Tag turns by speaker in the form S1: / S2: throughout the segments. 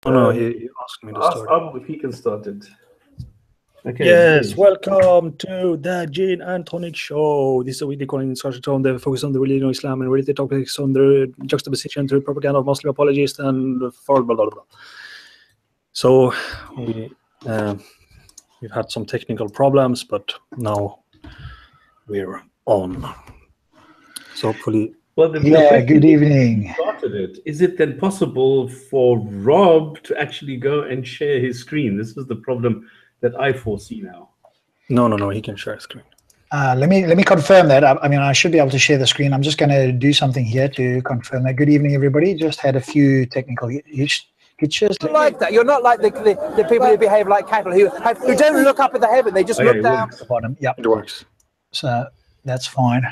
S1: Oh, no, he asked me to
S2: Ask
S1: start.
S2: Abu if he can start it. Okay.
S1: Yes, welcome to the Jinn&Tonic show. This is a weekly calling discussion show that focus on the religion of Islam and related topics on the juxtaposition to propaganda of Muslim apologists and for blah, blah, blah. So we've had some technical problems, but now we're on. So hopefully...
S2: Well, good evening. Started it. Is it then possible for Rob to actually go and share his screen? This is the problem that I foresee now.
S1: No, he can share his screen.
S3: Let me confirm that. I mean, I should be able to share the screen. I'm just going to do something here to confirm that. Good evening, everybody. Just had a few technical glitches.
S4: You're like that. You're not like the people who behave like cattle, who don't look up at the heaven. They just look down
S3: at the bottom. Yep,
S1: it works.
S3: So that's fine.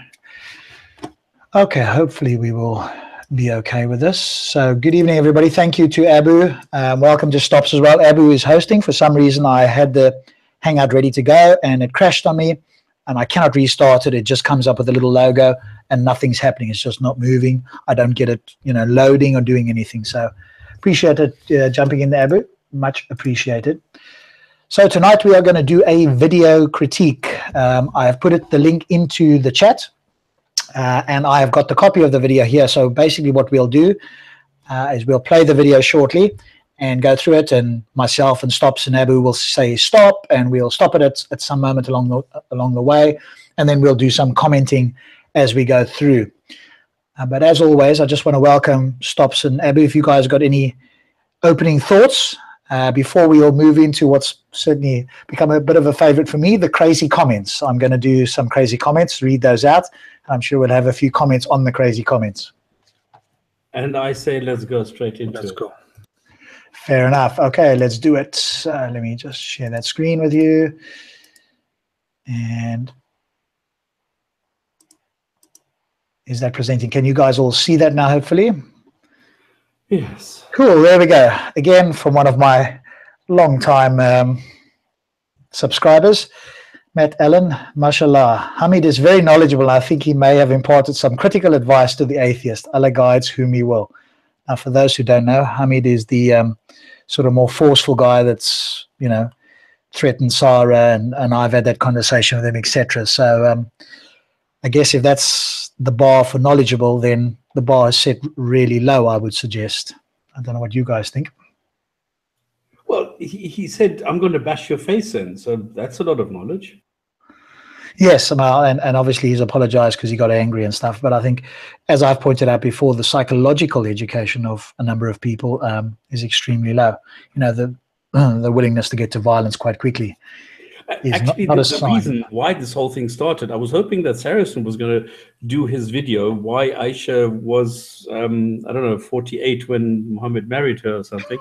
S3: Okay, hopefully we will be okay with this. So good evening, everybody. Thank you to Abu. Welcome to Stops as well. Abu is hosting. For some reason, I had the Hangout ready to go, and it crashed on me, and I cannot restart it. It just comes up with a little logo, and nothing's happening. It's just not moving. I don't get it, loading or doing anything. So appreciate it jumping in, Abu. Much appreciated. So tonight we are going to do a video critique. I have put the link into the chat. And I have got the copy of the video here. So basically what we'll do is we'll play the video shortly and go through it, and myself and Stops and Abu will say stop, and we'll stop it at some moment along the way, and then we'll do some commenting as we go through. But as always, I just want to welcome Stops and Abu. If you guys got any opening thoughts before we all move into what's certainly become a bit of a favorite for me, the crazy comments. I'm going to do some crazy comments, read those out. I'm sure we'll have a few comments on the crazy comments.
S2: And I say let's go straight into it.
S1: Let's go.
S3: Fair enough. Okay, let's do it. Let me just share that screen with you. And is that presenting? Can you guys all see that now, hopefully?
S2: Yes.
S3: Cool, there we go. Again, from one of my long-time subscribers, Matt Allen, mashallah. Hamid is very knowledgeable. I think he may have imparted some critical advice to the atheist. Allah guides whom he will. Now, for those who don't know, Hamid is the sort of more forceful guy that's, threatened Sarah, and I've had that conversation with him, etc. So I guess if that's the bar for knowledgeable, then the bar is set really low, I would suggest. I don't know what you guys think.
S2: Well, he said, I'm going to bash your face in. So that's a lot of knowledge.
S3: Yes, and obviously he's apologized because he got angry and stuff. But I think, as I've pointed out before, the psychological education of a number of people is extremely low. The willingness to get to violence quite quickly is
S2: actually
S3: not a
S2: the
S3: sign.
S2: reason why this whole thing started, I was hoping that Saracen was going to do his video why Aisha was, 48 when Muhammad married her or something.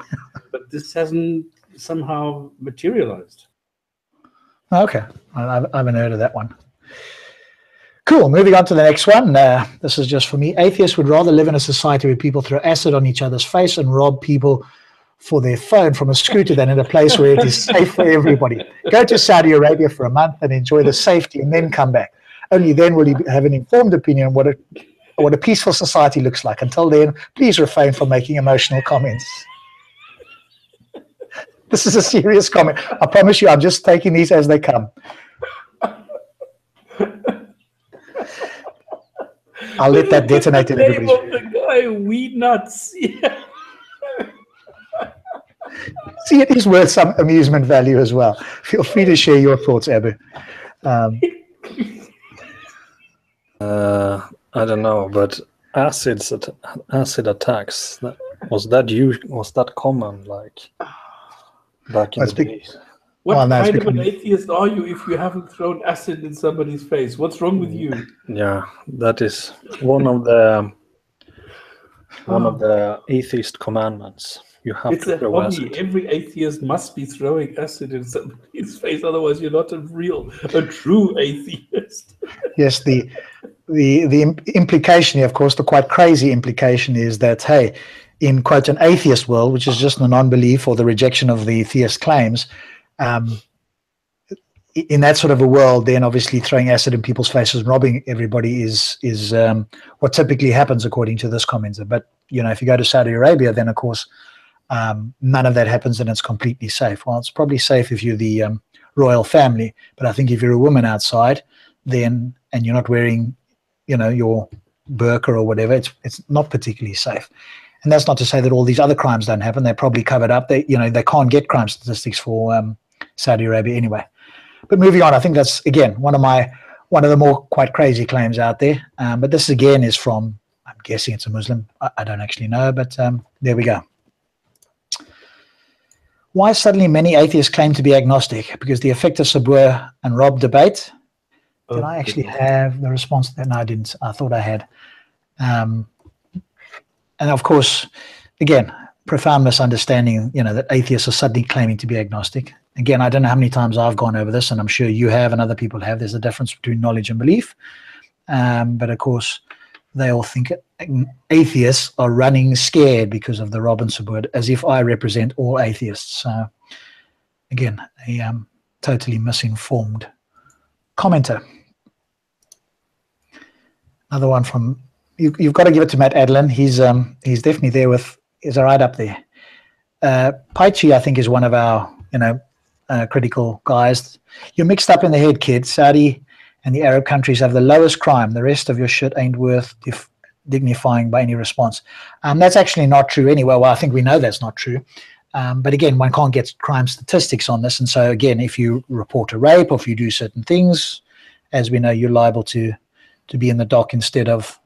S2: But this hasn't somehow materialized.
S3: Okay, I haven't heard of that one. Cool, moving on to the next one. This is just for me. Atheists would rather live in a society where people throw acid on each other's face and rob people for their phone from a scooter than in a place where it is safe for everybody. Go to Saudi Arabia for a month and enjoy the safety, and then come back. Only then will you have an informed opinion on what a peaceful society looks like. Until then, please refrain from making emotional comments. This is a serious comment. I promise you, I'm just taking these as they come. I'll let that detonate in everybody's
S2: name of the guy, we nuts.
S3: See, it is worth some amusement value as well. Feel free to share your thoughts, Abu.
S1: I don't know, but acid attacks, was that common, like back in the days?
S2: What kind of an atheist are you if you haven't thrown acid in somebody's face? What's wrong with you?
S1: Yeah, that is one of the atheist commandments. You have to throw acid.
S2: Every atheist must be throwing acid in somebody's face, otherwise you're not a true atheist.
S3: Yes, the implication, of course, the quite crazy implication is that, hey, in quote an atheist world, which is just the non-belief or the rejection of the theist claims, in that sort of a world, then obviously throwing acid in people's faces and robbing everybody is what typically happens according to this commenter. But if you go to Saudi Arabia, then of course none of that happens and it's completely safe. Well, it's probably safe if you're the royal family, but I think if you're a woman outside, then, and you're not wearing, you know, your burqa or whatever, it's not particularly safe. And that's not to say that all these other crimes don't happen. They're probably covered up. They, you know, they can't get crime statistics for Saudi Arabia anyway. But moving on, I think that's, again, one of the more quite crazy claims out there. But this again is from, I'm guessing it's a Muslim. I don't actually know, but there we go. Why suddenly many atheists claim to be agnostic? Because the effect of Sabur and Rob debate. Did I actually have the response to that? No, I didn't. I thought I had. And of course, again, profound misunderstanding, you know, that atheists are suddenly claiming to be agnostic. Again, I don't know how many times I've gone over this, and I'm sure you have and other people have. There's a difference between knowledge and belief. But of course, they all think atheists are running scared because of the Robin Sabur, as if I represent all atheists. So, again, a totally misinformed commenter. Another one from, you've got to give it to Matt Adlin. He's definitely there with, he's right up there. Paichi, I think, is one of our, you know, critical guys. You're mixed up in the head, kid. Saudi and the Arab countries have the lowest crime. The rest of your shit ain't worth dignifying by any response. That's actually not true anyway. Well, I think we know that's not true. But again, one can't get crime statistics on this. And so again, if you report a rape or if you do certain things, as we know, you're liable to be in the dock instead of,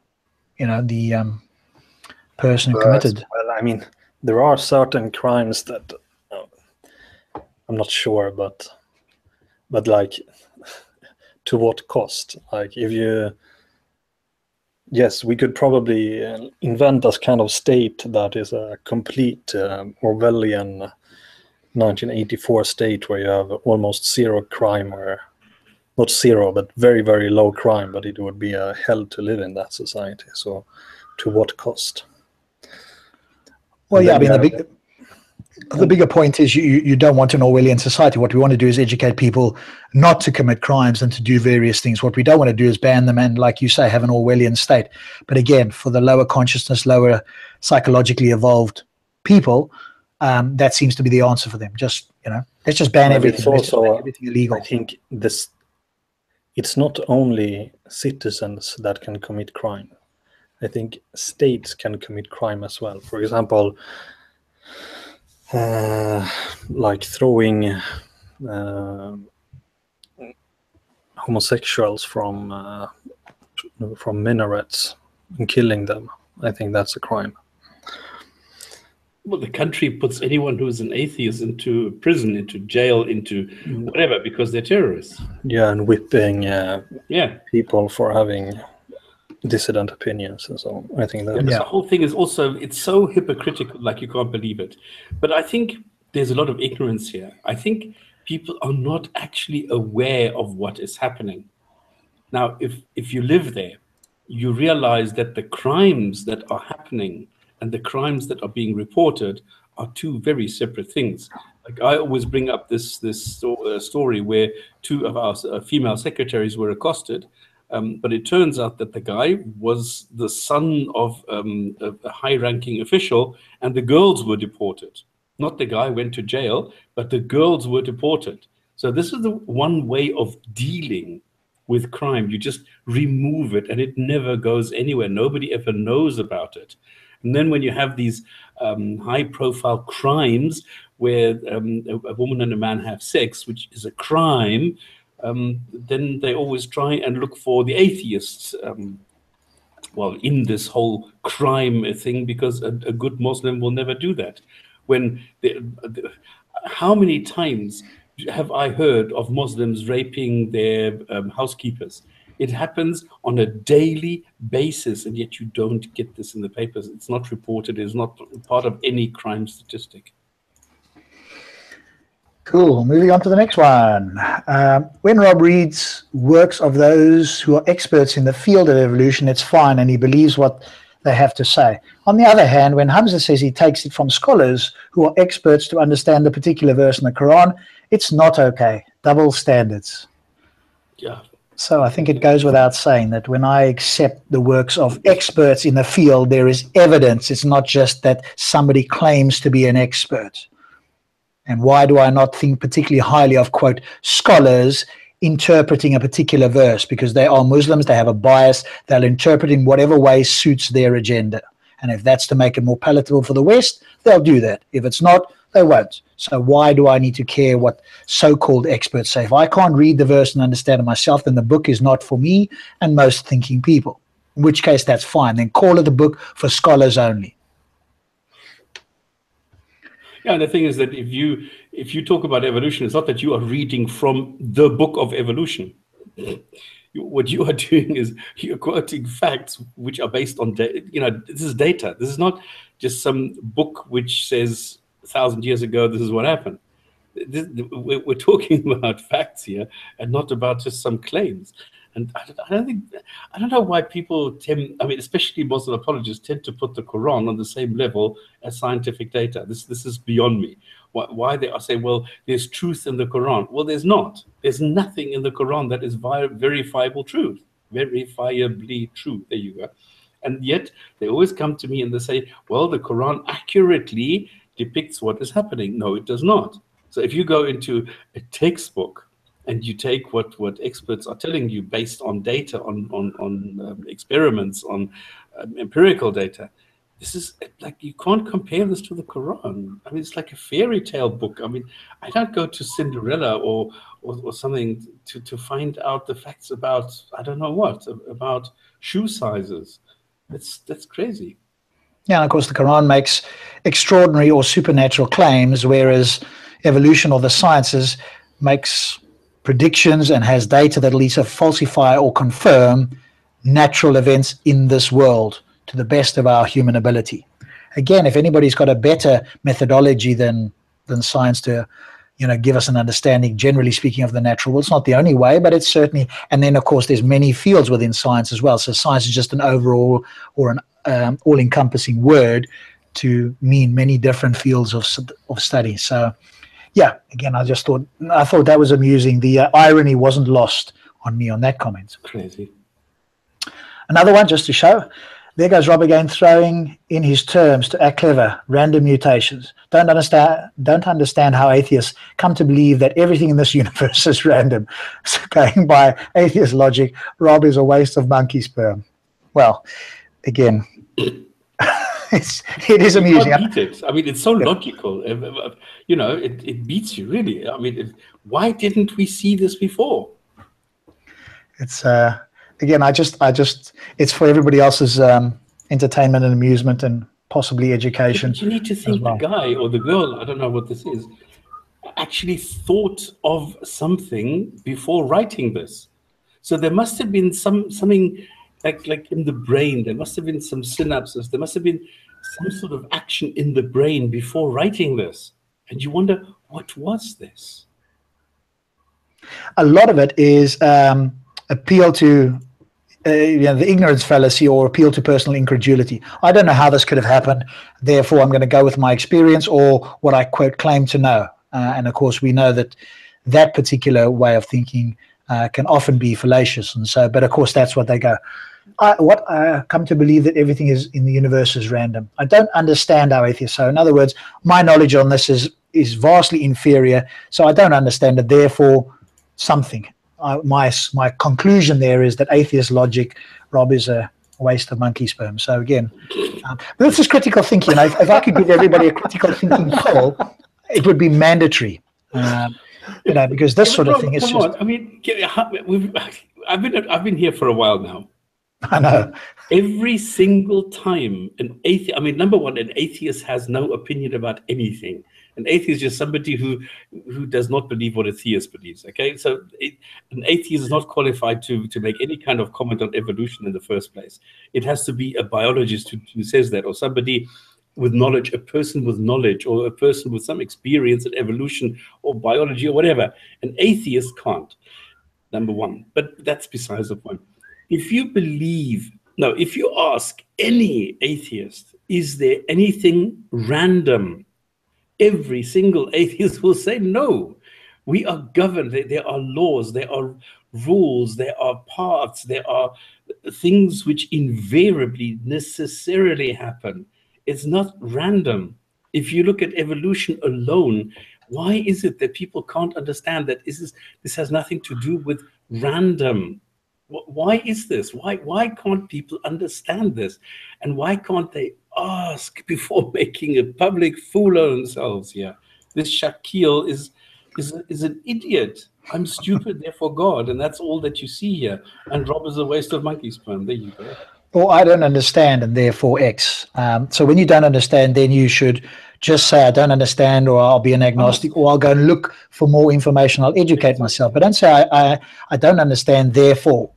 S3: you know, the person who committed.
S1: Well, I mean, there are certain crimes that I'm not sure, but like, to what cost? Like, if you, yes, we could probably invent this kind of state that is a complete Orwellian 1984 state where you have almost zero crime, or not zero, but very, very low crime, but it would be a hell to live in that society. So to what cost?
S3: Well, yeah, I mean, the bigger point is you don't want an Orwellian society. What we want to do is educate people not to commit crimes and to do various things. What we don't want to do is ban them and, like you say, have an Orwellian state. But again, for the lower consciousness, lower psychologically evolved people, that seems to be the answer for them. Just, you know, let's just ban everything.
S1: It's also,
S3: everything illegal.
S1: I think it's not only citizens that can commit crime. I think states can commit crime as well. For example, like throwing homosexuals from minarets and killing them. I think that's a crime.
S2: Well, the country puts anyone who is an atheist into prison, into jail, into whatever, because they're terrorists.
S1: Yeah, and whipping people for having dissident opinions and so on. I think that
S2: the whole thing is also, it's so hypocritical, like you can't believe it. But I think there's a lot of ignorance here. I think people are not actually aware of what is happening. Now, if you live there, you realize that the crimes that are happening and the crimes that are being reported are two very separate things. Like, I always bring up this story where two of our female secretaries were accosted. But it turns out that the guy was the son of a high-ranking official, and the girls were deported. Not the guy went to jail, but the girls were deported. So this is the one way of dealing with crime. You just remove it, and it never goes anywhere. Nobody ever knows about it. And then when you have these high-profile crimes where a woman and a man have sex, which is a crime, then they always try and look for the atheists, well, in this whole crime thing, because a good Muslim will never do that. When how many times have I heard of Muslims raping their housekeepers? It happens on a daily basis, and yet you don't get this in the papers. It's not reported. It's not part of any crime statistic.
S3: Cool. Moving on to the next one. When Rob reads works of those who are experts in the field of evolution, it's fine, and he believes what they have to say. On the other hand, when Hamza says he takes it from scholars who are experts to understand the particular verse in the Quran, it's not okay. Double standards.
S2: Yeah.
S3: So I think it goes without saying that when I accept the works of experts in the field, there is evidence. It's not just that somebody claims to be an expert. And why do I not think particularly highly of, quote, scholars interpreting a particular verse? Because they are Muslims, they have a bias, they'll interpret in whatever way suits their agenda. And if that's to make it more palatable for the West, they'll do that. If it's not, they won't. So why do I need to care what so-called experts say? If I can't read the verse and understand it myself, then the book is not for me and most thinking people. In which case, that's fine. Then call it a book for scholars only.
S2: Yeah, and the thing is that if you talk about evolution, it's not that you are reading from the book of evolution. What you are doing is you're quoting facts which are based on data. This is data. This is not just some book which says 1,000 years ago this is what happened. We're talking about facts here and not about just some claims. And I don't know why people especially Muslim apologists tend to put the Quran on the same level as scientific data. This is beyond me. Why they are saying, well, there's truth in the Quran. Well, there's not. There's nothing in the Quran that is verifiable truth. Verifiably true. There you go. And yet they always come to me and they say, well, the Quran accurately depicts what is happening. No, it does not. So if you go into a textbook and you take what experts are telling you based on data, on experiments, on empirical data, this is like, you can't compare this to the Quran. I mean, it's like a fairy tale book. I mean, I don't go to Cinderella or something to find out the facts about, I don't know what, about shoe sizes. That's crazy.
S3: Yeah, and of course the Quran makes extraordinary or supernatural claims, whereas evolution or the sciences makes predictions and has data that leads to falsify or confirm natural events in this world to the best of our human ability. Again, if anybody's got a better methodology than science to give us an understanding, generally speaking, of the natural world, it's not the only way, but it's certainly. And then of course there's many fields within science as well, so science is just an overall or an all-encompassing word to mean many different fields of study. So yeah, again, I thought that was amusing. The irony wasn't lost on me on that comment.
S2: Crazy.
S3: Another one just to show. There goes Rob again, throwing in his terms to act clever. Random mutations. Don't understand how atheists come to believe that everything in this universe is random. So going by atheist logic, Rob is a waste of monkey sperm. Well, again, it is amusing.
S2: I mean, it's so logical. It beats you, really. I mean, why didn't we see this before?
S3: It's again, it's for everybody else's entertainment and amusement and possibly education.
S2: But you need to think the guy or the girl, I don't know what this is, actually thought of something before writing this. So there must have been something like in the brain. There must have been some synapses. There must have been some sort of action in the brain before writing this. And you wonder, what was this?
S3: A lot of it is appeal to the ignorance fallacy or appeal to personal incredulity. I don't know how this could have happened, therefore I'm going to go with my experience or what I, quote, claim to know. And of course we know that particular way of thinking can often be fallacious, and so, but of course that's what they go. What I come to believe that everything in the universe is random. I don't understand how atheists. So in other words, my knowledge on this is vastly inferior, so I don't understand it, therefore something. My conclusion there is that atheist logic, Rob, is a waste of monkey sperm. So again, this is critical thinking. If I could give everybody a critical thinking poll, it would be mandatory. Because this sort of thing is just.
S2: I mean, I've been here for a while now.
S3: I know.
S2: Every single time an atheist, I mean, number one, an atheist has no opinion about anything. An atheist is just somebody who does not believe what a theist believes. Okay, so an atheist is not qualified to make any kind of comment on evolution in the first place. It has to be a biologist who says that, or somebody with knowledge, a person with knowledge, or a person with some experience in evolution or biology or whatever. An atheist can't, number one. But that's besides the point. If you ask any atheist, is there anything random? Every single atheist will say no. We are governed. There are laws, there are rules, there are paths, there are things which invariably, necessarily happen. It's not random. If you look at evolution alone, why is it that people can't understand that this has nothing to do with random? Why is this? Why can't people understand this? And why can't they ask before making a public fool of themselves here? This Shakil is an idiot. I'm stupid, therefore God, and that's all that you see here. And Rob is a waste of monkey sperm. There you go.
S3: Or I don't understand, and therefore X. So when you don't understand, then you should just say, I don't understand, or I'll be an agnostic, or I'll go and look for more information. I'll educate myself. But don't say, I don't understand, therefore.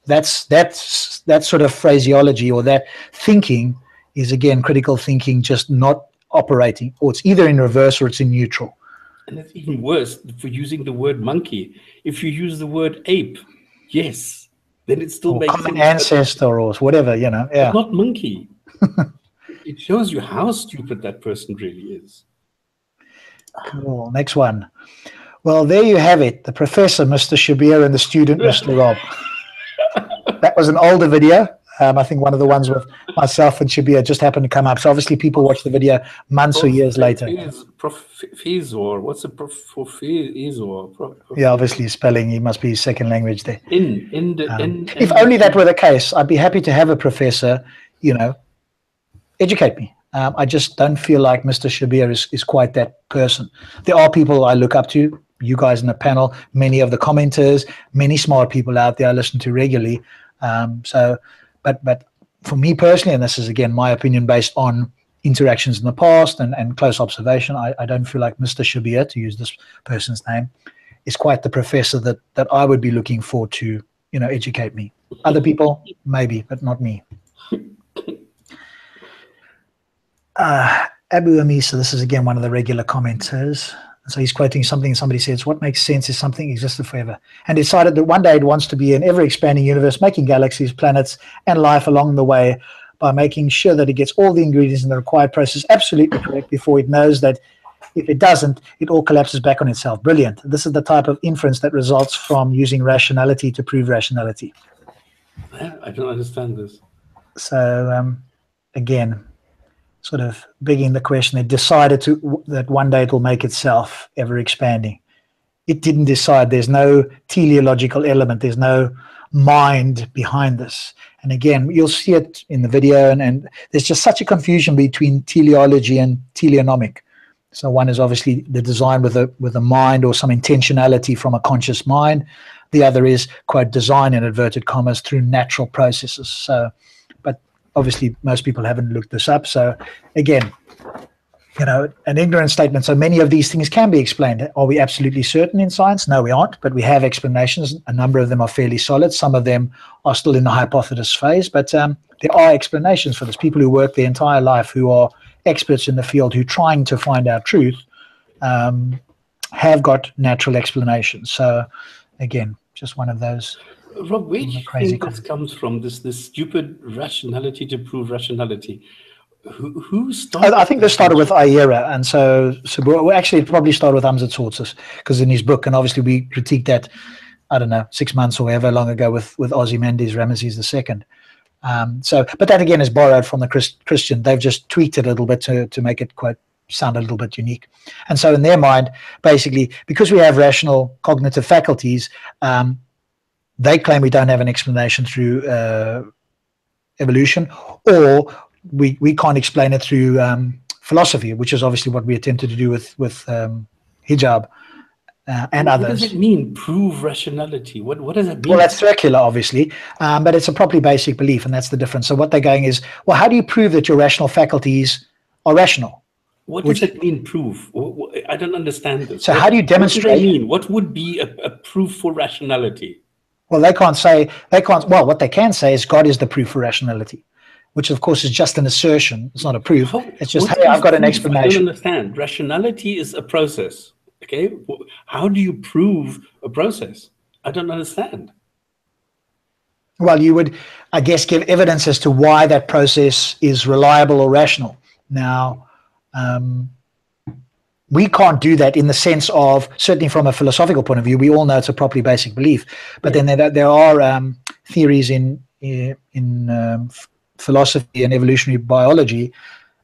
S3: That sort of phraseology or that thinking is, again, critical thinking just not operating, or it's either in reverse or it's in neutral.
S2: And it's even worse for using the word monkey. If you use the word ape, yes, then it still makes
S3: common
S2: sense.
S3: Ancestor or whatever, you know. Yeah.
S2: Not monkey. It shows you how stupid that person really is.
S3: Cool. Next one. Well, there you have it. The professor, Mr. Shabir, and the student, Mr. Rob. That was an older video. I think one of the ones with myself and Shabir just happened to come up. So obviously people watch the video months or years later.
S2: Professor, what's a professor?
S3: Yeah, obviously spelling, he must be second language there.
S2: If
S3: only that were the case, I'd be happy to have a professor, you know, educate me. I just don't feel like Mr. Shabir is quite that person. There are people I look up to, you guys in the panel, many of the commenters, many smart people out there I listen to regularly. But for me personally, and this is again my opinion based on interactions in the past and close observation, I don't feel like Mr. Shabir, to use this person's name, is quite the professor that I would be looking for to, you know, educate me. Other people, maybe, but not me. Abu Amisa, this is again one of the regular commenters. So he's quoting something somebody says, what makes sense is something existed forever and decided that one day it wants to be an ever-expanding universe, making galaxies, planets, and life along the way by making sure that it gets all the ingredients in the required process absolutely correct before it knows that if it doesn't, it all collapses back on itself. Brilliant. This is the type of inference that results from using rationality to prove rationality.
S2: I don't understand this.
S3: So, again, sort of begging the question, it decided that one day it will make itself ever expanding. It didn't decide. There's no teleological element. There's no mind behind this. And again, you'll see it in the video, and there's just such a confusion between teleology and teleonomic. So one is obviously the design with a mind or some intentionality from a conscious mind. The other is, quote, design in inverted commas through natural processes. So, but obviously most people haven't looked this up. So again, you know, an ignorant statement. So many of these things can be explained. Are we absolutely certain in science? No, we aren't, but we have explanations. A number of them are fairly solid. Some of them are still in the hypothesis phase, but there are explanations for this. People who work their entire life, who are experts in the field, who are trying to find out truth, have got natural explanations. So again, just one of those.
S2: Rob, where do you think this comes from, this stupid rationality to prove rationality? Who started?
S3: I think this started with Ayera, and so actually it probably started with Amzat Sources, because in his book, and obviously we critiqued that, I don't know, 6 months or however long ago with Ozymandias Ramesses II. But that again is borrowed from the Christian. They've just tweaked it a little bit to make it quite sound a little bit unique. And so in their mind, basically, because we have rational cognitive faculties, they claim we don't have an explanation through evolution, or we can't explain it through philosophy, which is obviously what we attempted to do with hijab and others.
S2: What does it mean, prove rationality? What does that mean?
S3: Well, that's circular, obviously, but it's a properly basic belief, and that's the difference. So what they're going is, well, how do you prove that your rational faculties are rational?
S2: What does that mean, prove? I don't understand this.
S3: So how do you demonstrate?
S2: What do they mean? What would be a proof for rationality?
S3: Well, well, what they can say is God is the proof for rationality, which of course is just an assertion. It's not a proof. It's just, hey, I've got an explanation.
S2: I don't understand. Rationality is a process. Okay. How do you prove a process? I don't understand.
S3: Well, you would, I guess, give evidence as to why that process is reliable or rational. Now, we can't do that in the sense of, certainly from a philosophical point of view, we all know it's a properly basic belief. But then there are theories in philosophy and evolutionary biology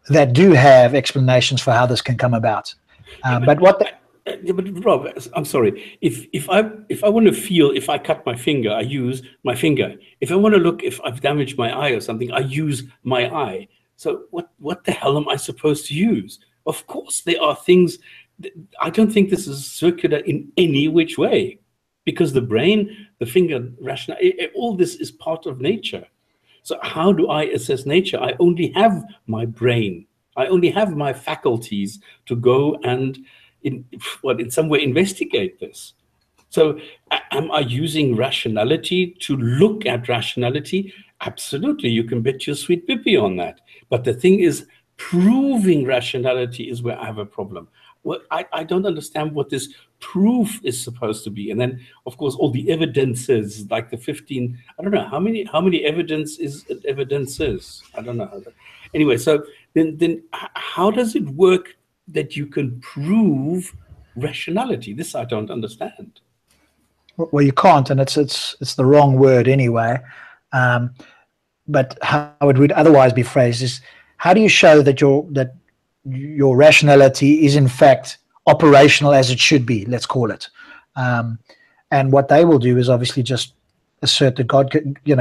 S3: that do have explanations for how this can come about. But
S2: Rob, I'm sorry. If I want to feel, if I cut my finger, I use my finger. If I want to look, if I've damaged my eye or something, I use my eye. So what the hell am I supposed to use? Of course, there are things. I don't think this is circular in any which way, because the brain, the finger, rational, all this is part of nature. So how do I assess nature? I only have my brain. I only have my faculties to go and in some way investigate this. So am I using rationality to look at rationality? Absolutely, you can bet your sweet pippy on that. But the thing is, proving rationality is where I have a problem. Well, I don't understand what this proof is supposed to be. And then, of course, all the evidences, like the 15, I don't know, how many evidences? I don't know. Anyway, so then how does it work that you can prove rationality? This I don't understand.
S3: Well, you can't, and it's the wrong word anyway. But how it would otherwise be phrased is, how do you show that your rationality is in fact operational as it should be? Let's call it. And what they will do is obviously just assert that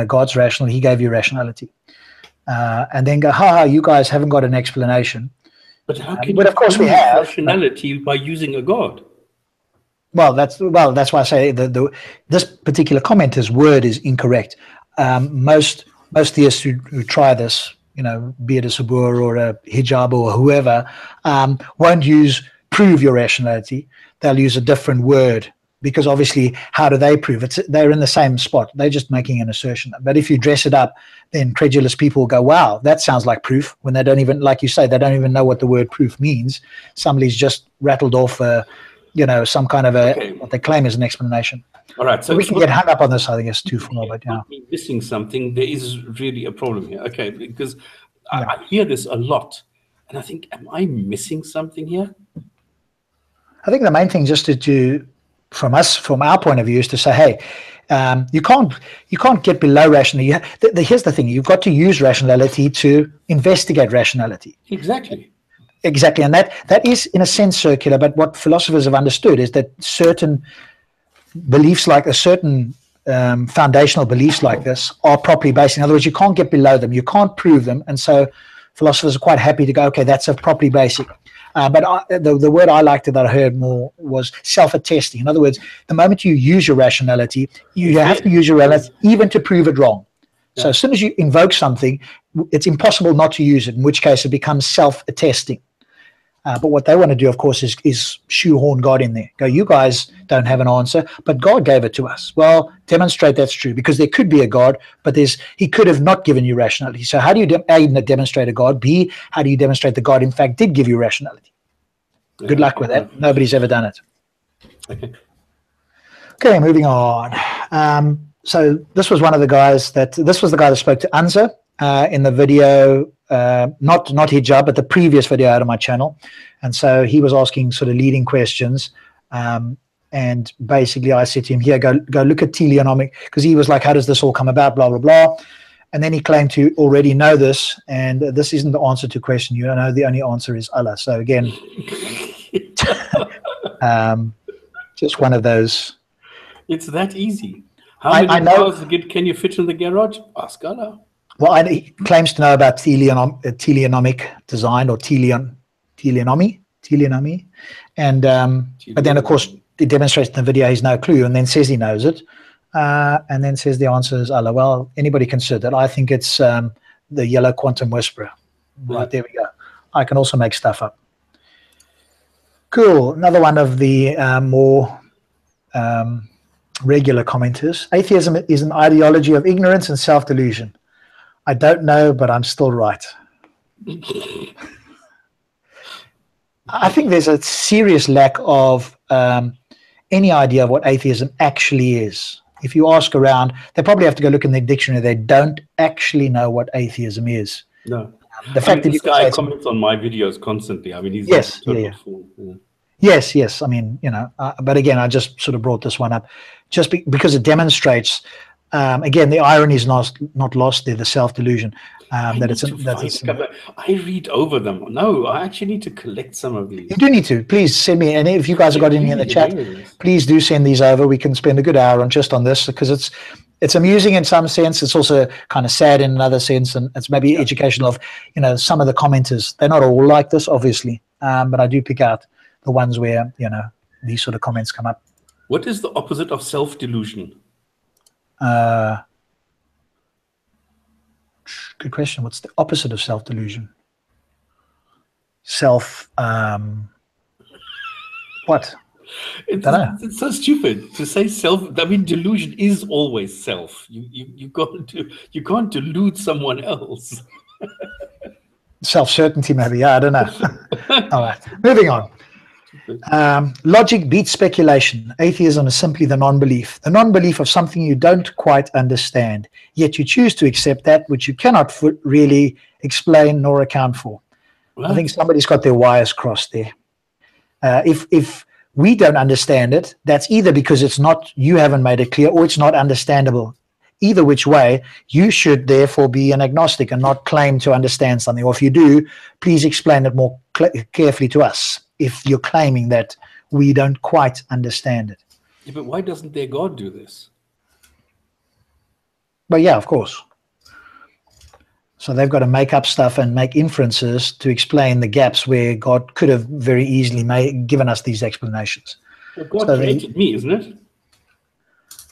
S3: God's rational. He gave you rationality, and then go, ha, you guys haven't got an explanation.
S2: But how can
S3: but
S2: you
S3: of course we
S2: prove
S3: have
S2: rationality by using a God?
S3: Well, that's why I say this particular commenter's word is incorrect. Most theists who try this, be it a sabur or a hijab or whoever, won't prove your rationality. They'll use a different word, because obviously, how do they prove it? They're in the same spot. They're just making an assertion. But if you dress it up, then credulous people will go, wow, that sounds like proof, when they don't even, like you say, they don't even know what the word proof means. Somebody's just rattled off some kind of what they claim is an explanation.
S2: All right,
S3: so we can get hung up on this. I think it's too far, but yeah.
S2: Missing something. There is really a problem here. Okay, because I hear this a lot, and I think, am I missing something here?
S3: I think the main thing, just from our point of view, is to say, hey, you can't get below rationality. Here's the thing: you've got to use rationality to investigate rationality.
S2: Exactly.
S3: Exactly, and that is in a sense circular. But what philosophers have understood is that certain beliefs, like a certain foundational beliefs like this, are properly based. In other words, you can't get below them, you can't prove them, and so philosophers are quite happy to go, okay, that's a properly basic. But the word I liked that I heard more was self-attesting. In other words, the moment you use your rationality, you have to use your rationality even to prove it wrong. Yeah. So as soon as you invoke something, it's impossible not to use it, in which case it becomes self-attesting. But what they want to do, of course, is shoehorn God in there. Go, you guys don't have an answer, but God gave it to us. Well, demonstrate that's true, because there could be a God, but he could have not given you rationality. So how do you A, demonstrate a God? B, how do you demonstrate that God, in fact, did give you rationality? Good luck with that. Nobody's ever done it. Okay, moving on. So this was the guy that spoke to Anza in the video, not hijab, but the previous video out of my channel. And so he was asking sort of leading questions. And basically I said to him, here, go look at teleonomic, because he was like, how does this all come about, blah, blah, blah. And then he claimed to already know this, and this isn't the answer to question. You don't know, the only answer is Allah. So again, just one of those.
S2: It's that easy. How many cars can you fit in the garage? Ask Allah.
S3: Well, he claims to know about teleonomic design, or teleonomy, and but then of course he demonstrates in the video he's no clue, and then says he knows it, and then says the answer is Allah. Well, anybody can say that. I think it's the yellow quantum whisperer. Right, there we go. I can also make stuff up. Cool. Another one of the more regular commenters. Atheism is an ideology of ignorance and self-delusion. I don't know, but I'm still right. I think there's a serious lack of any idea of what atheism actually is. If you ask around, they probably have to go look in the dictionary. They don't actually know what atheism is.
S2: No.
S3: The fact that
S2: this guy comments on my videos constantly. I mean, he's
S3: yes,
S2: a total fool. Yeah.
S3: Yes, yes. I mean, but again, I just sort of brought this one up just because it demonstrates, again, the irony is not lost there, the self-delusion.
S2: I read over them. No, I actually need to collect some of these.
S3: You do need to. Please send me, and if you guys have got any in the chat, please do send these over. We can spend a good hour on this because it's amusing in some sense. It's also kind of sad in another sense, and it's maybe educational of, some of the commenters. They're not all like this, obviously, but I do pick out the ones where, these sort of comments come up.
S2: What is the opposite of self-delusion?
S3: Good question. What's the opposite of self-delusion? What?
S2: It's so stupid to say self. I mean, delusion is always self. You can't delude someone else.
S3: Self-certainty, maybe. Yeah, I don't know. All right, moving on. Logic beats speculation. Atheism is simply the non-belief of something you don't quite understand, yet you choose to accept that which you cannot really explain nor account for. Right. I think somebody's got their wires crossed there. If we don't understand it, that's either because you haven't made it clear, or it's not understandable. Either which way, you should therefore be an agnostic and not claim to understand something. Or if you do, please explain it more carefully to us, if you're claiming that we don't quite understand it.
S2: Yeah, but why doesn't their God do this?
S3: But yeah, of course. So they've got to make up stuff and make inferences to explain the gaps where God could have very easily given us these explanations.
S2: Well, God created me, isn't it?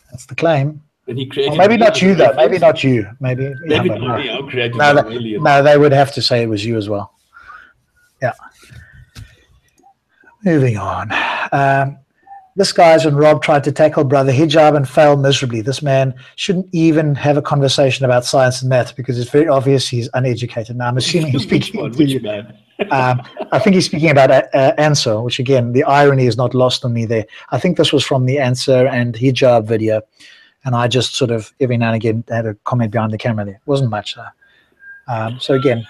S3: That's the claim.
S2: And he created
S3: maybe not you, though. Maybe not you. Maybe
S2: not me. I'm created
S3: by aliens. No, they would have to say it was you as well. Yeah. Moving on. This guy's and Rob tried to tackle Brother Hijab and failed miserably. This man shouldn't even have a conversation about science and math because it's very obvious he's uneducated. Now, I'm assuming he's speaking to you. I think he's speaking about Answer, which, again, the irony is not lost on me there. I think this was from the Answer and Hijab video, and I just sort of every now and again had a comment behind the camera there. It wasn't much, though. So, again,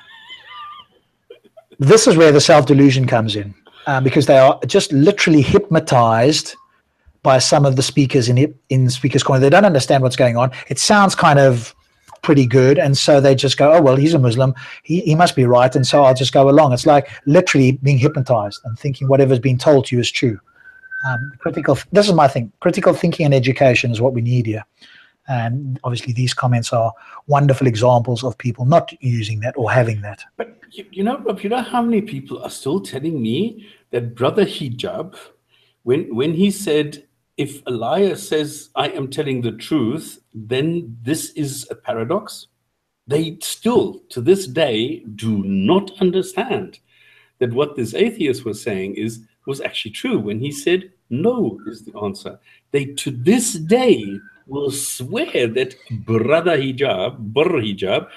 S3: this is where the self-delusion comes in. Because they are just literally hypnotized by some of the speakers in Speaker's Corner. They don't understand what's going on. It sounds kind of pretty good, and so they just go, oh, well, he's a Muslim. He must be right, and so I'll just go along. It's like literally being hypnotized and thinking whatever's been told to you is true. This is my thing. Critical thinking and education is what we need here. And obviously these comments are wonderful examples of people not using that or having that.
S2: But you know how many people are still telling me that Brother Hijab, when he said, if a liar says I am telling the truth, then this is a paradox? They still, to this day, do not understand that what this atheist was saying was actually true when he said no is the answer. They, to this day, will swear that Brother Hijab,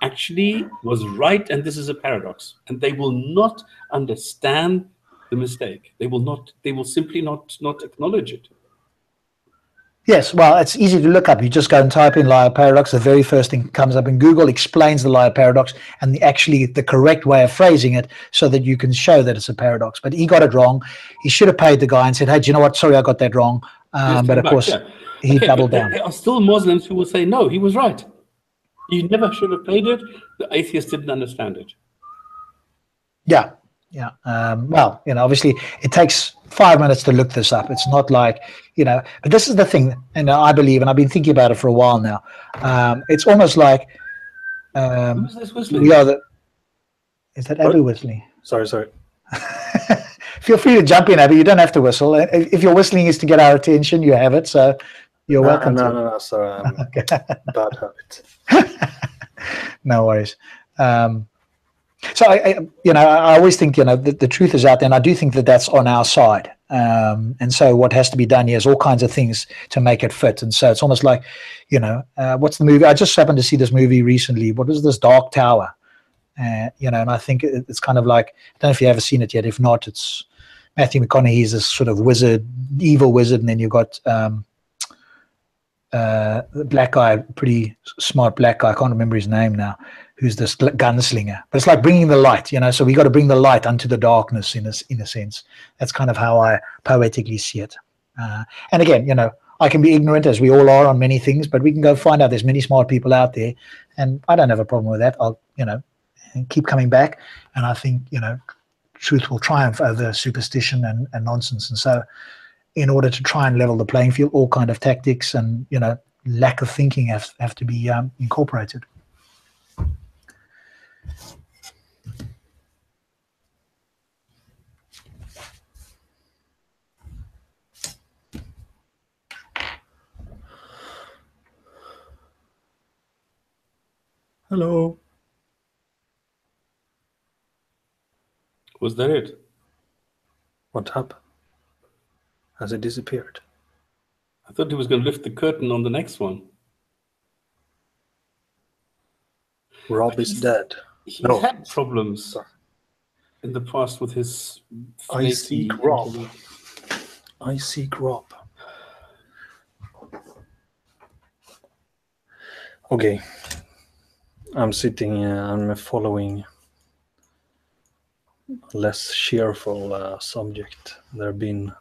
S2: actually was right, and this is a paradox. And they will not understand the mistake. They will simply not acknowledge it.
S3: Yes, well, it's easy to look up. You just go and type in liar paradox. The very first thing comes up, and Google explains the liar paradox and the correct way of phrasing it so that you can show that it's a paradox. But he got it wrong. He should have paid the guy and said, hey, do you know what? Sorry, I got that wrong. But of course, he doubled down.
S2: There are still Muslims who will say, no, he was right. You never should have paid it. The atheist didn't understand it.
S3: Yeah. Yeah. Well, obviously it takes 5 minutes to look this up. It's not like, but this is the thing, and I believe, and I've been thinking about it for a while now. It's almost like
S2: who's this whistling?
S3: Is that Abu whistling?
S1: Sorry.
S3: Feel free to jump in, Abu. You don't have to whistle. If your whistling is to get our attention, you have it. So you're welcome.
S1: No. Sorry.
S3: Okay.
S1: Bad habit.
S3: No worries. So I always think the truth is out there, and I do think that that's on our side. And so what has to be done here is all kinds of things to make it fit. And so it's almost like, what's the movie? I just happened to see this movie recently. What was this? Dark Tower. And I think it's kind of like, I don't know if you've ever seen it yet. If not, it's Matthew McConaughey's this sort of evil wizard, and then you've got the black guy, pretty smart black guy. I can't remember his name now. who's this gunslinger. But it's like bringing the light, you know. So we got to bring the light unto the darkness in a sense. That's kind of how I poetically see it. And again, you know, I can be ignorant, as we all are, on many things, but we can go find out there's many smart people out there, and I don't have a problem with that. I'll, you know, keep coming back, and I think, you know, truth will triumph over superstition and nonsense. And so, in order to try and level the playing field, all kind of tactics and, you know, lack of thinking have to be incorporated.
S1: Hello.
S2: Was that it?
S1: What happened? Has it disappeared?
S2: I thought he was going to lift the curtain on the next one.
S1: Rob is dead.
S2: He
S1: No.
S2: had problems
S1: Sorry.
S2: in the past with his
S1: I seek
S2: flaky
S1: Rob.
S2: intellect.
S1: I seek Rob. Okay. I'm sitting, I'm following a less cheerful subject. There have been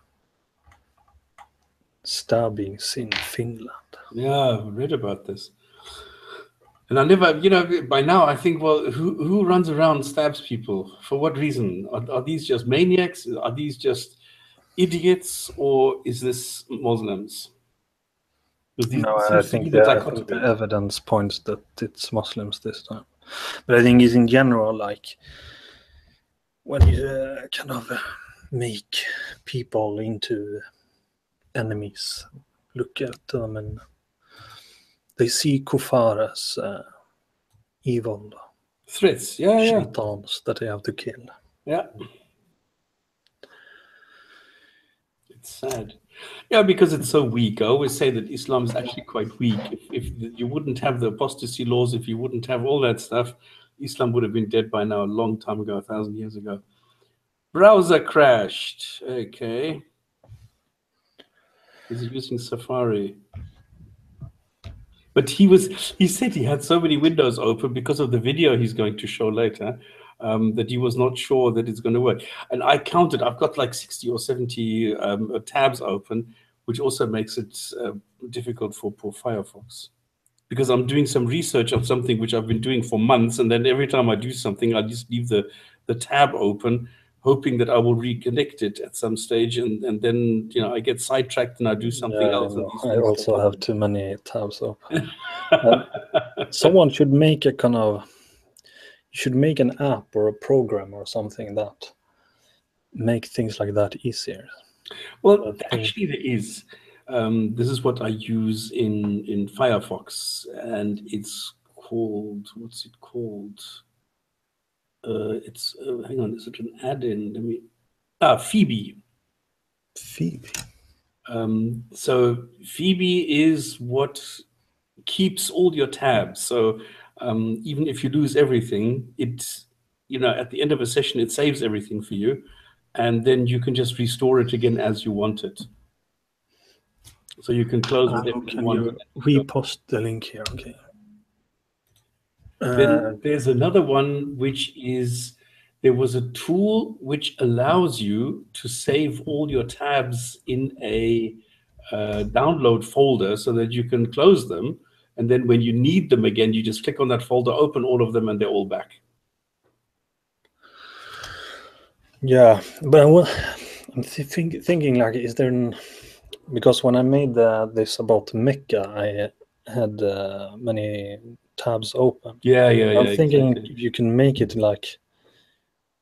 S1: stabbings in Finland.
S2: Yeah, I've read about this. And I never, you know, by now I think, well, who runs around and stabs people? For what reason? Are these just maniacs? Are these just idiots? Or is this Muslims?
S1: No, I think the evidence points that it's Muslims this time. But I think it's in general, like, when you kind of make people into enemies, look at them and they see kuffar as evil
S2: threats, yeah.
S1: shaitans that they have to kill.
S2: Yeah. It's sad. Yeah, because it's so weak. I always say that Islam is actually quite weak. If you wouldn't have the apostasy laws, if you wouldn't have all that stuff, Islam would have been dead by now a long time ago, 1,000 years ago. Browser crashed. Okay. Is he using Safari? But he said he had so many windows open because of the video he's going to show later, that he was not sure that it's going to work. And I counted, I've got like 60 or 70 tabs open, which also makes it difficult for poor Firefox. Because I'm doing some research on something which I've been doing for months, and then every time I do something, I just leave the tab open, hoping that I will reconnect it at some stage, and then, you know, I get sidetracked and I do something else.
S1: I also have too many tabs open. Someone should make a kind of, you should make an app or a program or something that make things like that easier.
S2: Well, actually there is. This is what I use in Firefox, and it's called, what's it called? It's hang on, is it an add-in? Let me Phoebe. So Phoebe is what keeps all your tabs. So even if you lose everything, it's, you know, at the end of a session it saves everything for you, and then you can just restore it again as you want it. So you can close whatever you want.
S1: Repost the link here, okay.
S2: Then there's another one, which is, there was a tool which allows you to save all your tabs in a download folder so that you can close them. And then when you need them again, you just click on that folder, open all of them, and they're all back.
S1: Yeah, but I'm thinking like, is there, because when I made this about Mecca, I had many tabs open. I'm thinking exactly. You can make it like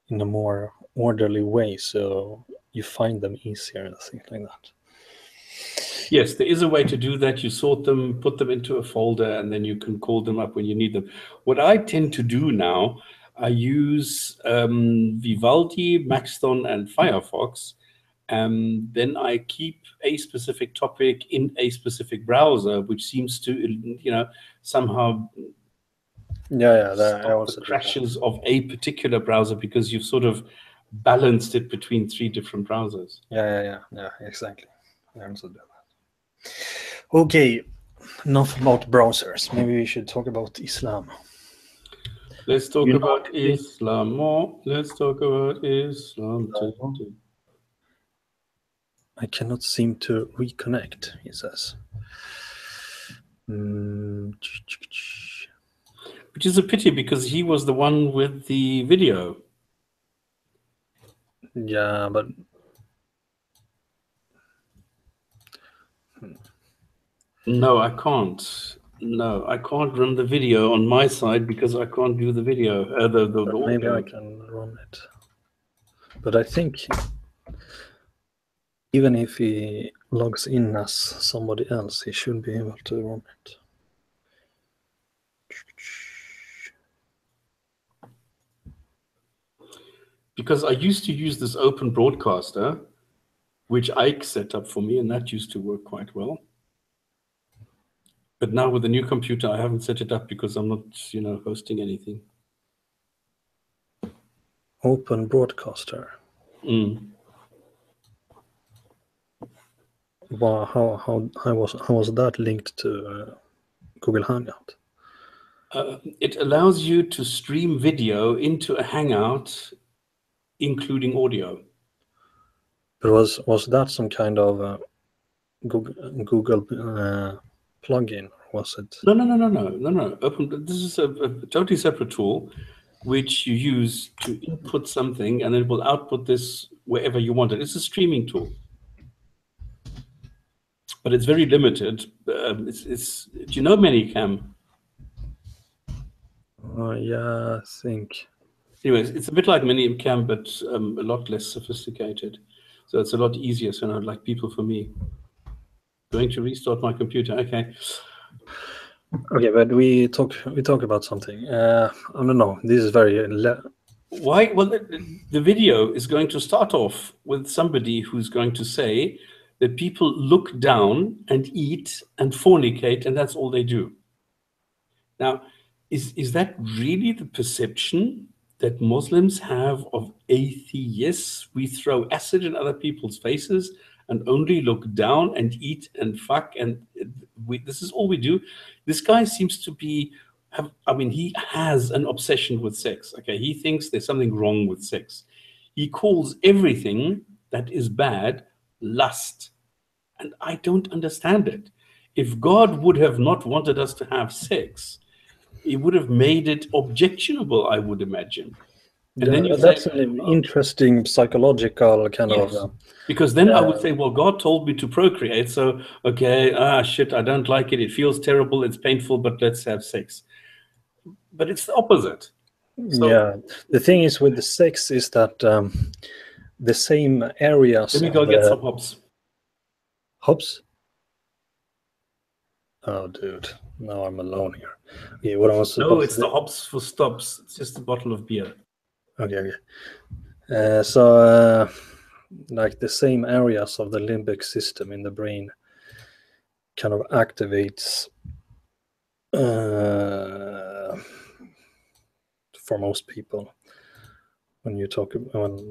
S1: in a more orderly way, so you find them easier and things like that.
S2: Yes, there is a way to do that. You sort them, put them into a folder, and then you can call them up when you need them. What I tend to do now, I use Vivaldi, Maxton, and Firefox. Then I keep a specific topic in a specific browser, which seems to, you know, somehow stop the crashes of a particular browser, because you've sort of balanced it between 3 different browsers.
S1: Yeah, exactly. I also do that. Okay, enough about browsers. Maybe we should talk about Islam.
S2: Let's talk
S1: You know,
S2: about Islam more. Let's talk about Islam.
S1: I cannot seem to reconnect, he says.
S2: Which is a pity because he was the one with the video.
S1: Yeah, but
S2: no, I can't. No, I can't run the video on my side because I can't do the video.
S1: maybe
S2: audio.
S1: I can run it. But I think even if he logs in as somebody else, he should be able to run it.
S2: Because I used to use this open broadcaster, which Ike set up for me, and that used to work quite well. But now with the new computer, I haven't set it up because I'm not, hosting anything.
S1: Open broadcaster. Wow, how was that linked to Google Hangout?
S2: It allows you to stream video into a Hangout, including audio.
S1: But was that some kind of Google plugin? Was it?
S2: No. This is a totally separate tool, which you use to input something, and it will output this wherever you want it. It's a streaming tool, but it's very limited. Do you know Manycam?
S1: Yeah, I think.
S2: Anyways, it's a bit like Manycam, but a lot less sophisticated. So it's a lot easier. So not like people for me. Going to restart my computer. Okay.
S1: Okay, but we talk about something. I don't know. This is very.
S2: Why? Well, the video is going to start off with somebody who's going to say that people look down and eat and fornicate, and that's all they do. Now, is that really the perception that Muslims have of atheists? We throw acid in other people's faces and only look down and eat and fuck, and this is all we do. This guy seems to be, he has an obsession with sex. Okay, he thinks there's something wrong with sex. He calls everything that is bad lust, and I don't understand it. If God would have not wanted us to have sex, he would have made it objectionable, I would imagine. And then you
S1: that's
S2: say,
S1: an interesting psychological kind of.
S2: Because then I would say, well, God told me to procreate, so okay, shit, I don't like it. It feels terrible. It's painful, but let's have sex. But it's the opposite. So,
S1: yeah, the thing is with the sex is that the same areas.
S2: Let me go get some hops.
S1: Hops? Oh, dude, now I'm alone here. Okay, what I was
S2: No, it's the hops for stops. It's just a bottle of beer.
S1: Okay. So, like the same areas of the limbic system in the brain kind of activates for most people when you talk about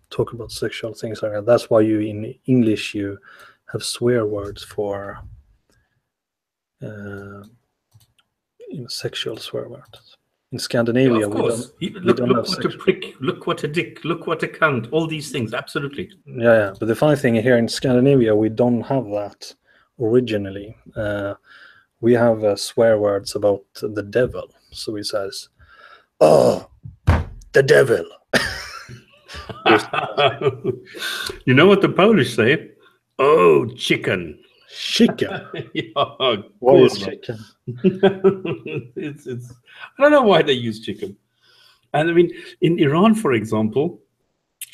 S1: talk about sexual things like that. That's why you in English you have swear words for sexual swear words. In Scandinavia,
S2: of course.
S1: we don't
S2: look
S1: have
S2: what a prick, look what a dick, look what a cunt, all these things, absolutely.
S1: Yeah. But the funny thing here in Scandinavia, we don't have that originally. We have swear words about the devil. So he says, "Oh, the devil."
S2: You know what the Polish say? Oh, chicken.
S1: Chicken.
S2: Yeah,
S1: What is chicken?
S2: it's I don't know why they use chicken. And I mean, in Iran, for example,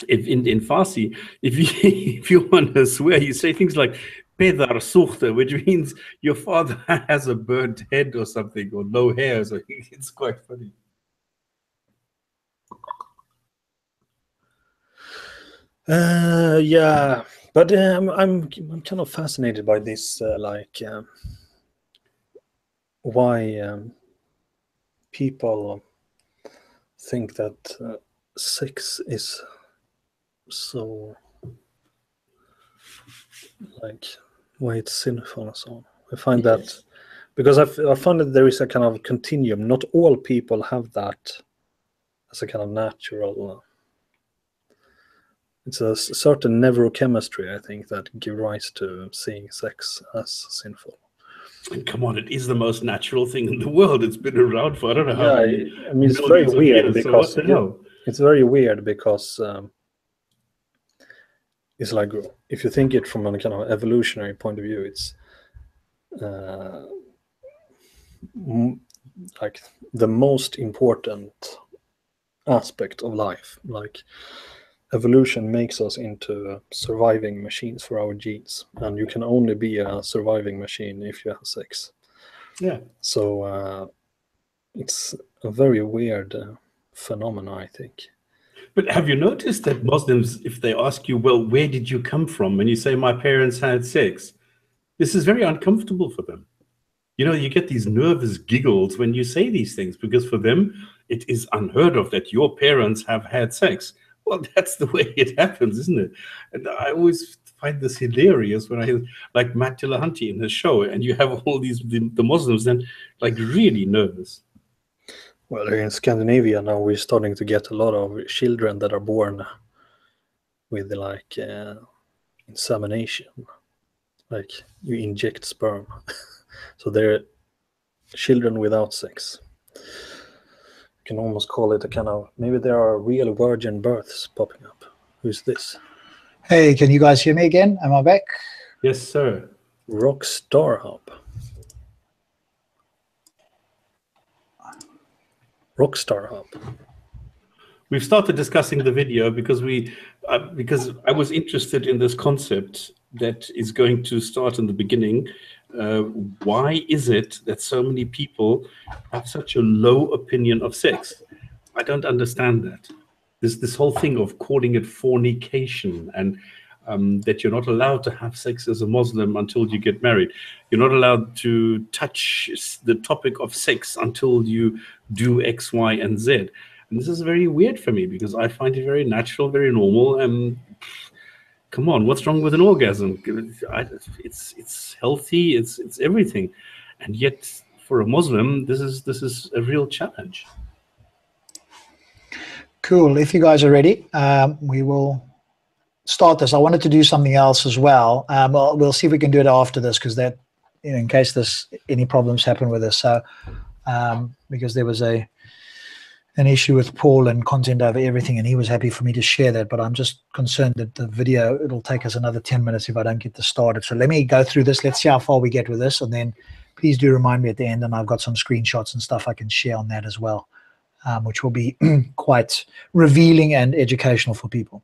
S2: if in Farsi, if you want to swear, you say things like "pedar suchte," which means your father has a burnt head or something, or no hair. So it's quite funny.
S1: Yeah, but I'm kind of fascinated by this, why people think that sex is so why it's sinful and so on. I find that because I found that there is a kind of continuum. Not all people have that as a kind of natural. It's a certain neurochemistry, I think, that give rise to seeing sex as sinful.
S2: And come on, it is the most natural thing in the world. It's been around for I don't know how many.
S1: I mean, it's very weird because it's very weird because it's like, if you think it from a kind of evolutionary point of view, it's like the most important aspect of life. Like, evolution makes us into surviving machines for our genes, and you can only be a surviving machine if you have sex.
S2: Yeah.
S1: So it's a very weird phenomenon, I think.
S2: But have you noticed that Muslims, if they ask you, well, where did you come from? And you say, my parents had sex, this is very uncomfortable for them. You know, you get these nervous giggles when you say these things, because for them, it is unheard of that your parents have had sex. Well, that's the way it happens, isn't it? And I always find this hilarious when I hear, like, Matt Dillahunty in his show, and you have all these, the Muslims then, like, really nervous.
S1: Well, in Scandinavia now, we're starting to get a lot of children that are born with, like, insemination. Like, you inject sperm. So they're children without sex. Can almost call it a kind of, maybe there are real virgin births popping up. Who's this?
S3: Hey, can you guys hear me again? Am I back?
S2: Yes, sir.
S1: Rockstar Hub. Rockstar Hub.
S2: We've started discussing the video because because I was interested in this concept that is going to start in the beginning. Why is it that so many people have such a low opinion of sex? I don't understand that. This whole thing of calling it fornication, and that you're not allowed to have sex as a Muslim until you get married. You're not allowed to touch the topic of sex until you do X, Y, and Z. And this is very weird for me because I find it very natural, very normal. And come on, what's wrong with an orgasm? It's healthy, it's everything. And yet, for a Muslim, this is a real challenge.
S3: Cool. If you guys are ready, we will start this. I wanted to do something else as well. We'll see if we can do it after this, because that, you know, in case any problems happen with this. So, because there was an issue with Paul and content over everything, and he was happy for me to share that, but I'm just concerned that the video, it'll take us another 10 minutes if I don't get this started. So let me go through this. Let's see how far we get with this, and then please do remind me at the end, and I've got some screenshots and stuff I can share on that as well, which will be quite revealing and educational for people.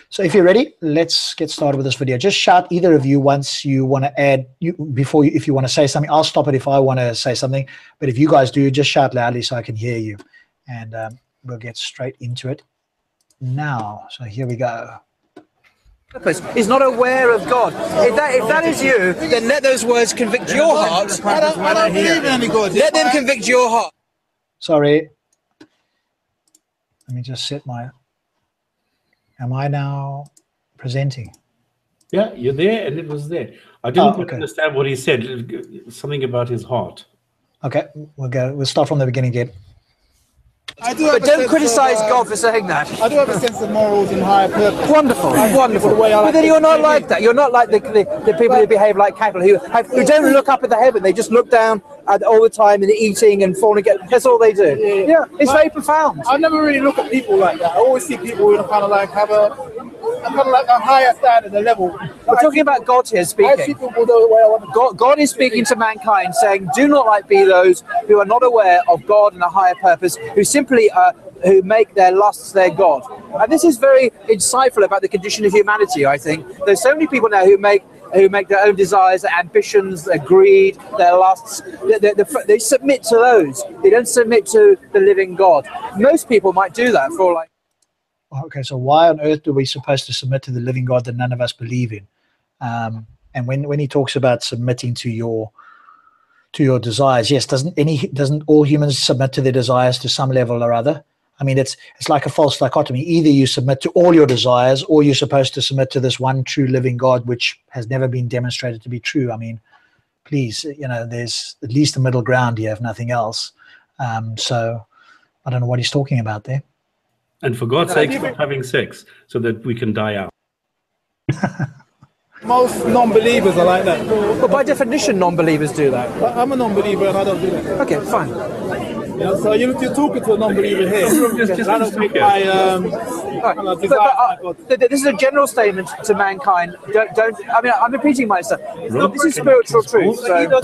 S3: So if you're ready, let's get started with this video. Just shout, either of you, once you want to add, if you want to say something. I'll stop it if I want to say something, but if you guys do, just shout loudly so I can hear you. And we'll get straight into it now. So here we go.
S4: Is not aware of God. If that is you, then let those words convict your heart.
S5: I don't believe in any God.
S4: Let them convict your heart.
S3: Sorry. Let me just set my... Am I now presenting?
S2: Yeah, you're there, and it was there. I didn't understand what he said. Something about his heart.
S3: Okay, we'll start from the beginning again.
S5: I do,
S4: but don't criticize God for saying that.
S5: I do have a sense of morals and higher purpose.
S4: Wonderful, wonderful. But then you're not like that. You're not like the people who behave like cattle, who don't look up at the heaven. They just look down all the time and eating and fornicating. That's all they do. Yeah, it's very profound.
S5: I never really look at people like that. I always see people who kind of like have a higher standard, a level.
S4: We're talking about God here speaking. God is speaking to mankind, saying, do not be those who are not aware of God and a higher purpose, who simply who make their lusts their God. And this is very insightful about the condition of humanity, I think. There's so many people now who make their own desires, their ambitions, their greed, their lusts. They submit to those. They don't submit to the living God. Most people might do that for like...
S3: Okay, so why on earth are we supposed to submit to the living God that none of us believe in? And when he talks about submitting to your desires, yes, doesn't all humans submit to their desires to some level or other? I mean, it's like a false dichotomy. Either you submit to all your desires, or you're supposed to submit to this one true living God, which has never been demonstrated to be true. I mean, please, there's at least a middle ground here, if nothing else. So I don't know what he's talking about there.
S2: And for God's sake, stop having sex so that we can die out.
S5: Most non-believers are like that.
S4: But by definition, non-believers do that.
S5: I'm a non-believer and I don't do that.
S4: Okay, fine.
S5: Yeah, so you're talking to a non-believer here.
S2: Just
S5: I don't make my
S4: This is a general statement to mankind. Don't. I mean, I'm repeating myself. This is spiritual truth. So.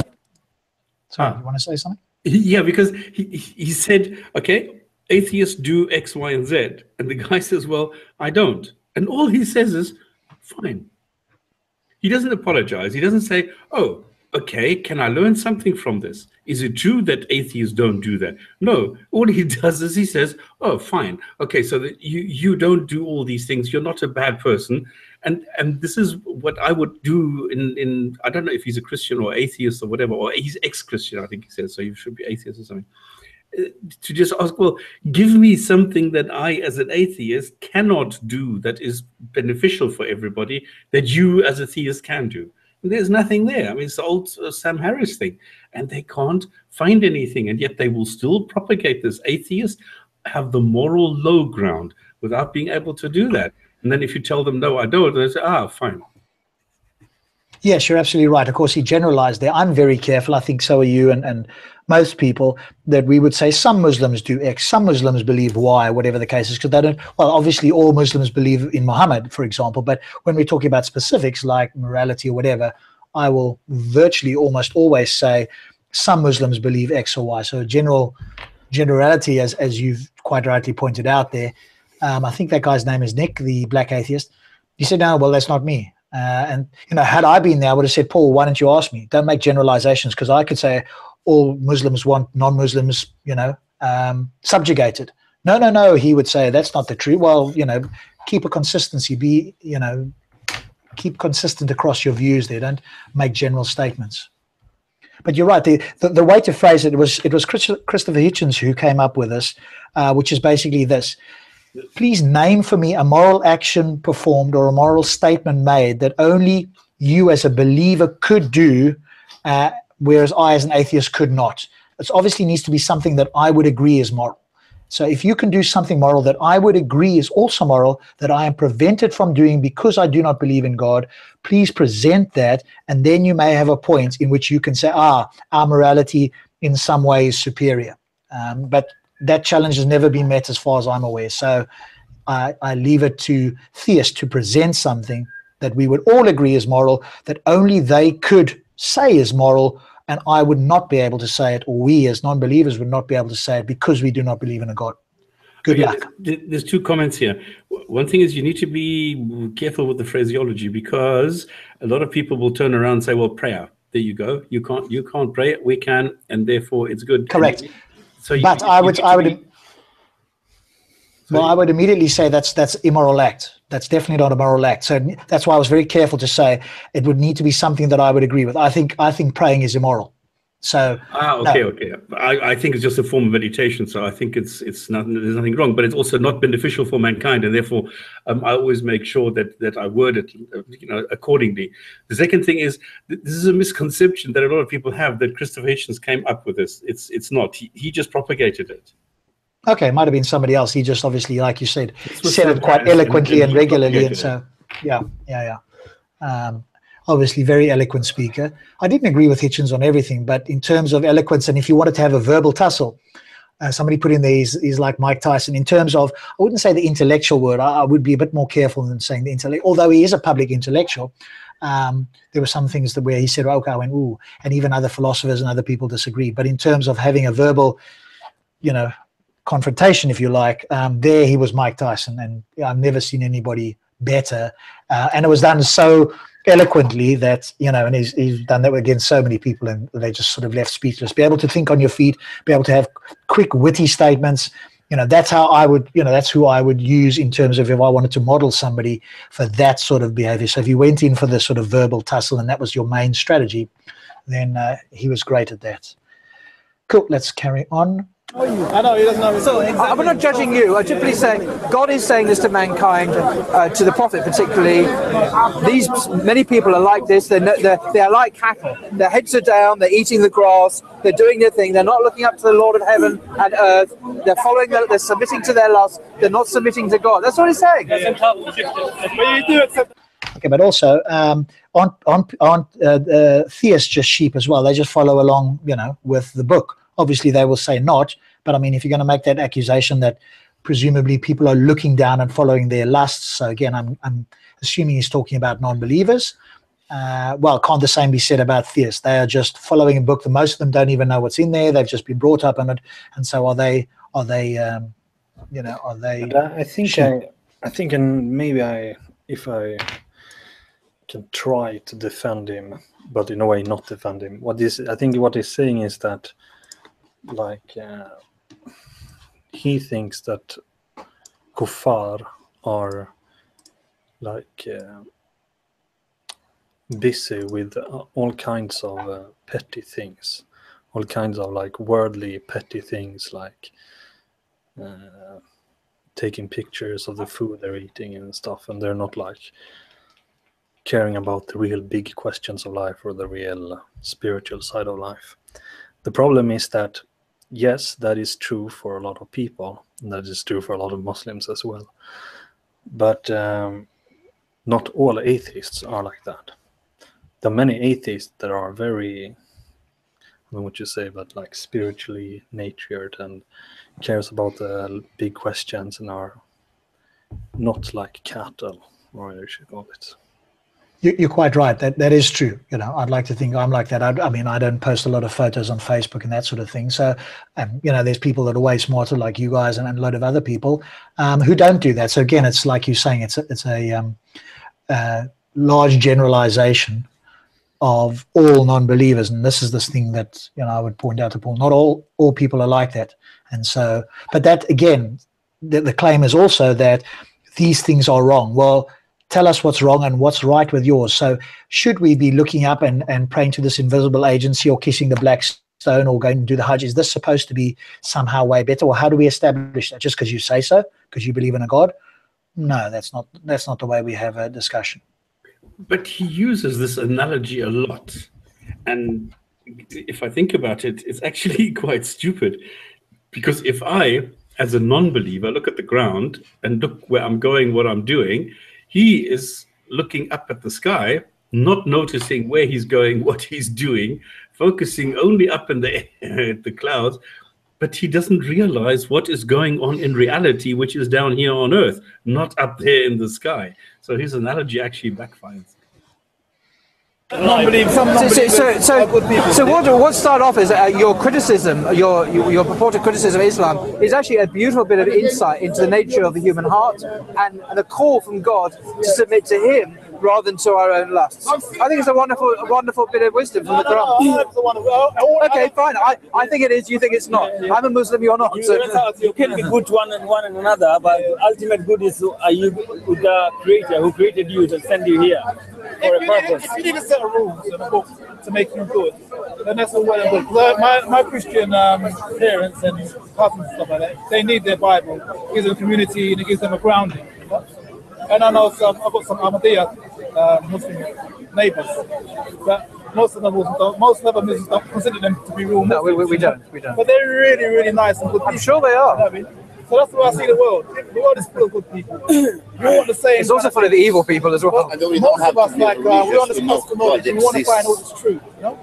S3: Sorry, you want to say something?
S2: Yeah, because he said, okay, atheists do X, Y, and Z. And the guy says, well, I don't. And all he says is, fine. He doesn't apologize. He doesn't say, oh, okay, can I learn something from this? Is it true that atheists don't do that? No, all he does is he says, oh, fine. Okay, so that you don't do all these things. You're not a bad person. And this is what I would do in I don't know if he's a Christian or atheist or whatever, or he's ex-Christian, I think he says, so you should be atheist or something. To just ask, well, give me something that I, as an atheist, cannot do that is beneficial for everybody that you, as a theist, can do. And there's nothing there. I mean, it's the old Sam Harris thing. And they can't find anything, and yet they will still propagate this. Atheists have the moral low ground without being able to do that. And then if you tell them, no, I don't, they say, fine.
S3: Yes, you're absolutely right. Of course, he generalized there. I'm very careful. I think so are you and most people, that we would say some Muslims do X, some Muslims believe Y, whatever the case is, because they don't, well, obviously all Muslims believe in Muhammad, for example, but when we're talking about specifics like morality or whatever, I will virtually almost always say some Muslims believe X or Y. So generality, as you've quite rightly pointed out there, I think that guy's name is Nick, the black atheist. He said, no, well, that's not me. And, had I been there, I would have said, Paul, why don't you ask me? Don't make generalizations, because I could say all Muslims want non-Muslims, subjugated. No, he would say, that's not the truth. Well, keep a consistency, keep consistent across your views there. Don't make general statements. But you're right. The way to phrase it was Christopher Hitchens who came up with this, which is basically this. Please name for me a moral action performed or a moral statement made that only you as a believer could do, whereas I as an atheist could not. It obviously needs to be something that I would agree is moral. So if you can do something moral that I would agree is also moral, that I am prevented from doing because I do not believe in God, please present that, and then you may have a point in which you can say, our morality in some way is superior. But that challenge has never been met as far as I'm aware. So I leave it to theists to present something that we would all agree is moral, that only they could say is moral, and I would not be able to say it, or we as non-believers would not be able to say it because we do not believe in a God. Good luck.
S2: There's two comments here. One thing is you need to be careful with the phraseology, because a lot of people will turn around and say, well, prayer, there you go. You can't pray it, we can, and therefore it's good.
S3: Correct.
S2: So
S3: I would immediately say that's immoral act. That's definitely not a moral act. So that's why I was very careful to say it would need to be something that I would agree with. I think praying is immoral. So
S2: okay. I think it's just a form of meditation. So I think it's not, there's nothing wrong, but it's also not beneficial for mankind, and therefore I always make sure that I word it accordingly. The second thing is, this is a misconception that a lot of people have, that Christopher Hitchens came up with this. It's not. He just propagated it.
S3: Okay, it might have been somebody else. He just obviously, like you said it quite eloquently and regularly, and so yeah. Obviously, very eloquent speaker. I didn't agree with Hitchens on everything, but in terms of eloquence, and if you wanted to have a verbal tussle, somebody put in there, he's like Mike Tyson. In terms of, I wouldn't say the intellectual word. I would be a bit more careful than saying the intellect. Although he is a public intellectual, there were some things where he said, okay, I went, ooh, and even other philosophers and other people disagree. But in terms of having a verbal, confrontation, if you like, there he was Mike Tyson, and I've never seen anybody better. And it was done so eloquently that, and he's done that against so many people, and they just sort of left speechless. Be able to think on your feet, be able to have quick, witty statements. That's how I would, that's who I would use in terms of if I wanted to model somebody for that sort of behavior. So if you went in for the sort of verbal tussle and that was your main strategy, then he was great at that. Cool, let's carry on.
S5: I know he doesn't know.
S4: So I'm not judging you. I'm simply saying God is saying this to mankind, to the prophet particularly. Many people are like this. They are like cattle. Their heads are down. They're eating the grass. They're doing their thing. They're not looking up to the Lord of heaven and earth. They're following. They're submitting to their lusts. They're not submitting to God. That's what he's saying.
S3: Okay, but also aren't theists just sheep as well? They just follow along, you know, with the book. Obviously, they will say not. But I mean, if you're going to make that accusation that presumably people are looking down and following their lusts, so again, I'm assuming he's talking about non-believers. Well, can't the same be said about theists? They are just following a book. Most of them don't even know what's in there. They've just been brought up in it, and so are they? You know, are they?
S1: But I think, and maybe if I can try to defend him, but in a way not defend him. I think what he's saying is that, like, he thinks that kuffar are like busy with all kinds of petty things, all kinds of like worldly petty things, like taking pictures of the food they're eating and stuff, and they're not like caring about the real big questions of life or the real spiritual side of life. The problem is that, yes, that is true for a lot of people, and that is true for a lot of Muslims as well. But not all atheists are like that. There are many atheists that are very, I don't know what you say, but like spiritually natured and cares about the big questions and are not like cattle, or you should call it.
S3: You're quite right. That is true. You know, I'd like to think I'm like that. I mean, I don't post a lot of photos on Facebook and that sort of thing. So, you know, there's people that are way smarter, like you guys, and a lot of other people who don't do that. So again, it's like you're saying, it's a large generalization of all non-believers, and this is this thing that, you know, I would point out to Paul. Not all people are like that, and so, but that again, the claim is also that these things are wrong. Well, tell us what's wrong and what's right with yours. So should we be looking up and praying to this invisible agency, or kissing the black stone, or going to do the Hajj? Is this supposed to be somehow way better? Or how do we establish that? Just because you say so, because you believe in a God? No, that's not the way we have a discussion.
S2: But he uses this analogy a lot. And if I think about it, it's actually quite stupid. Because if I, as a non-believer, look at the ground and look where I'm going, what I'm doing, he is looking up at the sky, not noticing where he's going, what he's doing, focusing only up in the air at the clouds, but he doesn't realize what is going on in reality, which is down here on Earth, not up there in the sky. So his analogy actually backfires.
S4: So what started off as your criticism, your purported criticism of Islam, is actually a beautiful bit of insight into the nature of the human heart and a call from God to submit to Him rather than to our own lusts. I think it's a wonderful bit of wisdom from the Quran. Okay, fine. I think it is. You think it's not. I'm a Muslim. You're not. So
S6: you can be good to one and another, but ultimate good is are you with the Creator who created you to send you here for a purpose.
S5: If you need a set of rules in a book to make you good, then that's all well and good. My Christian parents and cousins and stuff like that, they need their Bible. It gives them a community and it gives them a grounding. And I know I've got some Ahmadiyya Muslim neighbours, but most of them Muslims don't consider them to be real Muslims.
S4: No, we don't.
S5: But they're really, really nice and good people.
S4: I'm sure they are.
S5: You know what I mean? So that's why I see the world. The world is full of good people. We want the same.
S4: It's also full of evil people as well.
S5: Most of us, like, we want to discuss the knowledge. We want to find out what's true. You know,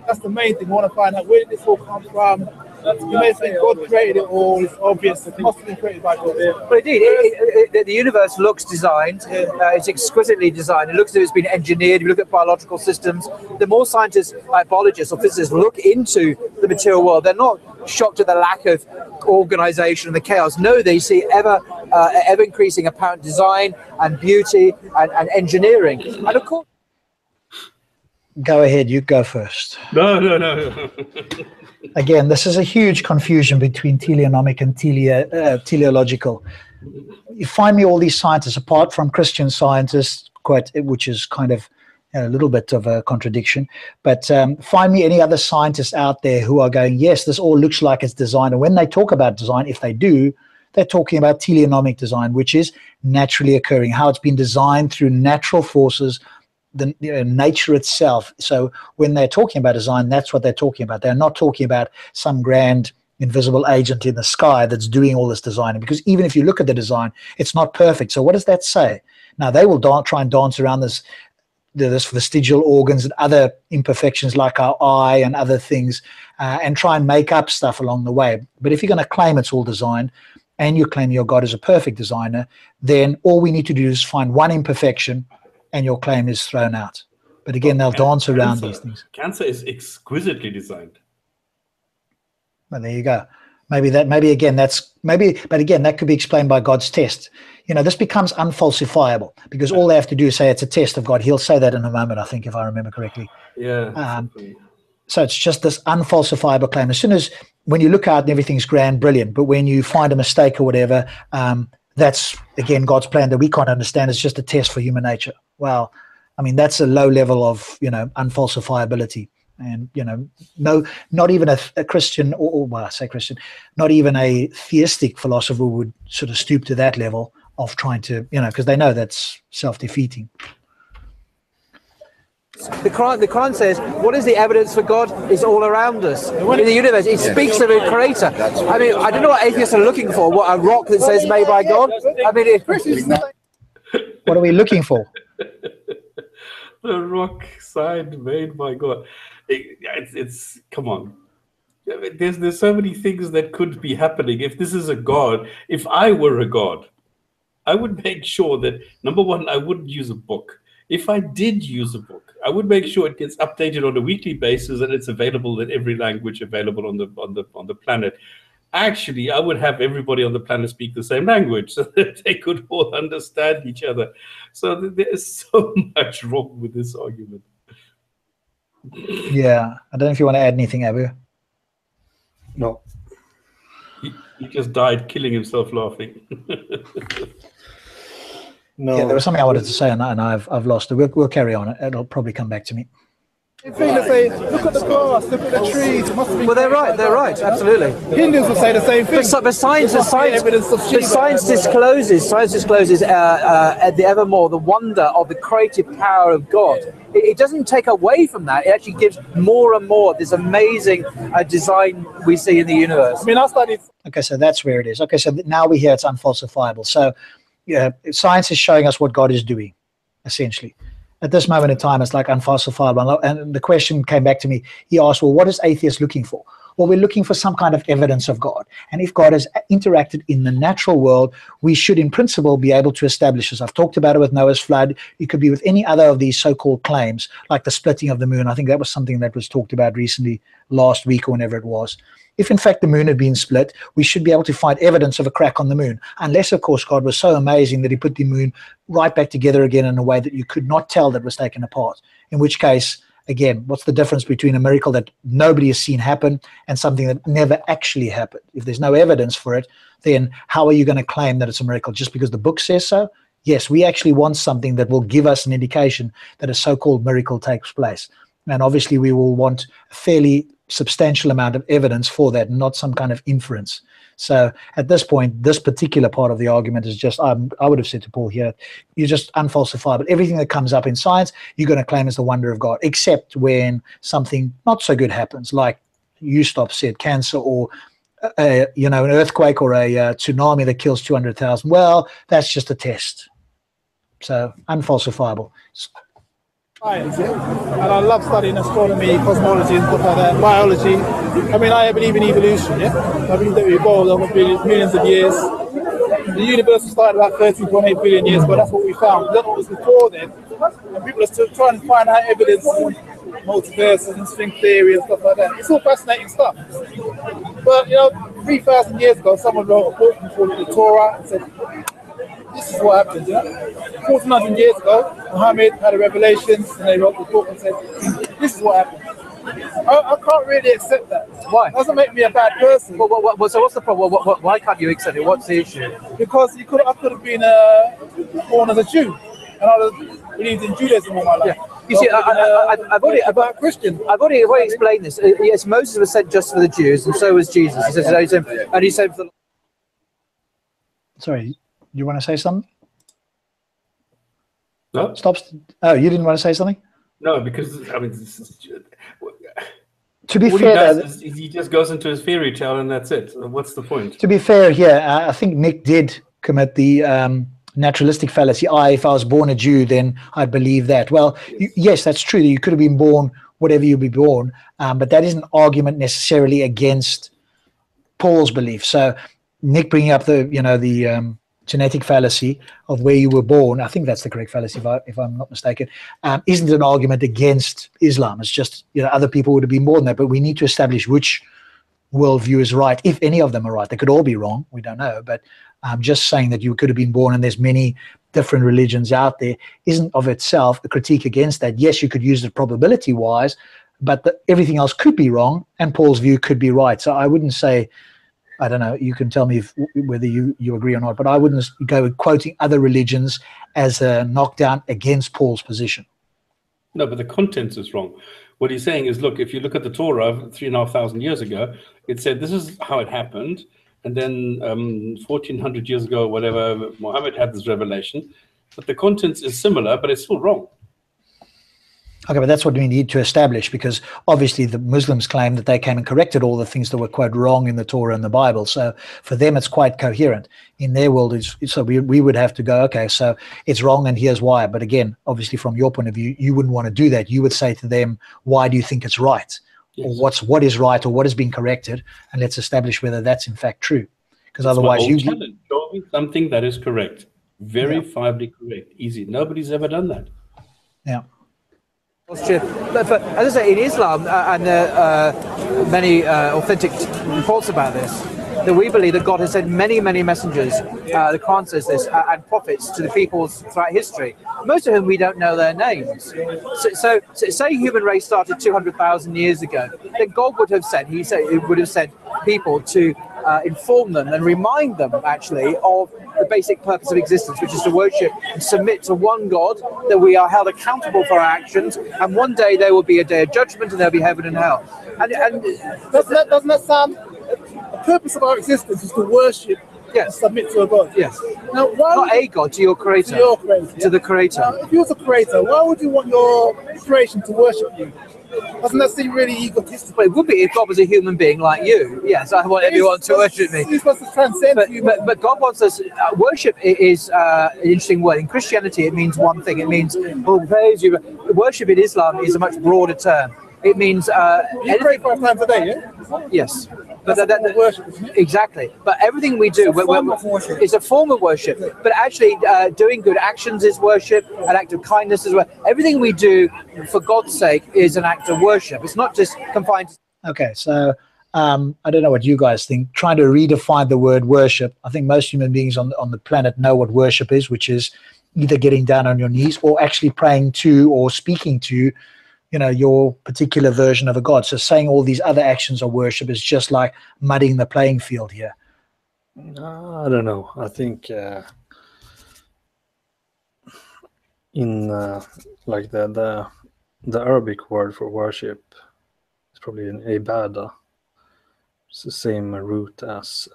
S5: that's the main thing. We want to find out where did this all come from. You may think God created it all. It's obvious. It must have been created by God.
S4: But indeed, the universe looks designed. It's exquisitely designed. It looks as if it's been engineered. You look at biological systems. The more scientists, like biologists or physicists, look into the material world, they're not shocked at the lack of organization and the chaos. No, they see ever increasing apparent design and beauty and engineering. And of course,
S3: go ahead. You go first.
S2: No.
S3: Again, this is a huge confusion between teleonomic and teleological. You find me all these scientists, apart from Christian scientists, which is kind of a little bit of a contradiction. But find me any other scientists out there who are going, yes, this all looks like it's design. And when they talk about design, if they do, they're talking about teleonomic design, which is naturally occurring, how it's been designed through natural forces, the nature itself. So when they're talking about design, that's what they're talking about. They're not talking about some grand invisible agent in the sky that's doing all this designing, because even if you look at the design, it's not perfect. So what does that say? Now, they will try and dance around this vestigial organs and other imperfections like our eye and other things, and try and make up stuff along the way. But if you're going to claim it's all designed, and you claim your God is a perfect designer, then all we need to do is find one imperfection and your claim is thrown out. But again, they'll dance around these things.
S2: Cancer is exquisitely designed.
S3: Well, there you go. But again, that could be explained by God's test. This becomes unfalsifiable because all they have to do is say it's a test of God. He'll say that in a moment, I think, if I remember correctly.
S2: Yeah.
S3: So it's just this unfalsifiable claim. As soon as when you look out and everything's grand, brilliant, but when you find a mistake or whatever, that's, again, God's plan that we can't understand. It's just a test for human nature. Well, I mean, that's a low level of, unfalsifiability. And, no, not even a Christian, well, I say Christian, not even a theistic philosopher would sort of stoop to that level of trying to, because they know that's self-defeating.
S4: The Quran says, what is the evidence for God is all around us in the universe. It speaks of a creator. I mean, I don't know what atheists are looking for. What, a rock that says made by God? I mean,
S3: what are we looking for?
S2: The rock sign made by God. It's come on. There's so many things that could be happening. If this is a God, if I were a God, I would make sure that, number one, I wouldn't use a book. If I did use a book, I would make sure it gets updated on a weekly basis and it's available in every language available on the planet. Actually, I would have everybody on the planet speak the same language so that they could all understand each other. So there's so much wrong with this argument.
S3: Yeah, I don't know if you want to add anything, Abu.
S2: No. He just died killing himself laughing.
S3: No. Yeah, there was something I wanted to say and I've lost it. We'll carry on. It'll probably come back to me.
S5: Thing to say, look at the grass, look at the trees.
S4: Well, they're right, absolutely.
S5: Hindus will say the same thing.
S4: But science discloses the evermore the wonder of the creative power of God. It doesn't take away from that. It actually gives more and more this amazing design we see in the universe.
S5: I mean, I studied.
S3: Okay, so that's where it is. Okay, so now we hear it's unfalsifiable. So science is showing us what God is doing, essentially. At this moment in time, it's like unfalsifiable. And the question came back to me. He asked, well, what is atheist looking for? Well, we're looking for some kind of evidence of God. And if God has interacted in the natural world, we should, in principle, be able to establish this. I've talked about it with Noah's flood. It could be with any other of these so-called claims, like the splitting of the moon. I think that was something that was talked about recently, last week or whenever it was. If, in fact, the moon had been split, we should be able to find evidence of a crack on the moon. Unless, of course, God was so amazing that he put the moon right back together again in a way that you could not tell that was taken apart. In which case, again, what's the difference between a miracle that nobody has seen happen and something that never actually happened? If there's no evidence for it, then how are you going to claim that it's a miracle? Just because the book says so? Yes, we actually want something that will give us an indication that a so-called miracle takes place. And obviously we will want a fairly substantial amount of evidence for that, not some kind of inference. So at this point, this particular part of the argument is just, I would have said to Paul here, you're just unfalsifiable. Everything that comes up in science, you're going to claim as the wonder of God, except when something not so good happens, like you said, cancer or an earthquake or a tsunami that kills 200,000. Well, that's just a test. So unfalsifiable.
S5: Science, yeah? And I love studying astronomy, cosmology and stuff like that, biology. I mean, I believe in evolution, yeah? I believe that we evolved over millions of years. The universe started about 13.8 billion years, but that's what we found. We don't know what was before then. And people are still trying to find out evidence on multiverses and string theory and stuff like that. It's all fascinating stuff. But, 3,000 years ago, someone wrote a book called the Torah and said, this is what happened, 1,400 years ago, Muhammad had a revelation and they wrote the book and said, this is what happened. I can't really accept that.
S4: Why?
S5: It doesn't make me a bad person.
S4: So what's the problem? Why can't you accept it? What's the issue?
S5: Because I could have been born as a Jew and I would have believed in Judaism all my life.
S4: Yeah. You see, I've already explained this. Yes, Moses was sent just for the Jews, and so was Jesus. He says, and he said for the...
S3: Sorry, you want to say something?
S2: No.
S3: Stop. Oh, you didn't want to say something?
S2: No, because I mean,
S3: to be
S2: what
S3: fair,
S2: he does is he just goes into his fairy tale, and that's it. What's the point?
S3: to be fair here, I think Nick did commit the naturalistic fallacy. If I was born a Jew, then I'd believe that. Well, yes, that's true. You could have been born whatever you be born, but that isn't an argument necessarily against Paul's belief. So Nick bringing up the genetic fallacy of where you were born, I think that's the correct fallacy if I'm not mistaken, isn't an argument against Islam. It's just, other people would have been born there, but we need to establish which worldview is right, if any of them are right. They could all be wrong, we don't know, but just saying that you could have been born and there's many different religions out there isn't of itself a critique against that. Yes, you could use it probability wise, but everything else could be wrong and Paul's view could be right. So I wouldn't say, I don't know, you can tell me whether you agree or not, but I wouldn't go with quoting other religions as a knockdown against Paul's position.
S2: No, but the content is wrong. What he's saying is, look, if you look at the Torah 3,500 years ago, it said this is how it happened. And then 1,400 years ago, whatever, Muhammad had this revelation. But the content is similar, but it's still wrong.
S3: Okay, but that's what we need to establish, because obviously the Muslims claim that they came and corrected all the things that were, quote, wrong in the Torah and the Bible. So for them, it's quite coherent. In their world, so we would have to go, okay, so it's wrong and here's why. But again, obviously from your point of view, you wouldn't want to do that. You would say to them, why do you think it's right? Yes. Or what is right or what has been corrected, and let's establish whether that's in fact true. Because otherwise you
S2: show me something that is correct, verifiably correct, easy. Nobody's ever done that.
S3: Yeah.
S4: But as I say, in Islam, and many authentic reports about this, that we believe that God has sent many, many messengers, the Qur'an says this, and prophets to the peoples throughout history, most of whom we don't know their names. So say human race started 200,000 years ago, then God would have sent, people to inform them and remind them, actually, of the basic purpose of existence, which is to worship and submit to one God, that we are held accountable for our actions, and one day there will be a day of judgment and there'll be heaven and hell. And
S5: doesn't that sound, the purpose of our existence is to worship, and submit to a God?
S4: Yes.
S5: Now,
S4: not a God, to your creator.
S5: To your creator.
S4: To the creator.
S5: Now, if you was a creator, why would you want your creation to worship you? Doesn't that seem really egotistical?
S4: Well, it would be if God was a human being like you. Yes, I want everyone to worship me.
S5: He's supposed to transcend
S4: but God wants us. Worship is an interesting word. In Christianity, it means one thing. It means, oh, praise you. Worship in Islam is a much broader term. It means
S5: you pray 5 times a day, yeah?
S4: Yes.
S5: But worship, isn't it?
S4: Exactly. But everything we do is a form of worship. But actually, doing good actions is worship. An act of kindness is worship. Everything we do for God's sake is an act of worship. It's not just confined to...
S3: Okay, so I don't know what you guys think. Trying to redefine the word worship. I think most human beings on the planet know what worship is, which is either getting down on your knees or actually praying to or speaking to your particular version of a God. So saying all these other actions of worship is just like muddying the playing field here.
S1: I don't know. I think in like the Arabic word for worship is probably an ibadah. It's the same root as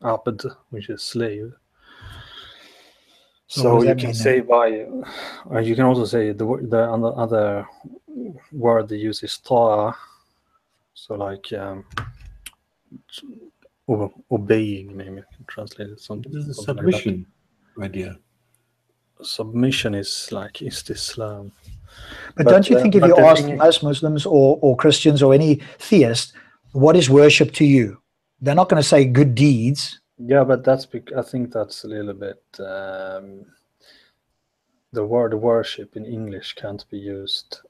S1: abd, which is slave. So you can say or you can also say the other word they use is Dawah. So like obeying, maybe you can translate it something.
S2: This is a submission idea.
S1: Submission is like Islam.
S3: But don't you think if you ask most Muslims or Christians or any theist, what is worship to you? They're not going to say good deeds.
S1: Yeah, but I think that's a little bit the word worship in English can't be used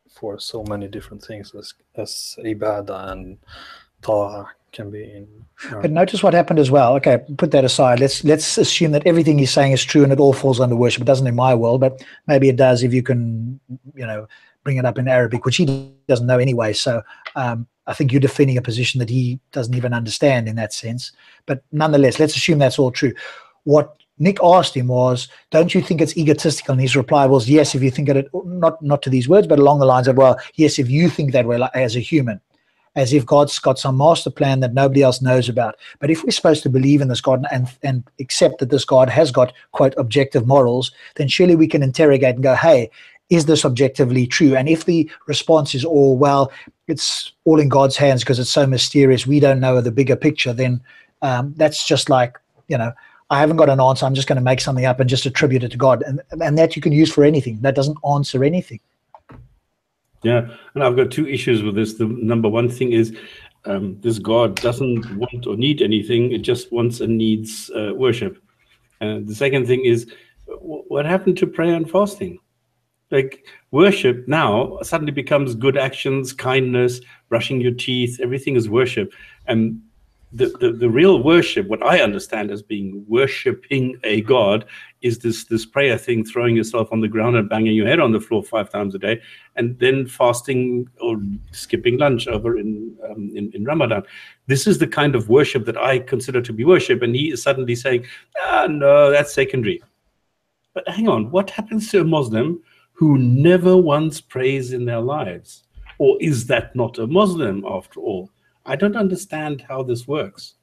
S1: for so many different things as ibadah and ta'ah can be in.
S3: But notice what happened as well. Okay, put that aside. Let's assume that everything he's saying is true and it all falls under worship. It doesn't in my world, but maybe it does if you can, bring it up in Arabic, which he doesn't know anyway. So I think you're defending a position that he doesn't even understand in that sense. But nonetheless, let's assume that's all true. What Nick asked him was, don't you think it's egotistical? And his reply was, yes, if you think of it, not to these words, but along the lines of, well, yes, if you think that way as a human, as if God's got some master plan that nobody else knows about. But if we're supposed to believe in this God and accept that this God has got, quote, objective morals, then surely we can interrogate and go, hey, is this objectively true? And if the response is all, well, it's all in God's hands because it's so mysterious, we don't know the bigger picture, then that's just like, you know, I haven't got an answer, I'm just going to make something up and just attribute it to God. And that you can use for anything. That doesn't answer anything.
S2: Yeah, and I've got two issues with this. The number one thing is this God doesn't want or need anything. It just wants and needs worship. And the second thing is, what happened to prayer and fasting? Like, worship now suddenly becomes good actions, kindness, brushing your teeth, everything is worship. And the real worship, what I understand as being worshipping a God, is this prayer thing, throwing yourself on the ground and banging your head on the floor 5 times a day, and then fasting or skipping lunch over in Ramadan. This is the kind of worship that I consider to be worship, and he is suddenly saying, no, that's secondary. But hang on, what happens to a Muslim who never once prays in their lives? Or is that not a Muslim after all? I don't understand how this works.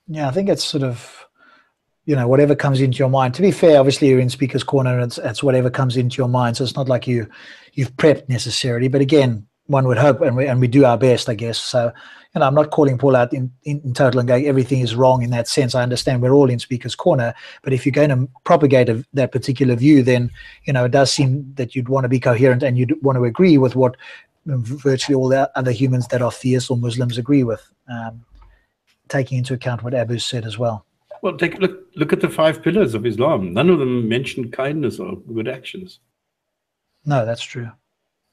S3: Yeah, I think it's sort of, you know, whatever comes into your mind. To be fair, obviously you're in Speaker's Corner, and it's whatever comes into your mind. So it's not like you've prepped necessarily. But again, one would hope, and we do our best, I guess. So, you know, I'm not calling Paul out in total and going everything is wrong in that sense. I understand we're all in Speaker's Corner. But if you're going to propagate that particular view, then, you know, it does seem that you'd want to be coherent and you'd want to agree with what virtually all the other humans that are theists or Muslims agree with, taking into account what Abu said as well.
S2: Well, take a look at the 5 pillars of Islam. None of them mention kindness or good actions.
S3: No, that's true.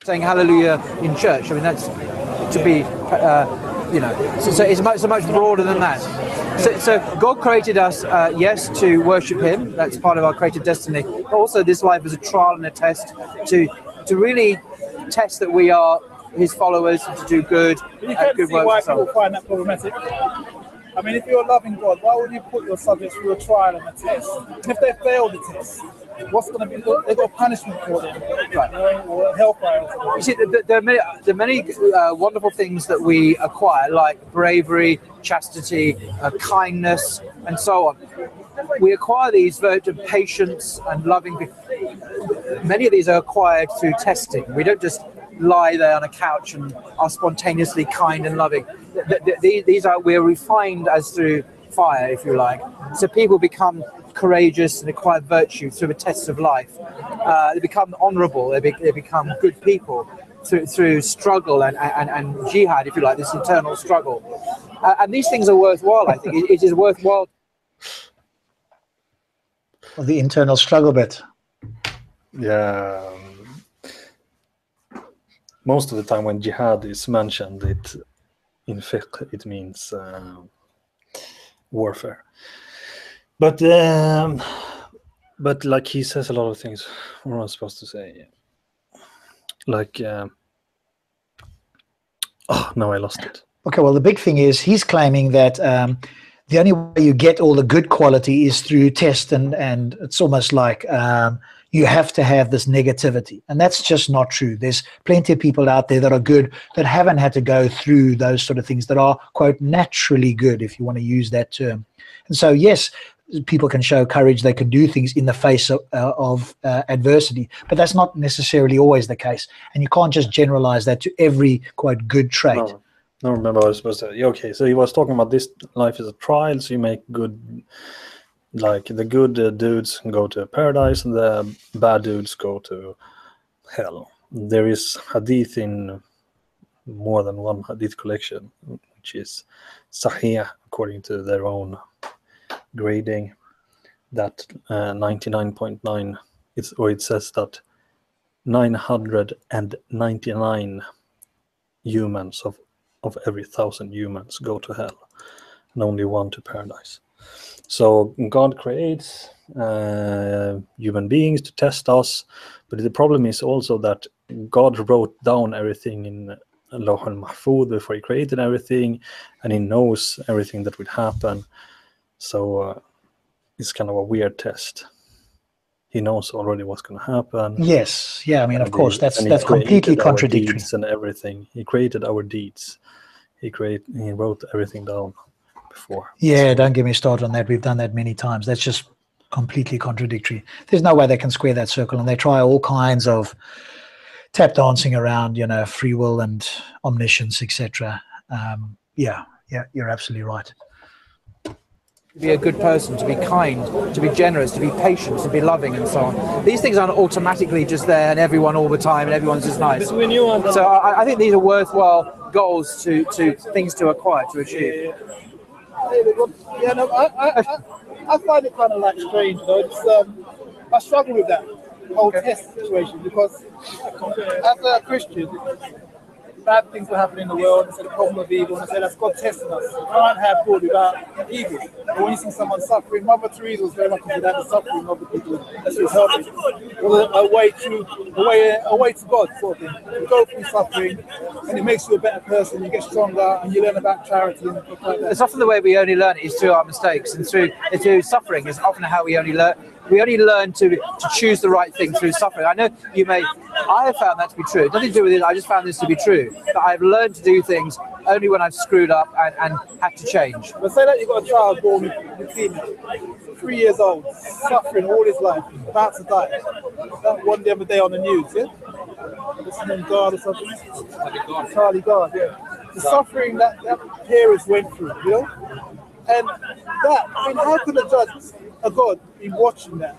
S4: Saying hallelujah in church, I mean, that's to be, you know, so it's much broader than that. So God created us, yes, to worship him. That's part of our created destiny. But also this life is a trial and a test to really test that we are his followers, to do good.
S5: You can't
S4: good
S5: see why
S4: works.
S5: people find that problematic. I mean, if you're a loving God, why would you put your subjects through a trial and a test? And if they fail the test, what's going to be? They've got punishment for them, right? Or hellfire. Or something.
S4: You see, there are many wonderful things that we acquire, like bravery, chastity, kindness, and so on. We acquire these virtues, patience and loving. Many of these are acquired through testing. We don't just lie there on a couch and are spontaneously kind and loving. We're refined as through fire, if you like. So people become courageous and acquire virtue through the tests of life. They become honourable. They become good people through struggle and jihad, if you like, this internal struggle. And these things are worthwhile. I think it is worthwhile.
S3: Well, the internal struggle bit.
S7: Yeah. Most of the time when jihad is mentioned, in fiqh, it means warfare. But like he says a lot of things. What am I supposed to say? Like, oh, no, I lost it.
S3: Okay, well, the big thing is he's claiming that the only way you get all the good quality is through test, and it's almost like you have to have this negativity. And that's just not true. There's plenty of people out there that are good, that haven't had to go through those sort of things, that are, quote, naturally good, if you want to use that term. And so, yes, people can show courage, they can do things in the face of adversity, but that's not necessarily always the case. And you can't just generalize that to every, quote, good trait.
S7: No, remember what I was supposed to say. Okay, so he was talking about this life is a trial, so you make good, like the good dudes go to paradise and the bad dudes go to hell. There is hadith in more than one hadith collection, which is sahih according to their own grading, that 99.9, it says that 999 humans of every 1,000 humans go to hell, and only 1 to paradise. So God creates human beings to test us, but the problem is also that God wrote down everything in Lawh al-Mahfuz before he created everything, and he knows everything that would happen. So it's kind of a weird test. He knows already what's going to happen.
S3: Yes, yeah. I mean, of course, that's
S7: he
S3: completely
S7: created our
S3: contradictory.
S7: deeds and everything. He created our deeds. He wrote everything down before.
S3: Yeah, don't get me started on that. We've done that many times. That's just completely contradictory. There's no way they can square that circle, and they try all kinds of tap dancing around, you know, free will and omniscience, etc. Yeah, you're absolutely right.
S4: To be a good person, to be kind, to be generous, to be patient, to be loving, and so on. These things aren't automatically just there and everyone all the time and everyone's just nice. So I think these are worthwhile goals to things to acquire, to achieve.
S5: Yeah, no, I find it kind of like strange, though. It's, I struggle with that whole test situation because as a Christian, bad things will happen in the world, it's a problem of evil, and I say that's God testing us. You can't have good without evil. But when you see someone suffering, Mother Teresa was very much into that, the suffering of the people that she was helping. It was a way to God, sort of thing. You go through suffering, and it makes you a better person, you get stronger, and you learn about charity and stuff like that.
S4: It's often the way we only learn is through our mistakes, and through suffering is often how we only learn. We only learn to choose the right thing through suffering. I know I have found that to be true. Nothing to do with it, I just found this to be true. That I've learned to do things only when I've screwed up and had to change.
S5: But say that you've got a child born with leukemia, 3 years old, suffering all his life, about to die. That one the other day on the news, yeah? What's his name, God or something? Charlie God, yeah. The suffering that parents went through, you know? And that, I mean, how could a judge, a God, be watching that?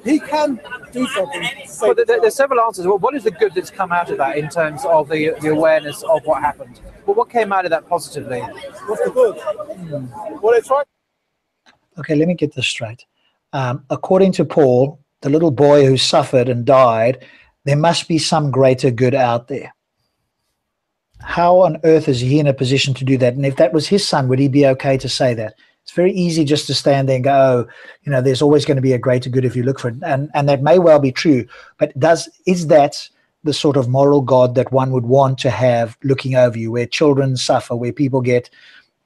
S5: He can do something.
S4: Well, there's several answers. Well, what is the good that's come out of that in terms of the awareness of what happened? Well, what came out of that positively?
S5: What's the good? Well, they tried.
S3: Okay, let me get this straight. According to Paul, the little boy who suffered and died, there must be some greater good out there. How on earth is he in a position to do that? And if that was his son, would he be okay to say that? It's very easy just to stand there and go, oh, you know, there's always going to be a greater good if you look for it. And that may well be true. But is that the sort of moral God that one would want to have looking over you, where children suffer, where people get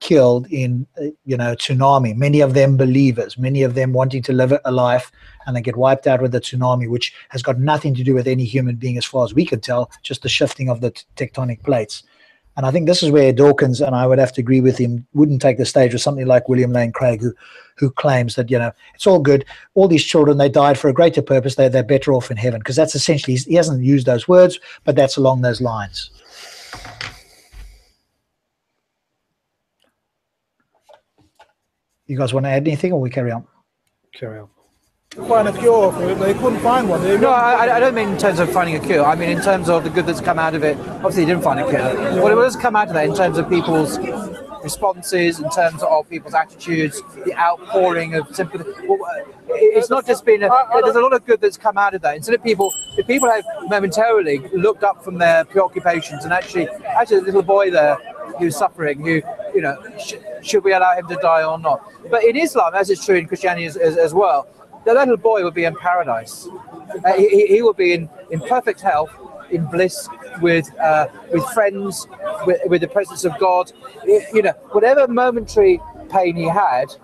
S3: killed in, tsunami, many of them believers, many of them wanting to live a life, and they get wiped out with the tsunami, which has got nothing to do with any human being as far as we can tell, just the shifting of the tectonic plates. And I think this is where Dawkins, and I would have to agree with him, wouldn't take the stage with something like William Lane Craig, who claims that, it's all good. All these children, they died for a greater purpose. They're better off in heaven, because that's essentially, he hasn't used those words, but that's along those lines. You guys want to add anything, or we carry on?
S7: Carry on.
S5: Find a cure for it, but they couldn't find one.
S4: No, I don't mean in terms of finding a cure. I mean in terms of the good that's come out of it. Obviously, they didn't find a cure. What has come out of that in terms of people's responses, in terms of people's attitudes, the outpouring of sympathy? Well, it's not just been. There's a lot of good that's come out of that. Instead of if people have momentarily looked up from their preoccupations and actually, the little boy there who's suffering, who should we allow him to die or not? But in Islam, as it's true in Christianity as well, the little boy would be in paradise. He would be in perfect health, in bliss, with friends, with the presence of God. Whatever momentary pain he had.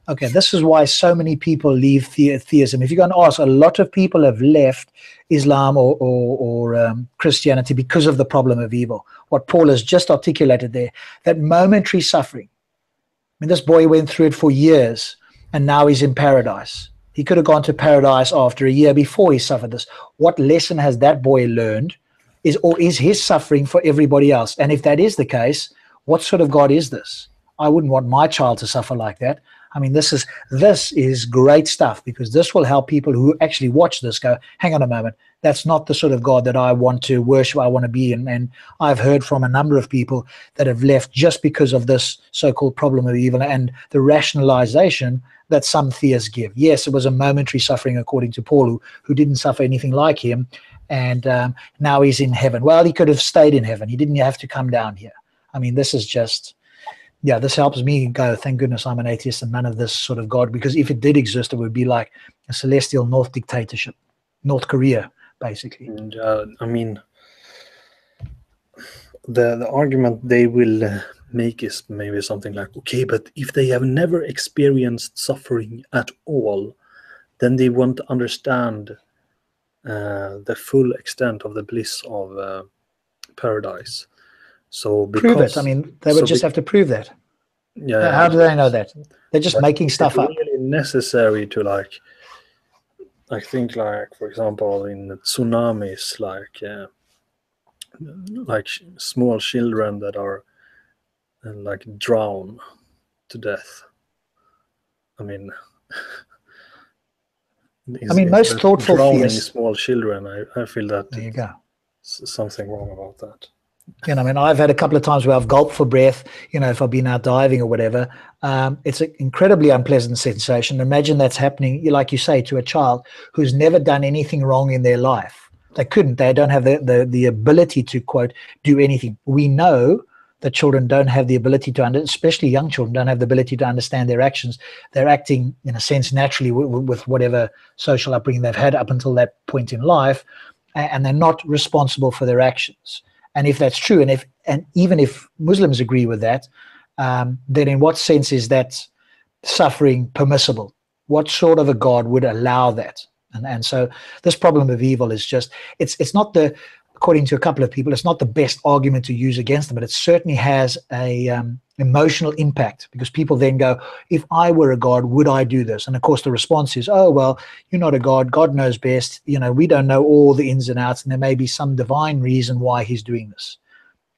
S3: Okay, this is why so many people leave theism. If you're going to ask, a lot of people have left Islam or Christianity because of the problem of evil. What Paul has just articulated there, that momentary suffering. I mean, this boy went through it for years, and now he's in paradise. He could have gone to paradise after a year before he suffered this. What lesson has that boy learned? Is his suffering for everybody else? And if that is the case, what sort of God is this? I wouldn't want my child to suffer like that. I mean, this is great stuff, because this will help people who actually watch this go, hang on a moment, that's not the sort of God that I want to worship, I want to be in. And I've heard from a number of people that have left just because of this so-called problem of evil and the rationalization that some theists give. Yes, it was a momentary suffering, according to Paul, who didn't suffer anything like him, and now he's in heaven. Well, he could have stayed in heaven. He didn't have to come down here. I mean, this is just... Yeah, this helps me go, thank goodness I'm an atheist and none of this sort of God, because if it did exist, it would be like a celestial North dictatorship, North Korea, basically.
S7: I mean, the argument they will make is maybe something like, okay, but if they have never experienced suffering at all, then they won't understand the full extent of the bliss of paradise. So
S3: Prove it. I mean, they would just have to prove that.
S7: Yeah.
S3: How do they know that? They're just making stuff up.
S7: It's really necessary to, like, I think, like, for example, in tsunamis, like small children that are like drown to death. I mean,
S3: most thoughtful
S7: drowning
S3: theists,
S7: small children. I feel that
S3: there you go.
S7: Something wrong about that.
S3: You know, I mean, I've had a couple of times where I've gulped for breath, you know, if I've been out diving or whatever. It's an incredibly unpleasant sensation. Imagine that's happening, like you say, to a child who's never done anything wrong in their life. They don't have the ability to, quote, do anything. We know that children don't have the ability to, especially young children, don't have the ability to understand their actions. They're acting, in a sense, naturally with whatever social upbringing they've had up until that point in life, and they're not responsible for their actions. And if that's true, and even if Muslims agree with that, then in what sense is that suffering permissible? What sort of a God would allow that? And so this problem of evil is just, it's not the, according to a couple of people, it's not the best argument to use against them, but it certainly has a emotional impact, because people then go, if I were a God, would I do this? And of course the response is, oh, well, you're not a God. God knows best. You know, we don't know all the ins and outs, and there may be some divine reason why he's doing this.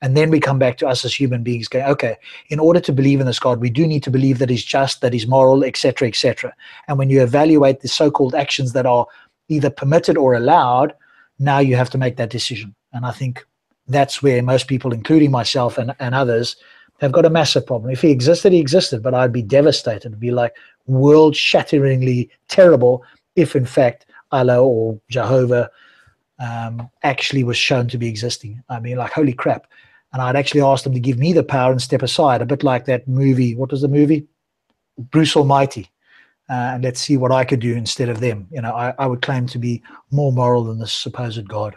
S3: And then we come back to us as human beings going, okay, in order to believe in this God, we do need to believe that he's just, that he's moral, etc., etc. And when you evaluate the so-called actions that are either permitted or allowed, now you have to make that decision. And I think that's where most people, including myself and others, have got a massive problem. If he existed, but I'd be devastated. It'd be like world-shatteringly terrible if, in fact, Allah or Jehovah actually was shown to be existing. I mean, like, holy crap. And I'd actually ask them to give me the power and step aside, a bit like that movie. What was the movie? Bruce Almighty. And let's see what I could do instead of them. You know, I would claim to be more moral than this supposed God.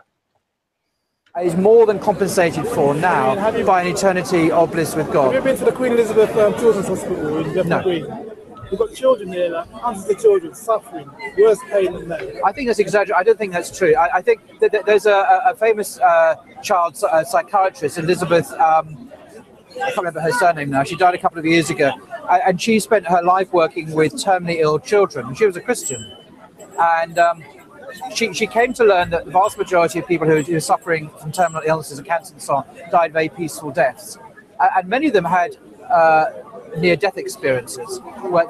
S4: Is more than compensated for now by an eternity of bliss with God.
S5: Have you been to the Queen Elizabeth Children's Hospital in Bethnal Green? We've got children here, like hundreds of children suffering, worse pain than that.
S4: I think that's exaggerated. I don't think that's true. I think that there's a famous child psychiatrist, Elizabeth, I can't remember her surname now. She died a couple of years ago. And she spent her life working with terminally ill children. She was a Christian. And she came to learn that the vast majority of people who are suffering from terminal illnesses and cancer and so on died very peaceful deaths. And many of them had near-death experiences where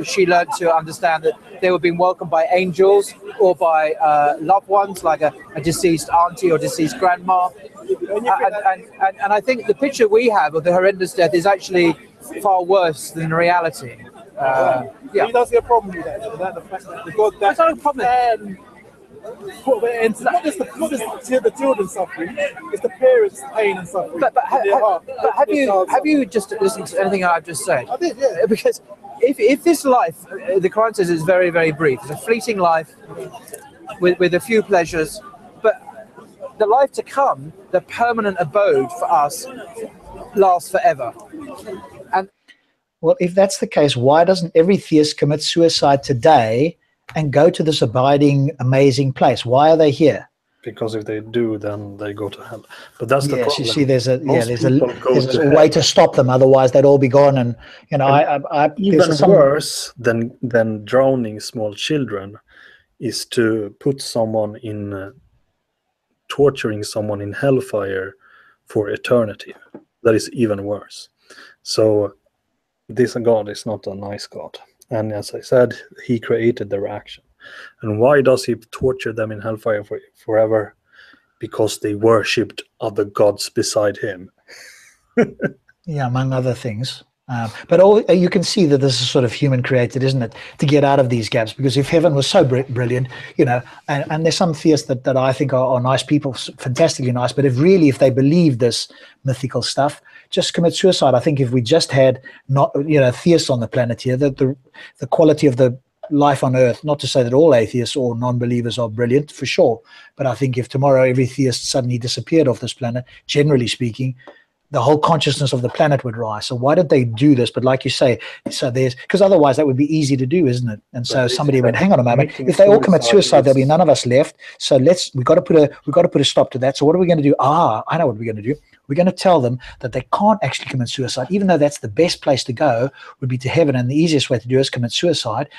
S4: she learned to understand that they were being welcomed by angels or by loved ones, like a deceased auntie or deceased grandma. And I think the picture we have of the horrendous death is actually far worse than reality.
S5: You don't see a problem with that. The fact that the God that
S4: not a problem.
S5: Put an end to not just the children suffering, it's the parents' pain and suffering.
S4: But have you just listened to anything I've just said?
S5: I did, yeah.
S4: Because if this life, the Quran says, is very, very brief. It's a fleeting life with a few pleasures, but the life to come, the permanent abode for us, lasts forever. And
S3: well, if that's the case, why doesn't every theist commit suicide today and go to this abiding, amazing place? Why are they here?
S7: Because if they do, then they go to hell. But that's the problem.
S3: You see, there's a way to stop them. Otherwise, they'd all be gone. And you know,
S7: even worse than drowning small children is to put someone in torturing someone in hellfire for eternity. That is even worse. So this God is not a nice God. And as I said, he created their action. And why does he torture them in hellfire forever? Because they worshipped other gods beside him.
S3: Yeah, among other things. But you can see that this is sort of human created, isn't it? To get out of these gaps. Because if heaven was so brilliant, you know, and there's some theists that I think are nice people, fantastically nice, but if they believe this mythical stuff, just commit suicide. I think if we just had theists on the planet here, that the quality of the life on earth, not to say that all atheists or non-believers are brilliant, for sure, but I think if tomorrow every theist suddenly disappeared off this planet, generally speaking, the whole consciousness of the planet would rise. So why did they do this? But like you say, so there's, because otherwise that would be easy to do, isn't it? And so somebody went, hang on a moment, if they all commit suicide, there'll be none of us left. So we've got to put a stop to that. So what are we going to do? I know what we're going to do. We're going to tell them that they can't actually commit suicide, even though that's the best place to go would be to heaven, and the easiest way to do it is commit suicide.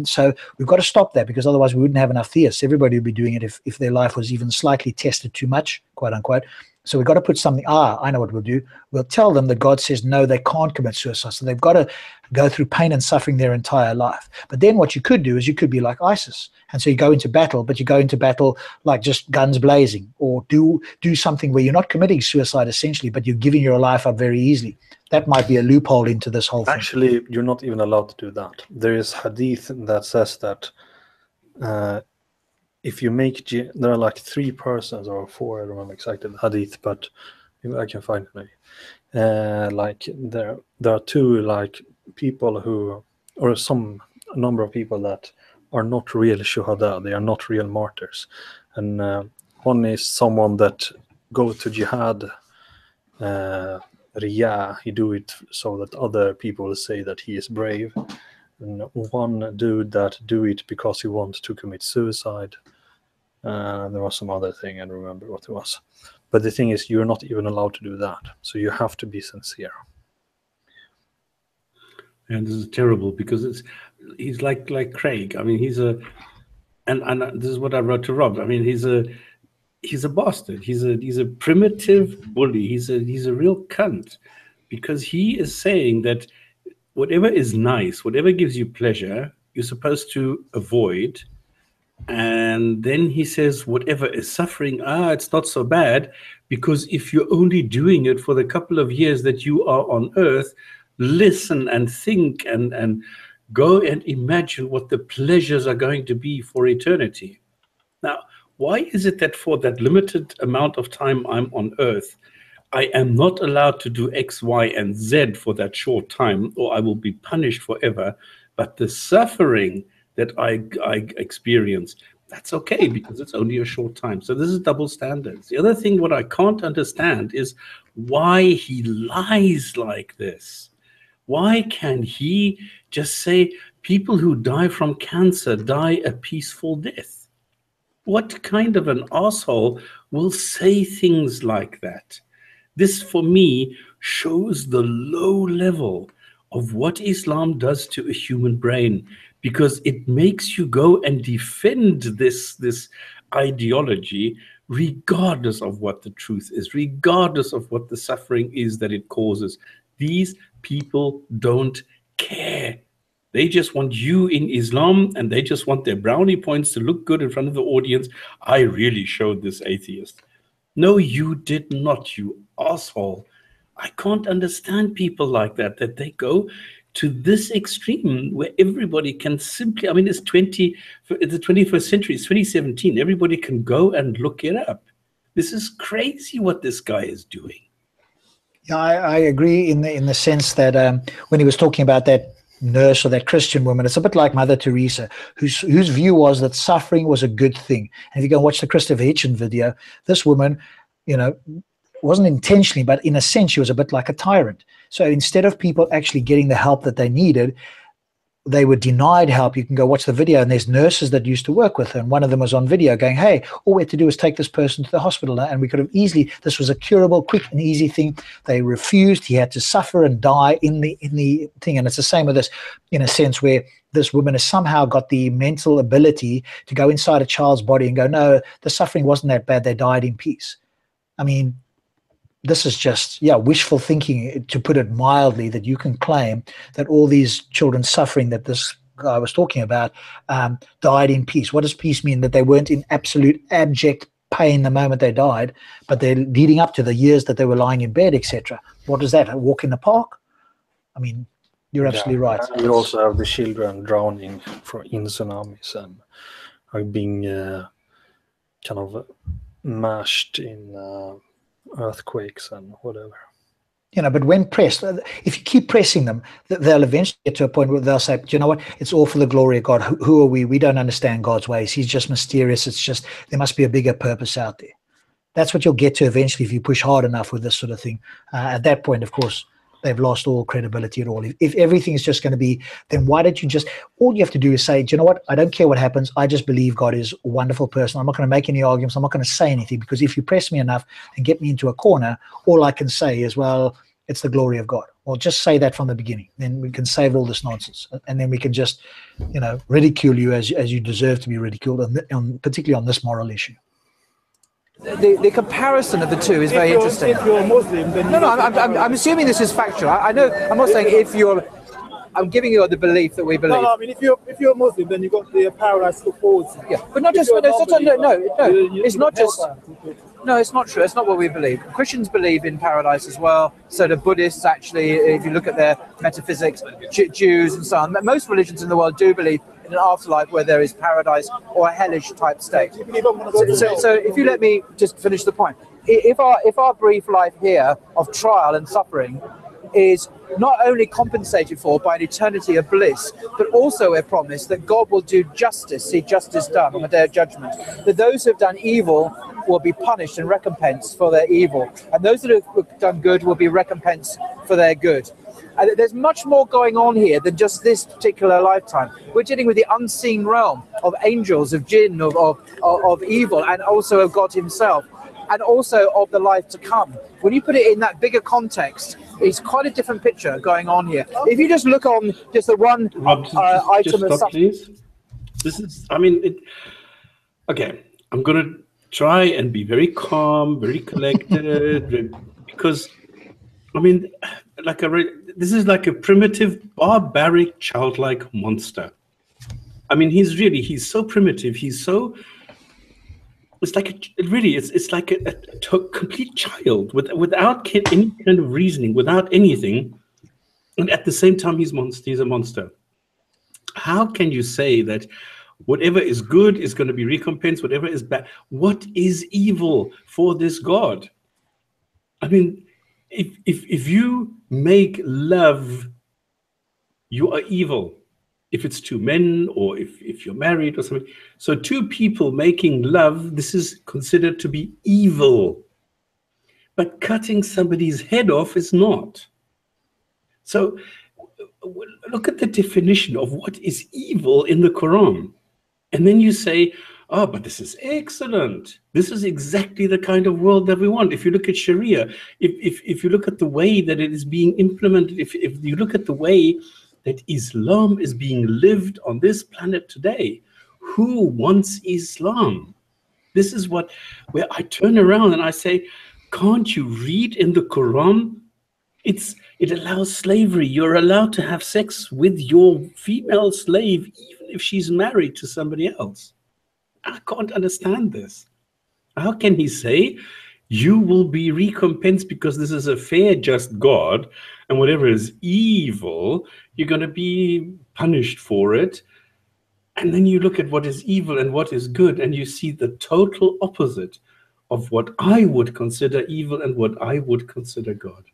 S3: So we've got to stop that, because otherwise we wouldn't have enough theists. Everybody would be doing it if their life was even slightly tested too much, quote unquote. So we've got to put something, I know what we'll do. We'll tell them that God says, no, they can't commit suicide. So they've got to go through pain and suffering their entire life. But then what you could do is you could be like ISIS. And so you go into battle, but you go into battle like just guns blazing, or do something where you're not committing suicide essentially, but you're giving your life up very easily. That might be a loophole into this whole thing.
S7: Actually, you're not even allowed to do that. There is hadith that says that if you make, there are like 3 persons or 4, I don't remember exactly the hadith, but I can find it maybe. Like there are 2 like people who, or some number of people that are not real shuhada, they are not real martyrs. And one is someone that go to jihad, riyah, he do it so that other people will say that he is brave. And one dude that do it because he wants to commit suicide. There was some other thing, I don't remember what it was. But the thing is, you're not even allowed to do that. So you have to be sincere.
S2: And this is terrible, because he's like Craig. I mean, and this is what I wrote to Rob. I mean, he's a bastard. He's a primitive bully. He's a real cunt, because he is saying that whatever is nice, whatever gives you pleasure, you're supposed to avoid. And then he says, whatever is suffering, it's not so bad, because if you're only doing it for the couple of years that you are on earth, listen and think and go and imagine what the pleasures are going to be for eternity. Now, why is it that for that limited amount of time I'm on earth, I am not allowed to do X, Y, and Z for that short time, or I will be punished forever, but the suffering that I experience, that's okay, because it's only a short time. So this is double standards. The other thing, what I can't understand is why he lies like this. Why can he just say people who die from cancer die a peaceful death? What kind of an asshole will say things like that? This, for me, shows the low level of what Islam does to a human brain, because it makes you go and defend this ideology regardless of what the truth is, regardless of what the suffering is that it causes. These people don't care. They just want you in Islam, and they just want their brownie points to look good in front of the audience. I really showed this atheist. No, you did not, you asshole. I can't understand people like that they go to this extreme where everybody can simply, I mean, it's the 21st century, it's 2017. Everybody can go and look it up. This is crazy what this guy is doing.
S3: Yeah, I agree in the sense that when he was talking about that nurse or that Christian woman, it's a bit like Mother Teresa, whose view was that suffering was a good thing. And if you go and watch the Christopher Hitchens video, this woman, wasn't intentionally, but in a sense, she was a bit like a tyrant. So instead of people actually getting the help that they needed, they were denied help. You can go watch the video, and there's nurses that used to work with her, and one of them was on video going, hey, all we had to do was take this person to the hospital, and we could have easily, this was a curable, quick and easy thing. They refused. He had to suffer and die in the thing. And it's the same with this, in a sense, where this woman has somehow got the mental ability to go inside a child's body and go, no, the suffering wasn't that bad. They died in peace. I mean, this is just, wishful thinking, to put it mildly, that you can claim that all these children suffering that this guy was talking about died in peace. What does peace mean? That they weren't in absolute abject pain the moment they died, but they're leading up to the years that they were lying in bed, etc. What is that? A walk in the park? I mean, you're absolutely right.
S7: You also have the children drowning in tsunamis and are being kind of mashed in earthquakes and whatever.
S3: But when pressed, if you keep pressing them, they'll eventually get to a point where they'll say, do you know what? It's all for the glory of God. Who are we? We don't understand God's ways. He's just mysterious. It's just, there must be a bigger purpose out there. That's what you'll get to eventually if you push hard enough with this sort of thing. At that point, of course, they've lost all credibility at all. If everything is just going to be, then why don't you just, all you have to do is say, do you know what? I don't care what happens. I just believe God is a wonderful person. I'm not going to make any arguments. I'm not going to say anything, because if you press me enough and get me into a corner, all I can say is, well, it's the glory of God. Well, just say that from the beginning. Then we can save all this nonsense. And then we can just, ridicule you as you deserve to be ridiculed, particularly on this moral issue.
S4: The comparison of the two is very interesting.
S5: If you're a Muslim, then
S4: I'm assuming this is factual. I know. I'm not saying if you're. I'm giving you the belief that we believe.
S5: No, I mean, if you're a Muslim, then you've got the paradise to look forward to.
S4: Yeah, but not just. It's not just. No, it's not true. It's not what we believe. Christians believe in paradise as well. So do Buddhists, actually, if you look at their metaphysics, Jews and so on. Most religions in the world do believe in an afterlife where there is paradise or a hellish type state. So if you let me just finish the point. If our brief life here of trial and suffering is not only compensated for by an eternity of bliss, but also a promise that God will do justice, see justice done on the day of judgment, that those who have done evil will be punished and recompensed for their evil, and those that have done good will be recompensed for their good. And there's much more going on here than just this particular lifetime. We're dealing with the unseen realm of angels, of jinn, of evil, and also of God himself, and also of the life to come. When you put it in that bigger context, it's quite a different picture going on here. If you just look on just the one item of stuff.
S2: Please. This is, okay, I'm going to try and be very calm, very collected, because, this is like a primitive, barbaric, childlike monster. He's so primitive. It's like a complete child without any kind of reasoning, without anything. And at the same time, he's a monster. How can you say that whatever is good is going to be recompensed, whatever is bad? What is evil for this God? If you make love, you are evil. If it's two men, or if you're married or something. So two people making love, this is considered to be evil. But cutting somebody's head off is not. So look at the definition of what is evil in the Quran. And then you say, oh, but this is excellent. This is exactly the kind of world that we want. If you look at Sharia, if you look at the way that it is being implemented, if you look at the way that Islam is being lived on this planet today, who wants Islam? This is where I turn around and I say, can't you read in the Quran? It allows slavery. You're allowed to have sex with your female slave, even if she's married to somebody else. I can't understand this. How can he say, you will be recompensed because this is a fair, just God, and whatever is evil, you're going to be punished for it? And then you look at what is evil and what is good, and you see the total opposite of what I would consider evil and what I would consider God.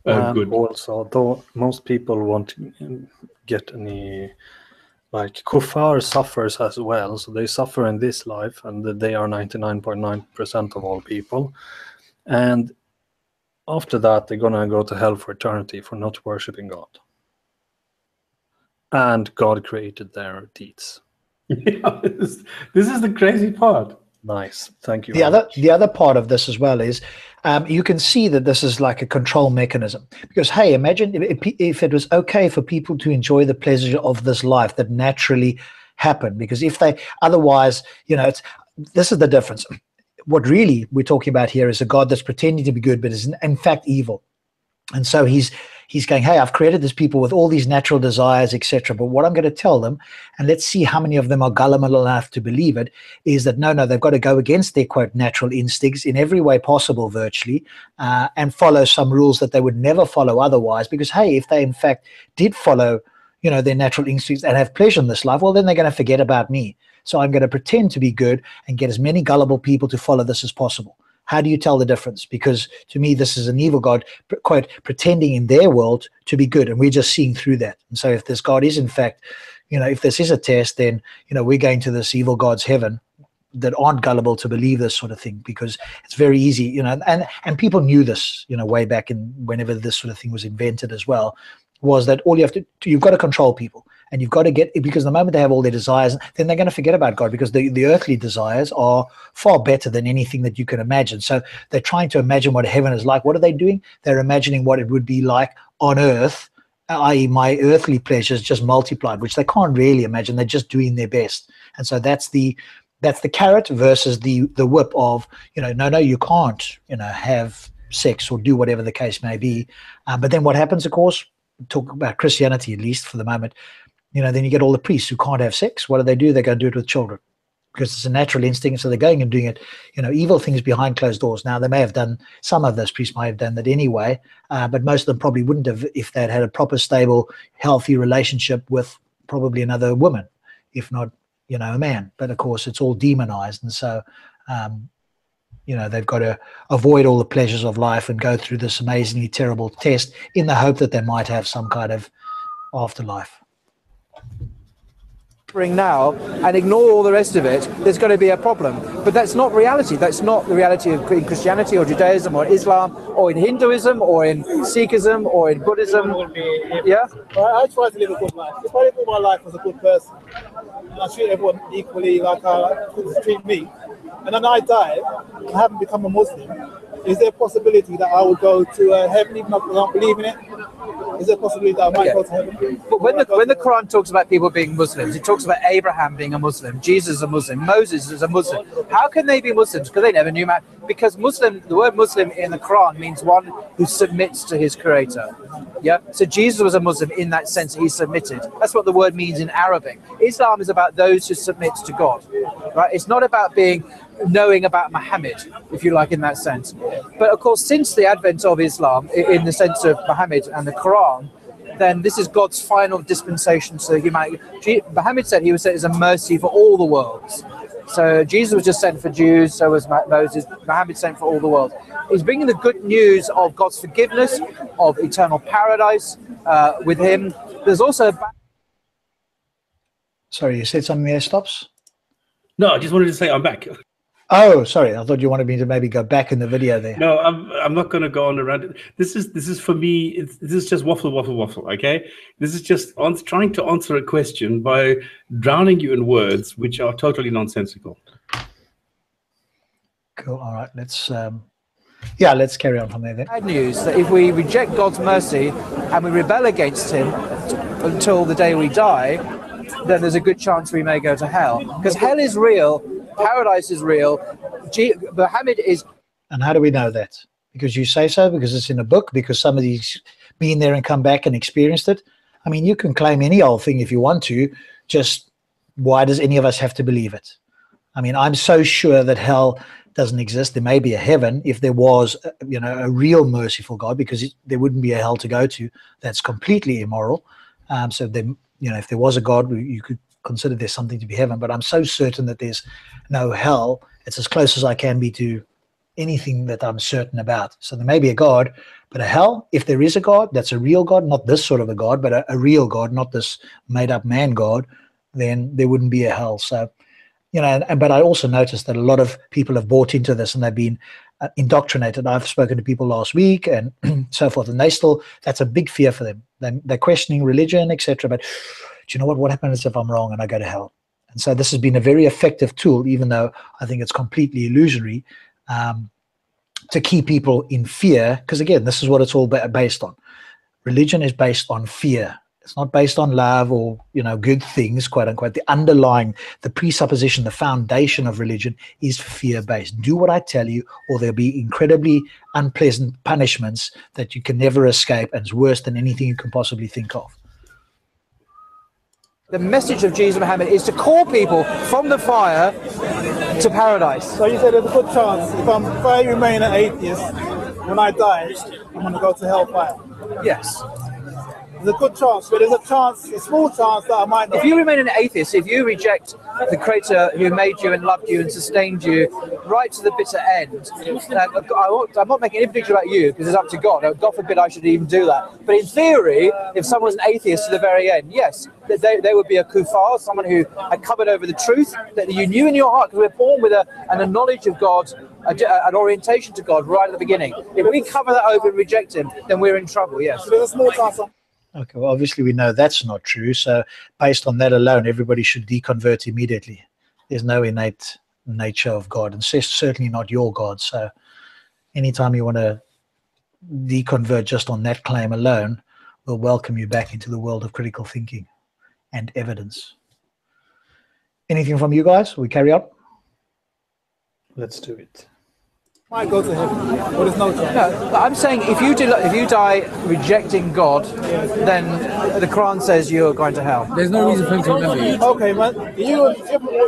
S2: Good.
S7: Also, though most people won't get any, like, kuffar suffers as well, so they suffer in this life, and they are 99.9% of all people. And after that, they're going to go to hell for eternity for not worshipping God. And God created their deeds.
S2: Yeah, this is the crazy part.
S7: Nice, thank you.
S3: The other part of this as well is you can see that this is like a control mechanism, because hey, imagine if it was okay for people to enjoy the pleasure of this life that naturally happen, because if they otherwise, this is the difference. What really we're talking about here is a God that's pretending to be good but is in fact evil. And so he's going, hey, I've created these people with all these natural desires, etc. But what I'm going to tell them, and let's see how many of them are gullible enough to believe it, is that no, they've got to go against their, quote, natural instincts in every way possible, virtually, and follow some rules that they would never follow otherwise. Because, hey, if they in fact did follow, their natural instincts and have pleasure in this life, well, then they're going to forget about me. So I'm going to pretend to be good and get as many gullible people to follow this as possible. How do you tell the difference? Because to me, this is an evil God, quote, pretending in their world to be good. And we're just seeing through that. And so if this God is in fact, if this is a test, then, we're going to this evil God's heaven that aren't gullible to believe this sort of thing, because it's very easy, you know, and people knew this, you know, way back in whenever this sort of thing was invented as well, was that all you've got to control people, and you've got to get, because the moment they have all their desires, then they're going to forget about God, because the earthly desires are far better than anything that you can imagine. So they're trying to imagine what heaven is like. What are they doing? They're imagining what it would be like on earth, i.e. my earthly pleasures just multiplied, which they can't really imagine. They're just doing their best. And so that's the carrot versus the whip of, you know, no, you can't, you know, have sex or do whatever the case may be. But then what happens, of course, talk about Christianity, at least for the moment, you know, then you get all the priests who can't have sex. What do? They go do it with children, because it's a natural instinct. So they're going and doing it, you know, evil things behind closed doors. Now, they may have done, some of those priests might have done that anyway, but most of them probably wouldn't have if they'd had a proper, stable, healthy relationship with probably another woman, if not, you know, a man. But of course, it's all demonized. And so, you know, they've got to avoid all the pleasures of life and go through this amazingly terrible test in the hope that they might have some kind of afterlife.
S4: Now and ignore all the rest of it, there's going to be a problem. But that's not reality. That's not the reality of in Christianity or Judaism or Islam or in Hinduism or in Sikhism or in Buddhism. Yeah?
S5: I try to live a good life. If I live all my life as a good person, and I treat everyone equally like people treat me, and then I die, I haven't become a Muslim, is there a possibility that I will go to heaven even if I don't believe in it? Is there a possibility that I might go to heaven?
S4: But when the Quran talks about people being Muslims, it talks about Abraham being a Muslim, Jesus is a Muslim, Moses is a Muslim. How can they be Muslims? Because they never knew man. Because Muslim, the word Muslim in the Quran means one who submits to his creator. Yeah. So Jesus was a Muslim in that sense. He submitted. That's what the word means in Arabic. Islam is about those who submit to God. Right. It's not about knowing about Muhammad, if you like, in that sense. But of course, since the advent of Islam, in the sense of Muhammad and the Quran, then this is God's final dispensation to humanity. Muhammad said he was sent as a mercy for all the worlds. So Jesus was just sent for Jews, so was Moses. Muhammad sent for all the world. He's bringing the good news of God's forgiveness, of eternal paradise with him. There's also...
S3: Sorry, you said something there, Stops?
S2: No, I just wanted to say I'm back.
S3: Oh, sorry. I thought you wanted me to maybe go back in the video there.
S2: No, I'm not going to go on around. This is for me. This is just waffle. Okay, this is just trying to answer a question by drowning you in words which are totally nonsensical.
S3: Cool. All right. Let's carry on from there then.
S4: Bad news that if we reject God's mercy and we rebel against Him until the day we die, then there's a good chance we may go to hell, because hell is real. Paradise is real. Muhammad is.
S3: And how do we know that? Because you say so? Because it's in a book? Because somebody's been there and come back and experienced it? I mean, you can claim any old thing if you want to. Just why does any of us have to believe it? I mean, I'm so sure that hell doesn't exist. There may be a heaven if there was, you know, a real merciful God, because there wouldn't be a hell to go to. That's completely immoral. So then, you know, if there was a God, you could consider there's something to be heaven, but I'm so certain that there's no hell. It's as close as I can be to anything that I'm certain about. So there may be a God, but a hell, if there is a God, that's a real God, not this sort of a God, but a real God, not this made-up man God, then there wouldn't be a hell. So, you know, but I also noticed that a lot of people have bought into this and they've been indoctrinated. I've spoken to people last week and so forth, and that's a big fear for them. They're questioning religion, etc. But do you know what happens if I'm wrong and I go to hell? And so this has been a very effective tool, even though I think it's completely illusory, to keep people in fear. Because again, this is what it's all based on. Religion is based on fear. It's not based on love or, you know, good things, quote unquote. The presupposition, the foundation of religion is fear-based. Do what I tell you, or there'll be incredibly unpleasant punishments that you can never escape, and it's worse than anything you can possibly think of.
S4: The message of Jesus Muhammad is to call people from the fire to paradise.
S5: So you said there's a good chance if I remain an atheist, when I die, I'm going to go to hellfire.
S4: Yes.
S5: There's a good chance, but there's a chance, a small chance that I might not.
S4: If you remain an atheist, if you reject the Creator who made you and loved you and sustained you right to the bitter end, I'm not making any prediction about you because it's up to God. God forbid I should even do that. But in theory, if someone's an atheist to the very end, yes, they would be a kuffar, someone who had covered over the truth that you knew in your heart, because we're born with a knowledge of God, an orientation to God right at the beginning. If we cover that over and reject Him, then we're in trouble, yes.
S5: There's a small chance.
S3: Okay, well, obviously we know that's not true. So based on that alone, everybody should deconvert immediately. There's no innate nature of God, and certainly not your God. So anytime you want to deconvert just on that claim alone, we'll welcome you back into the world of critical thinking and evidence. Anything from you guys? We carry on?
S7: Let's do it.
S5: Might go to heaven, but there's no chance.
S4: No, I'm saying if you die rejecting God, then the Quran says you're going to hell.
S6: There's no reason for him to remember you.
S5: Okay, man.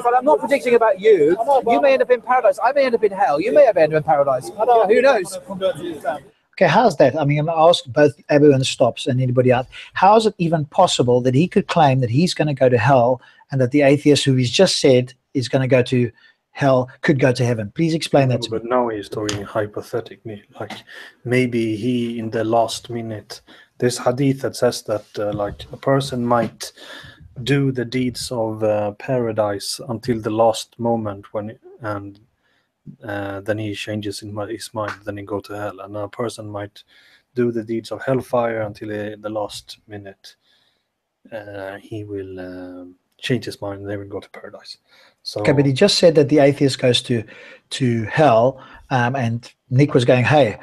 S4: But I'm not predicting about you. You may end up in paradise. I may end up in hell. You may have ended up in paradise. Who knows?
S3: Okay, how's that? I mean, I'm going to ask both Abu and Stops and anybody else, how is it even possible that he could claim that he's going to go to hell and that the atheist who he's just said is going to go to hell could go to heaven? Please explain that to me.
S7: But now he's talking hypothetically, like maybe he in the last minute. There's hadith that says that like a person might do the deeds of paradise until the last moment and then he changes his mind, then he go to hell, and a person might do the deeds of hellfire until the last minute. He will change his mind and they will go to paradise. So,
S3: okay, but he just said that the atheist goes to hell, and Nick was going, hey,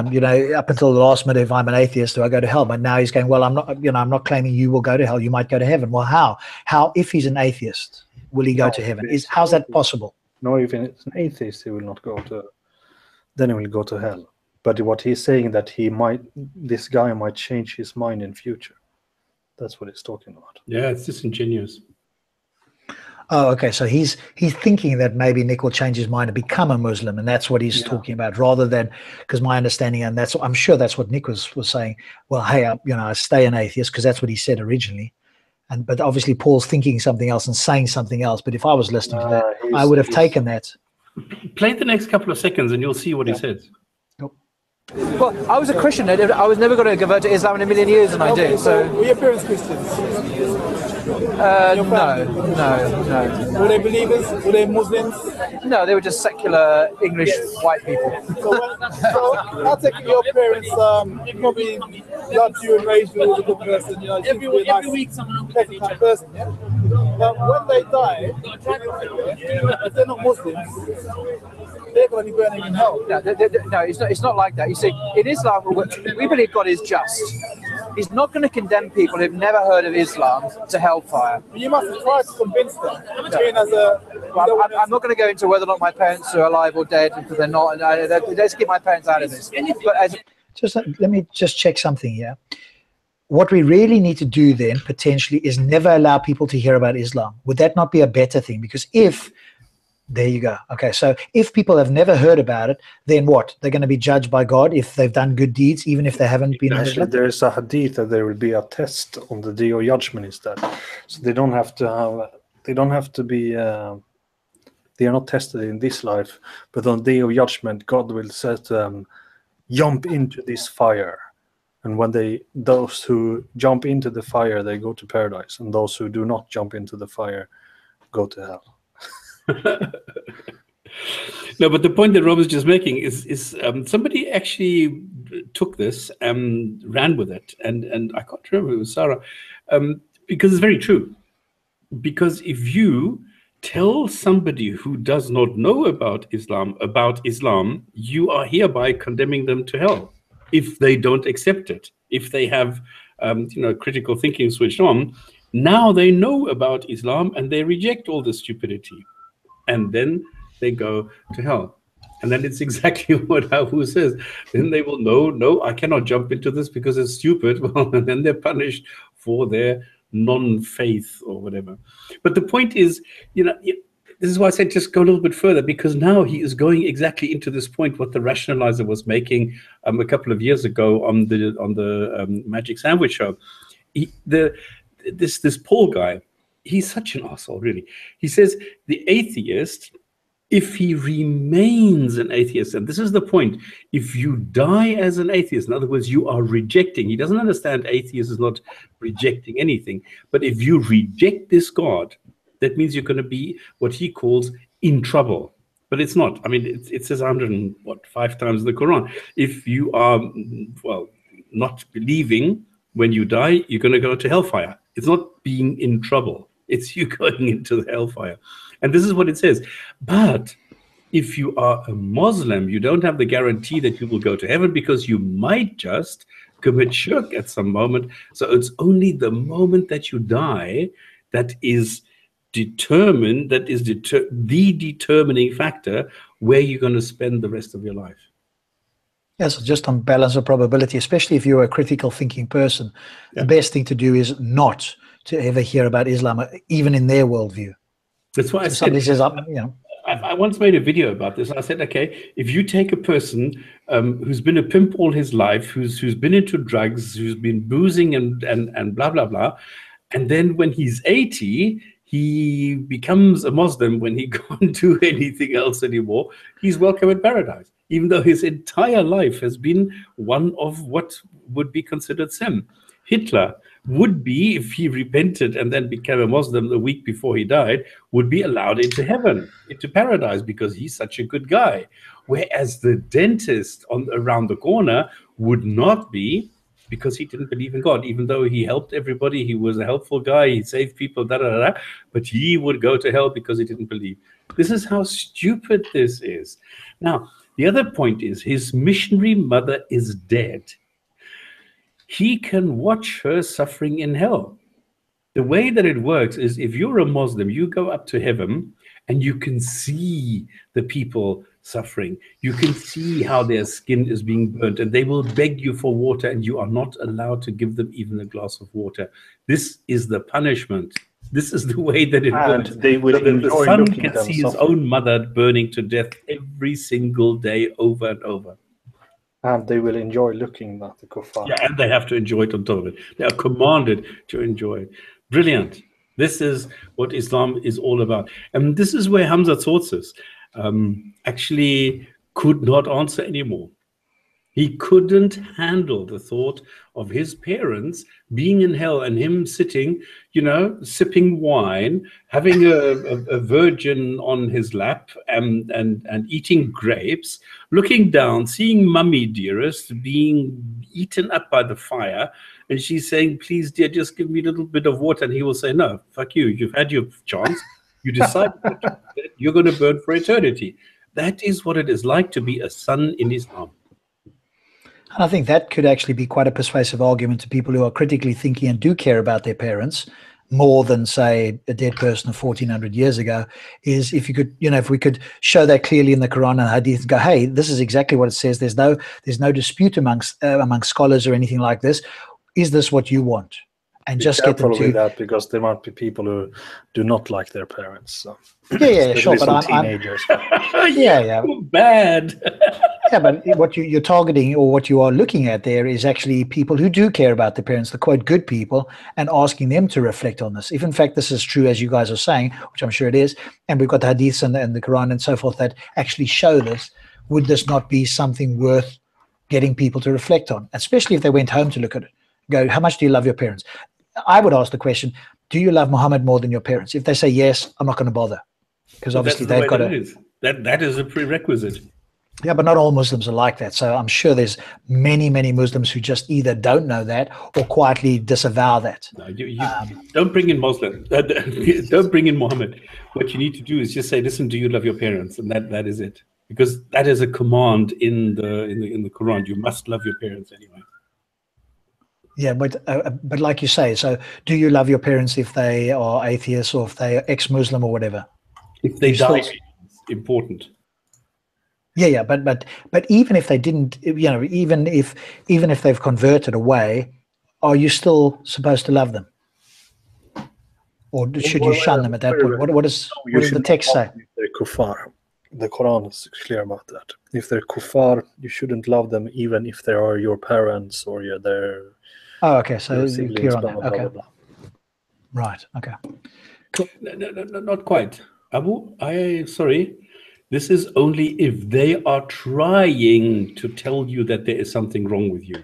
S3: you know, up until the last minute, if I'm an atheist, do I go to hell? But now he's going, well, I'm not claiming you will go to hell. You might go to heaven. Well, how if he's an atheist, will he go to heaven? How's that possible?
S7: No, if it's an atheist, he will not go to. Then he will go to hell. But what he's saying that this guy might change his mind in future. That's what he's talking about.
S2: Yeah, it's disingenuous.
S3: Oh, okay. So he's thinking that maybe Nick will change his mind and become a Muslim, and that's what he's talking about, rather than, because my understanding, and I'm sure that's what Nick was saying. Well, hey, I stay an atheist because that's what he said originally, but obviously Paul's thinking something else and saying something else. But if I was listening to that, I would have taken that.
S2: Play the next couple of seconds and you'll see what he says.
S4: Well, I was a Christian. I was never going to convert to Islam in a million years, and I did. So,
S5: were your parents Christians?
S4: no.
S5: Were they believers? Were they Muslims?
S4: No, they were just secular English white people.
S5: So I take it your parents probably loved you and raised you as a good person. You know, every week someone pleasant kind of person. Yeah? But when they die, if they're not Muslims, they're going to be burning in hell.
S4: No, it's not like that. You see, in Islam, we believe God is just. He's not going to condemn people who've never heard of Islam to hellfire.
S5: You must try to convince them.
S4: I'm not going to go into whether or not my parents are alive or dead, because they're not. Let's get my parents out of this.
S3: But let me just check something here. What we really need to do then, potentially, is never allow people to hear about Islam. Would that not be a better thing? Because there you go. Okay, so if people have never heard about it, then what? They're going to be judged by God if they've done good deeds, even if they haven't been Muslim?
S7: There is a hadith that there will be a test on the day of judgment instead. So they don't have to be, they are not tested in this life, but on the day of judgment, God will say to them, jump into this fire. And when those who jump into the fire, they go to paradise. And those who do not jump into the fire go to hell.
S2: No, but the point that Rob is just making is somebody actually took this and ran with it, and I can't remember, it was Sarah, because it's very true. Because if you tell somebody who does not know about Islam, you are hereby condemning them to hell if they don't accept it. If they have critical thinking switched on, now they know about Islam and they reject all the stupidity. And then they go to hell. And then it's exactly what Abu says. Then they will know, no, I cannot jump into this because it's stupid. Well, and then they're punished for their non-faith or whatever. But the point is, this is why I said just go a little bit further, because now he is going exactly into this point, what the rationalizer was making a couple of years ago on the Magic Sandwich show. This Paul guy, he's such an asshole, really. He says the atheist, if he remains an atheist, and this is the point, if you die as an atheist, in other words, you are rejecting, he doesn't understand atheist is not rejecting anything, but if you reject this God, that means you're going to be what he calls in trouble. But it's not. I mean, it says 105 times in the Quran. If you are, well, not believing when you die, you're going to go to hellfire. It's not being in trouble. It's you going into the hellfire. And this is what it says. But if you are a Muslim, you don't have the guarantee that you will go to heaven because you might just commit shirk at some moment. So it's only the moment that you die that is determined, that is the determining factor where you're going to spend the rest of your life.
S3: Yes, just on balance of probability, especially if you're a critical thinking person, the best thing to do is not to ever hear about Islam, even in their worldview.
S2: That's why I said,
S3: somebody says,
S2: I once made a video about this. I said, okay, if you take a person who's been a pimp all his life, who's been into drugs, who's been boozing and blah, blah, blah, and then when he's 80, he becomes a Muslim when he can't do anything else anymore, he's welcome in paradise, even though his entire life has been one of what would be considered sin. Hitler would be, if he repented and then became a Muslim the week before he died, would be allowed into heaven, into paradise, because he's such a good guy. Whereas the dentist around the corner would not be, because he didn't believe in God, even though he helped everybody, he was a helpful guy, he saved people, but he would go to hell because he didn't believe. This is how stupid this is. Now, the other point is his missionary mother is dead. He can watch her suffering in hell. The way that it works is if you're a Muslim, you go up to heaven and you can see the people suffering. You can see how their skin is being burnt, and they will beg you for water, and you are not allowed to give them even a glass of water. This is the punishment. This is the way that it works.
S7: They will
S2: the son can see his own mother burning to death every single day over and over.
S7: And they will enjoy looking at the kuffar.
S2: Yeah, and they have to enjoy it on top of it. They are commanded to enjoy it. Brilliant. This is what Islam is all about. And this is where Hamza Tsourtzis actually could not answer anymore. He couldn't handle the thought of his parents being in hell and him sitting, sipping wine, having a virgin on his lap and eating grapes, looking down, seeing Mummy Dearest being eaten up by the fire. And she's saying, please, dear, just give me a little bit of water. And he will say, no, fuck you. You've had your chance. You decide that you're going to burn for eternity. That is what it is like to be a son in Islam.
S3: And I think that could actually be quite a persuasive argument to people who are critically thinking and do care about their parents more than, say, a dead person of 1400 years ago, is if you could, if we could show that clearly in the Quran and Hadith and go, hey, this is exactly what it says. There's no dispute amongst scholars or anything like this. Is this what you want? And just get them to
S7: that, because there might be people who do not like their parents. So.
S3: Yeah, sure, but
S7: teenagers.
S3: Yeah,
S2: bad.
S3: Yeah, but what you're targeting, or what you are looking at there, is actually people who do care about their parents, the quote good people, and asking them to reflect on this. If in fact this is true, as you guys are saying, which I'm sure it is, and we've got the hadiths and the Quran and so forth that actually show this, would this not be something worth getting people to reflect on, especially if they went home to look at it? Go, how much do you love your parents? I would ask the question, do you love Muhammad more than your parents? If they say yes, I'm not going to bother, because obviously they've got
S2: that is a prerequisite.
S3: Yeah, but not all Muslims are like that. So I'm sure there's many, many Muslims who just either don't know that or quietly disavow that.
S2: No, you don't bring in Muslim. Don't bring in Muhammad. What you need to do is just say, listen, do you love your parents? And that is it. Because that is a command in the Quran. You must love your parents anyway.
S3: Yeah, but like you say, so do you love your parents if they are atheists or if they are ex-Muslim or whatever?
S2: If they die, it's important.
S3: Yeah, but even if they didn't, even if they've converted away, are you still supposed to love them, or should you shun them at that point? What does the text say?
S7: They're kuffar. The Quran is clear about that. If they're kuffar, you shouldn't love them, even if they are your parents or
S3: Oh, okay. So
S7: your
S3: you're
S7: siblings,
S3: clear on
S7: blah,
S3: that.
S7: blah,
S3: Okay.
S7: blah, blah.
S3: Right. Okay.
S2: No, not quite. Abu, sorry. This is only if they are trying to tell you that there is something wrong with you.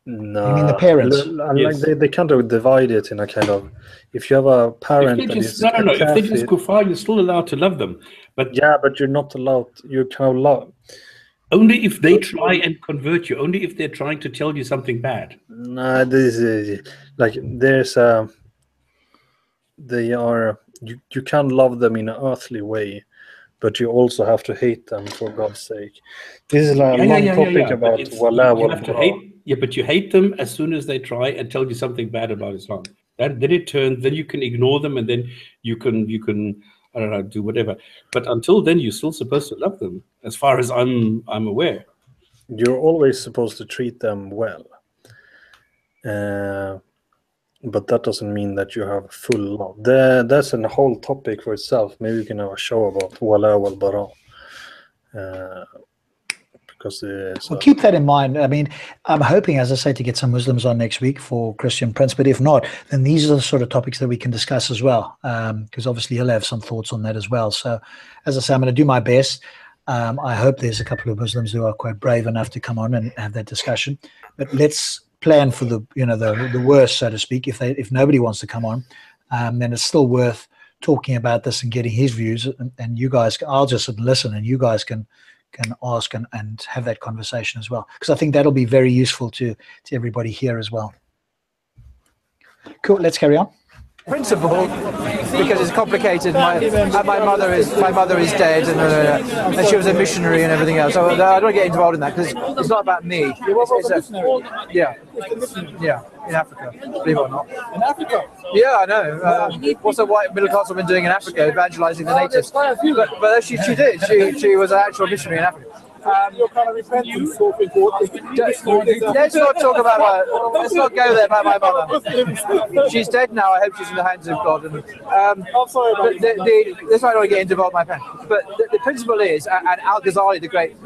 S7: No,
S3: You mean the parents?
S7: like
S2: Yes.
S7: they kind of divide it in a kind of, if you have a
S2: If
S7: parent
S2: they
S7: that
S2: just
S7: is
S2: no. If they
S7: Catholic,
S2: just kuffar, you're still allowed to love them, but
S7: yeah, but you're not allowed. You kind of love.
S2: only if they try and convert you. Only if they're trying to tell you something bad.
S7: Nah, this is like there's they are you can love them in an earthly way, but you also have to hate them for God's sake. This is a long topic
S2: But
S7: about
S2: it's,
S7: wala
S2: you
S7: wal
S2: have to
S7: bara.
S2: hate. Yeah, but you hate them as soon as they try and tell you something bad about Islam. Then it turns. Then you can ignore them, and then you can I don't know, do whatever. But until then, you're still supposed to love them, as far as I'm aware.
S7: You're always supposed to treat them well, but that doesn't mean that you have full love. That's a whole topic for itself. Maybe we can have a show about wala wal bara. Because
S3: Well, keep that in mind. I mean, I'm hoping, as I say, to get some Muslims on next week for Christian Prince. But if not, then these are the sort of topics that we can discuss as well. Because obviously he'll have some thoughts on that as well. So, as I say, I'm going to do my best. I hope there's a couple of Muslims who are quite brave enough to come on and have that discussion. But let's plan for the worst, so to speak. If nobody wants to come on, then it's still worth talking about this and getting his views. And you guys, I'll just listen, and you guys can ask and have that conversation as well, because I think that'll be very useful to everybody here as well. Cool. Let's carry on.
S4: Principle, because it's complicated. My mother is dead, and she was a missionary and everything else. So I don't want to get involved in that because it's not about me. Yeah, in Africa, believe it or not.
S5: In Africa?
S4: Yeah, I know. What's a white middle class woman doing in Africa, evangelizing the natives? But she did. She was an actual missionary in Africa.
S5: You're kind of repenting, so
S4: let's not talk about her. Let's not go there about my mother. She's dead now. I hope she's in the hands of God.
S5: I'm sorry about
S4: this might not get into my pen. But the principle is, and Al-Ghazali, the great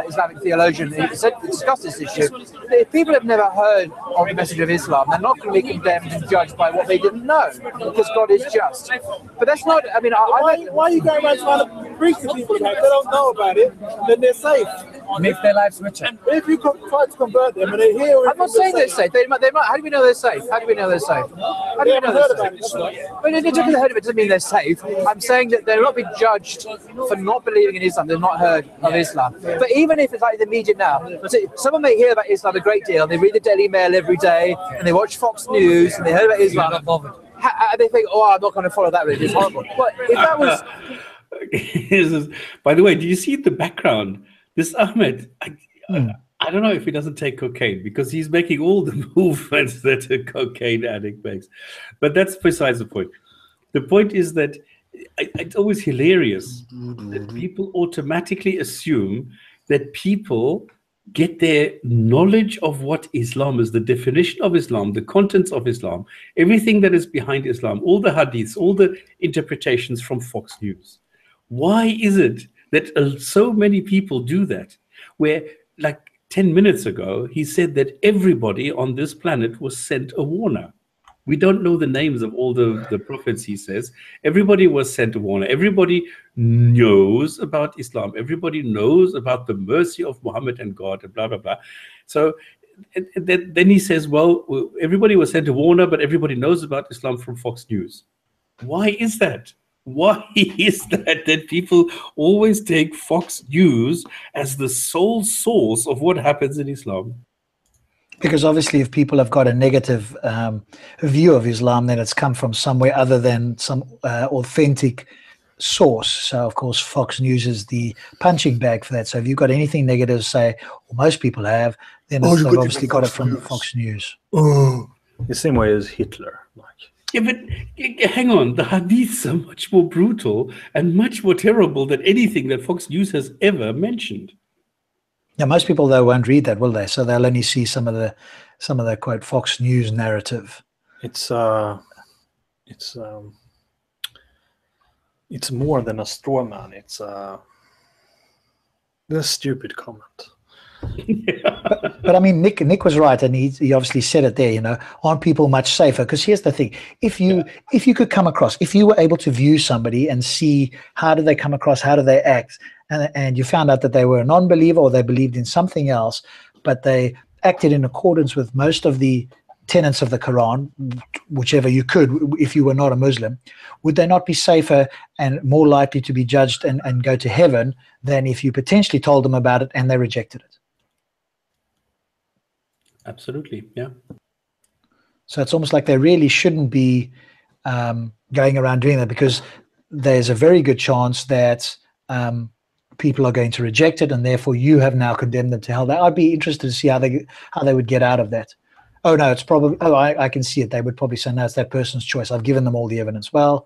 S4: Islamic theologian, discussed this issue. If people have never heard of the message of Islam, they're not going to be condemned and judged by what they didn't know, because God is just. But that's not. I mean,
S5: why are you going around trying to preach to people about it? They don't know about it, then they're safe.
S4: Make their lives richer.
S5: If you try to convert them and they hear it,
S4: I'm not saying they're safe. They might. How do we know they're safe? How do we know they're safe? How do we know they're safe? But if they took the heard of it, doesn't mean they're safe. I'm saying that they'll not be judged for not believing in Islam. They've not heard of Islam. But even if it's like the media now, someone may hear about Islam a great deal, and they read the Daily Mail every day, and they watch Fox News, and they heard about Islam. And they think, oh, I'm not going to follow that religion. It's horrible. But if that was...
S2: By the way, do you see the background? This Ahmed, I don't know if he doesn't take cocaine, because he's making all the movements that a cocaine addict makes. But that's besides the point. The point is that it's always hilarious that people automatically assume that people get their knowledge of what Islam is, the definition of Islam, the contents of Islam, everything that is behind Islam, all the hadiths, all the interpretations from Fox News. Why is it that so many people do that? Where, like 10 minutes ago, he said that everybody on this planet was sent a warner. We don't know the names of all the prophets, he says. Everybody was sent a warner. Everybody knows about Islam. Everybody knows about the mercy of Muhammad and God and blah, blah, blah. So then he says, well, everybody was sent a warner, but everybody knows about Islam from Fox News. Why is that? Why is that people always take Fox News as the sole source of what happens in Islam?
S3: Because obviously if people have got a negative view of Islam, then it's come from somewhere other than some authentic source. So, of course, Fox News is the punching bag for that. So if you've got anything negative to say, or most people have, then they've obviously got it from Fox News.
S7: The same way as Hitler.
S2: Yeah, but hang on. The hadiths are much more brutal and much more terrible than anything that Fox News has ever mentioned.
S3: Yeah, most people though won't read that, will they? So they'll only see some of the quote Fox News narrative.
S7: It's more than a straw man. It's a stupid comment.
S3: But I mean, Nick was right, and he obviously said it there. You know, aren't people much safer? Because here's the thing: if you could come across, if you were able to view somebody and see how do they come across, how do they act, and you found out that they were a non-believer or they believed in something else, but they acted in accordance with most of the tenets of the Quran, whichever you could, if you were not a Muslim, would they not be safer and more likely to be judged and go to heaven than if you potentially told them about it and they rejected it?
S2: Absolutely, yeah.
S3: So it's almost like they really shouldn't be going around doing that, because there's a very good chance that people are going to reject it, and therefore you have now condemned them to hell. I'd be interested to see how they would get out of that. Oh no, it's probably. Oh, I can see it. They would probably say, no, it's that person's choice. I've given them all the evidence. Well,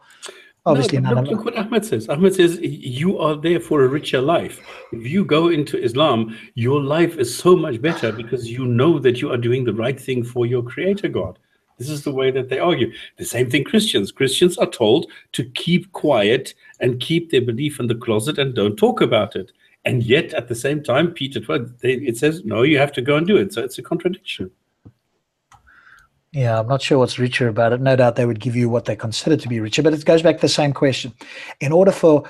S3: obviously,
S2: no, look what Ahmed says. Ahmed says you are there for a richer life. If you go into Islam, your life is so much better because you know that you are doing the right thing for your Creator God. This is the way that they argue. The same thing Christians. Christians are told to keep quiet and keep their belief in the closet and don't talk about it. And yet, at the same time, Peter 12, it says, no, you have to go and do it. So it's a contradiction.
S3: Yeah, I'm not sure what's richer about it. No doubt they would give you what they consider to be richer, but it goes back to the same question. In order for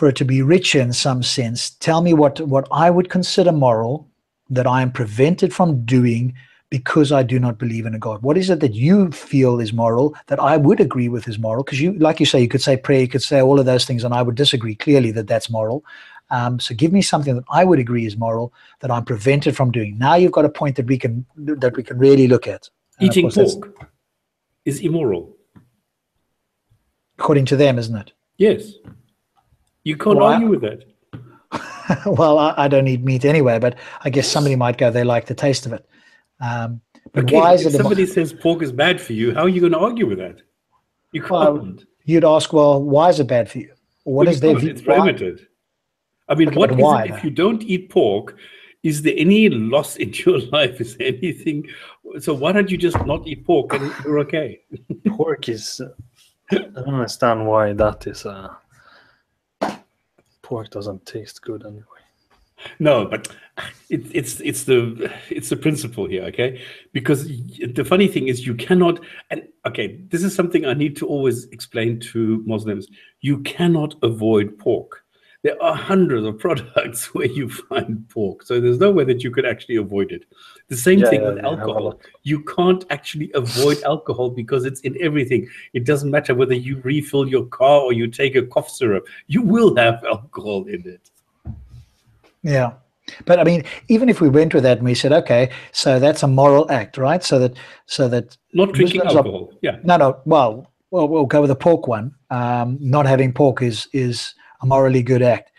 S3: it to be richer in some sense, tell me what I would consider moral that I am prevented from doing because I do not believe in a God. What is it that you feel is moral that I would agree with is moral? Because you, like you say, you could say prayer, you could say all of those things, and I would disagree clearly that that's moral. So give me something that I would agree is moral that I'm prevented from doing. Now you've got a point that we can really look at.
S2: Eating pork is immoral.
S3: According to them, isn't it?
S2: Yes. You can't argue with that.
S3: Well, I don't eat meat anyway, but I guess somebody might go, they like the taste of it. But
S2: okay,
S3: why is
S2: if
S3: it
S2: somebody says pork is bad for you, how are you going to argue with that? You can't.
S3: Well, you'd ask, well, why is it bad for you? What is their view?
S2: It's prohibited. I mean,
S3: Okay,
S2: what is
S3: why,
S2: it if you don't eat pork? Is there any loss in your life? Is there anything? So why don't you just not eat pork and you're okay?
S7: Pork is. I don't understand why that is. Pork doesn't taste good anyway.
S2: No, but it's the principle here, okay? Because the funny thing is you cannot. And okay, this is something I need to always explain to Muslims. You cannot avoid pork. There are hundreds of products where you find pork. So there's no way that you could actually avoid it. The same thing with alcohol. You can't actually avoid alcohol because it's in everything. It doesn't matter whether you refill your car or you take a cough syrup. You will have alcohol in it.
S3: Yeah. But I mean, even if we went with that and we said, okay, so that's a moral act, right? So that
S2: not drinking alcohol. Yeah.
S3: No. Well, we'll go with the pork one. Not having pork is a morally good act.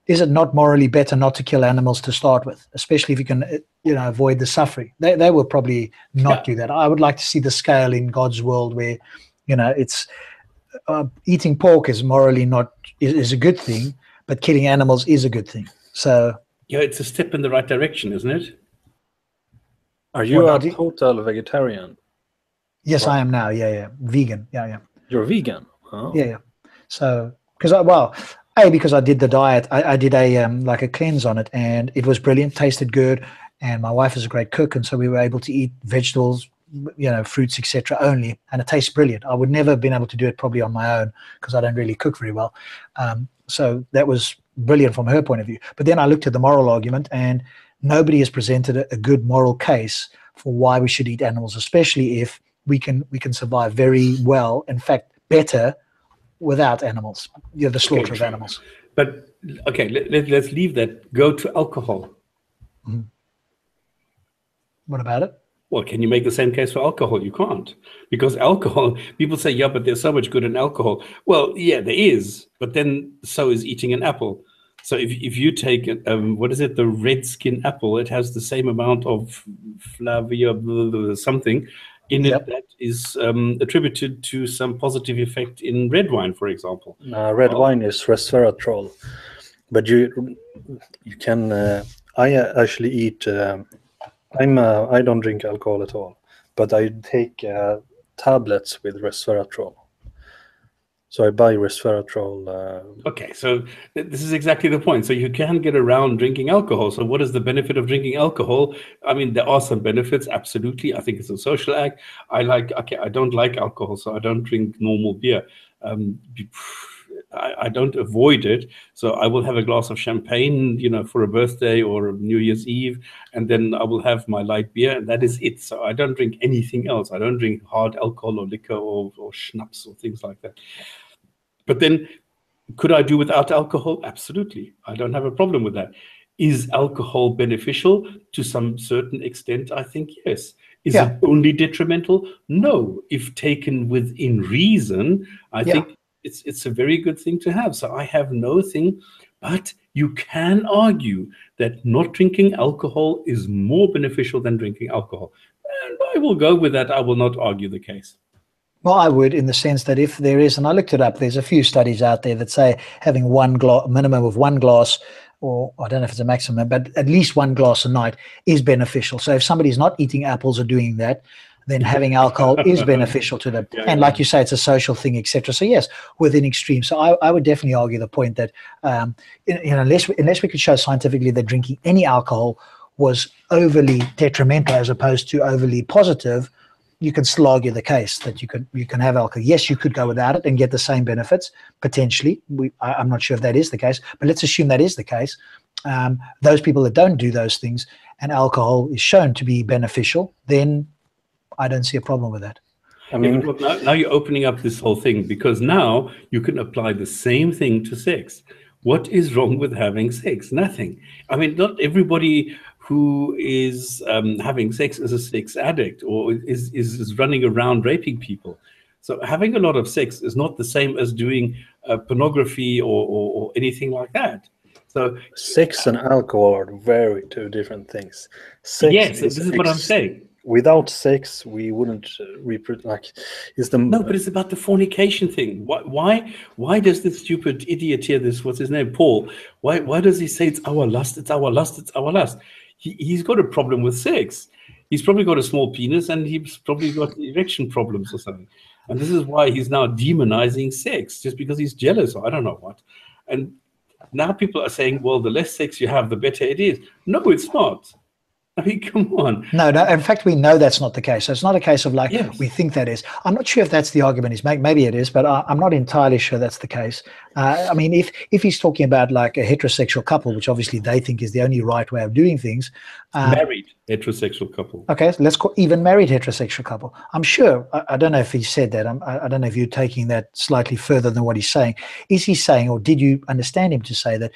S3: Is it not morally better not to kill animals to start with, especially if you can, avoid the suffering? They will probably not do that. I would like to see the scale in God's world where, it's eating pork is morally is a good thing, but killing animals is a good thing. So
S2: yeah, it's a step in the right direction, isn't it?
S7: Are you a total vegetarian?
S3: Yes, I am now. Yeah. Vegan. Yeah.
S7: You're vegan? Oh.
S3: Yeah. So, because I did the diet. I did a cleanse on it, and it was brilliant, tasted good. And my wife is a great cook, and so we were able to eat vegetables, fruits, etc. only, and it tastes brilliant. I would never have been able to do it probably on my own because I don't really cook very well. So that was brilliant from her point of view. But then I looked at the moral argument, and nobody has presented a good moral case for why we should eat animals, especially if we can survive very well, in fact, better without animals, the slaughter of animals.
S2: But okay, let's leave that. Go to alcohol.
S3: Mm-hmm. What about it?
S2: Well, can you make the same case for alcohol? You can't, because alcohol, people say, yeah, but there's so much good in alcohol. Well, yeah, there is, but then so is eating an apple. So if you take, the red skin apple, it has the same amount of flavia something in it that is attributed to some positive effect in red wine, for example.
S7: Red wine is resveratrol, but you can. I actually eat. I don't drink alcohol at all, but I take tablets with resveratrol. So I buy resveratrol.
S2: Okay, so this is exactly the point. So you can get around drinking alcohol. So what is the benefit of drinking alcohol? I mean, there are some benefits, absolutely. I think it's a social act. I don't like alcohol, so I don't drink normal beer. I don't avoid it. So I will have a glass of champagne, for a birthday or a New Year's Eve, and then I will have my light beer, and that is it. So I don't drink anything else. I don't drink hard alcohol or liquor or schnapps or things like that. But then, could I do without alcohol? Absolutely. I don't have a problem with that. Is alcohol beneficial to some certain extent? I think yes. Is it only detrimental? No. If taken within reason, I think it's a very good thing to have. So I have no thing, but you can argue that not drinking alcohol is more beneficial than drinking alcohol. And I will go with that. I will not argue the case.
S3: Well, I would, in the sense that if there is, and I looked it up, there's a few studies out there that say having minimum of one glass, or I don't know if it's a maximum, but at least one glass a night is beneficial. So if somebody's not eating apples or doing that, then having alcohol is beneficial to them. And like you say, it's a social thing, etc. So yes, within extreme. So I would definitely argue the point that unless we could show scientifically that drinking any alcohol was overly detrimental as opposed to overly positive, you can still argue the case that you can have alcohol. Yes, you could go without it and get the same benefits, potentially. I'm not sure if that is the case, but let's assume that is the case. Those people that don't do those things and alcohol is shown to be beneficial, then I don't see a problem with that.
S2: I mean, now you're opening up this whole thing, because now you can apply the same thing to sex. What is wrong with having sex? Nothing. I mean, not everybody who is having sex is a sex addict or is running around raping people. So having a lot of sex is not the same as doing pornography or anything like that. So
S7: sex and alcohol are very two different things. Sex
S2: this is what I'm saying.
S7: Without sex, we wouldn't reproduce.
S2: No, but it's about the fornication thing. Why does this stupid idiot here, what's his name, Paul? Why does he say it's our lust? It's our lust. It's our lust. He's got a problem with sex. He's probably got a small penis, and he's probably got erection problems or something. And this is why he's now demonizing sex, just because he's jealous or I don't know what. And now people are saying, well, the less sex you have, the better it is. No, it's not. I mean, come on.
S3: No. In fact, we know that's not the case. So it's not a case of like, we think that is. I'm not sure if that's the argument he's making. Maybe it is, but I'm not entirely sure that's the case. I mean, if he's talking about like a heterosexual couple, which obviously they think is the only right way of doing things.
S2: Married heterosexual couple.
S3: Okay, let's call even married heterosexual couple. I'm sure, I don't know if he said that. I don't know if you're taking that slightly further than what he's saying. Is he saying, or did you understand him to say that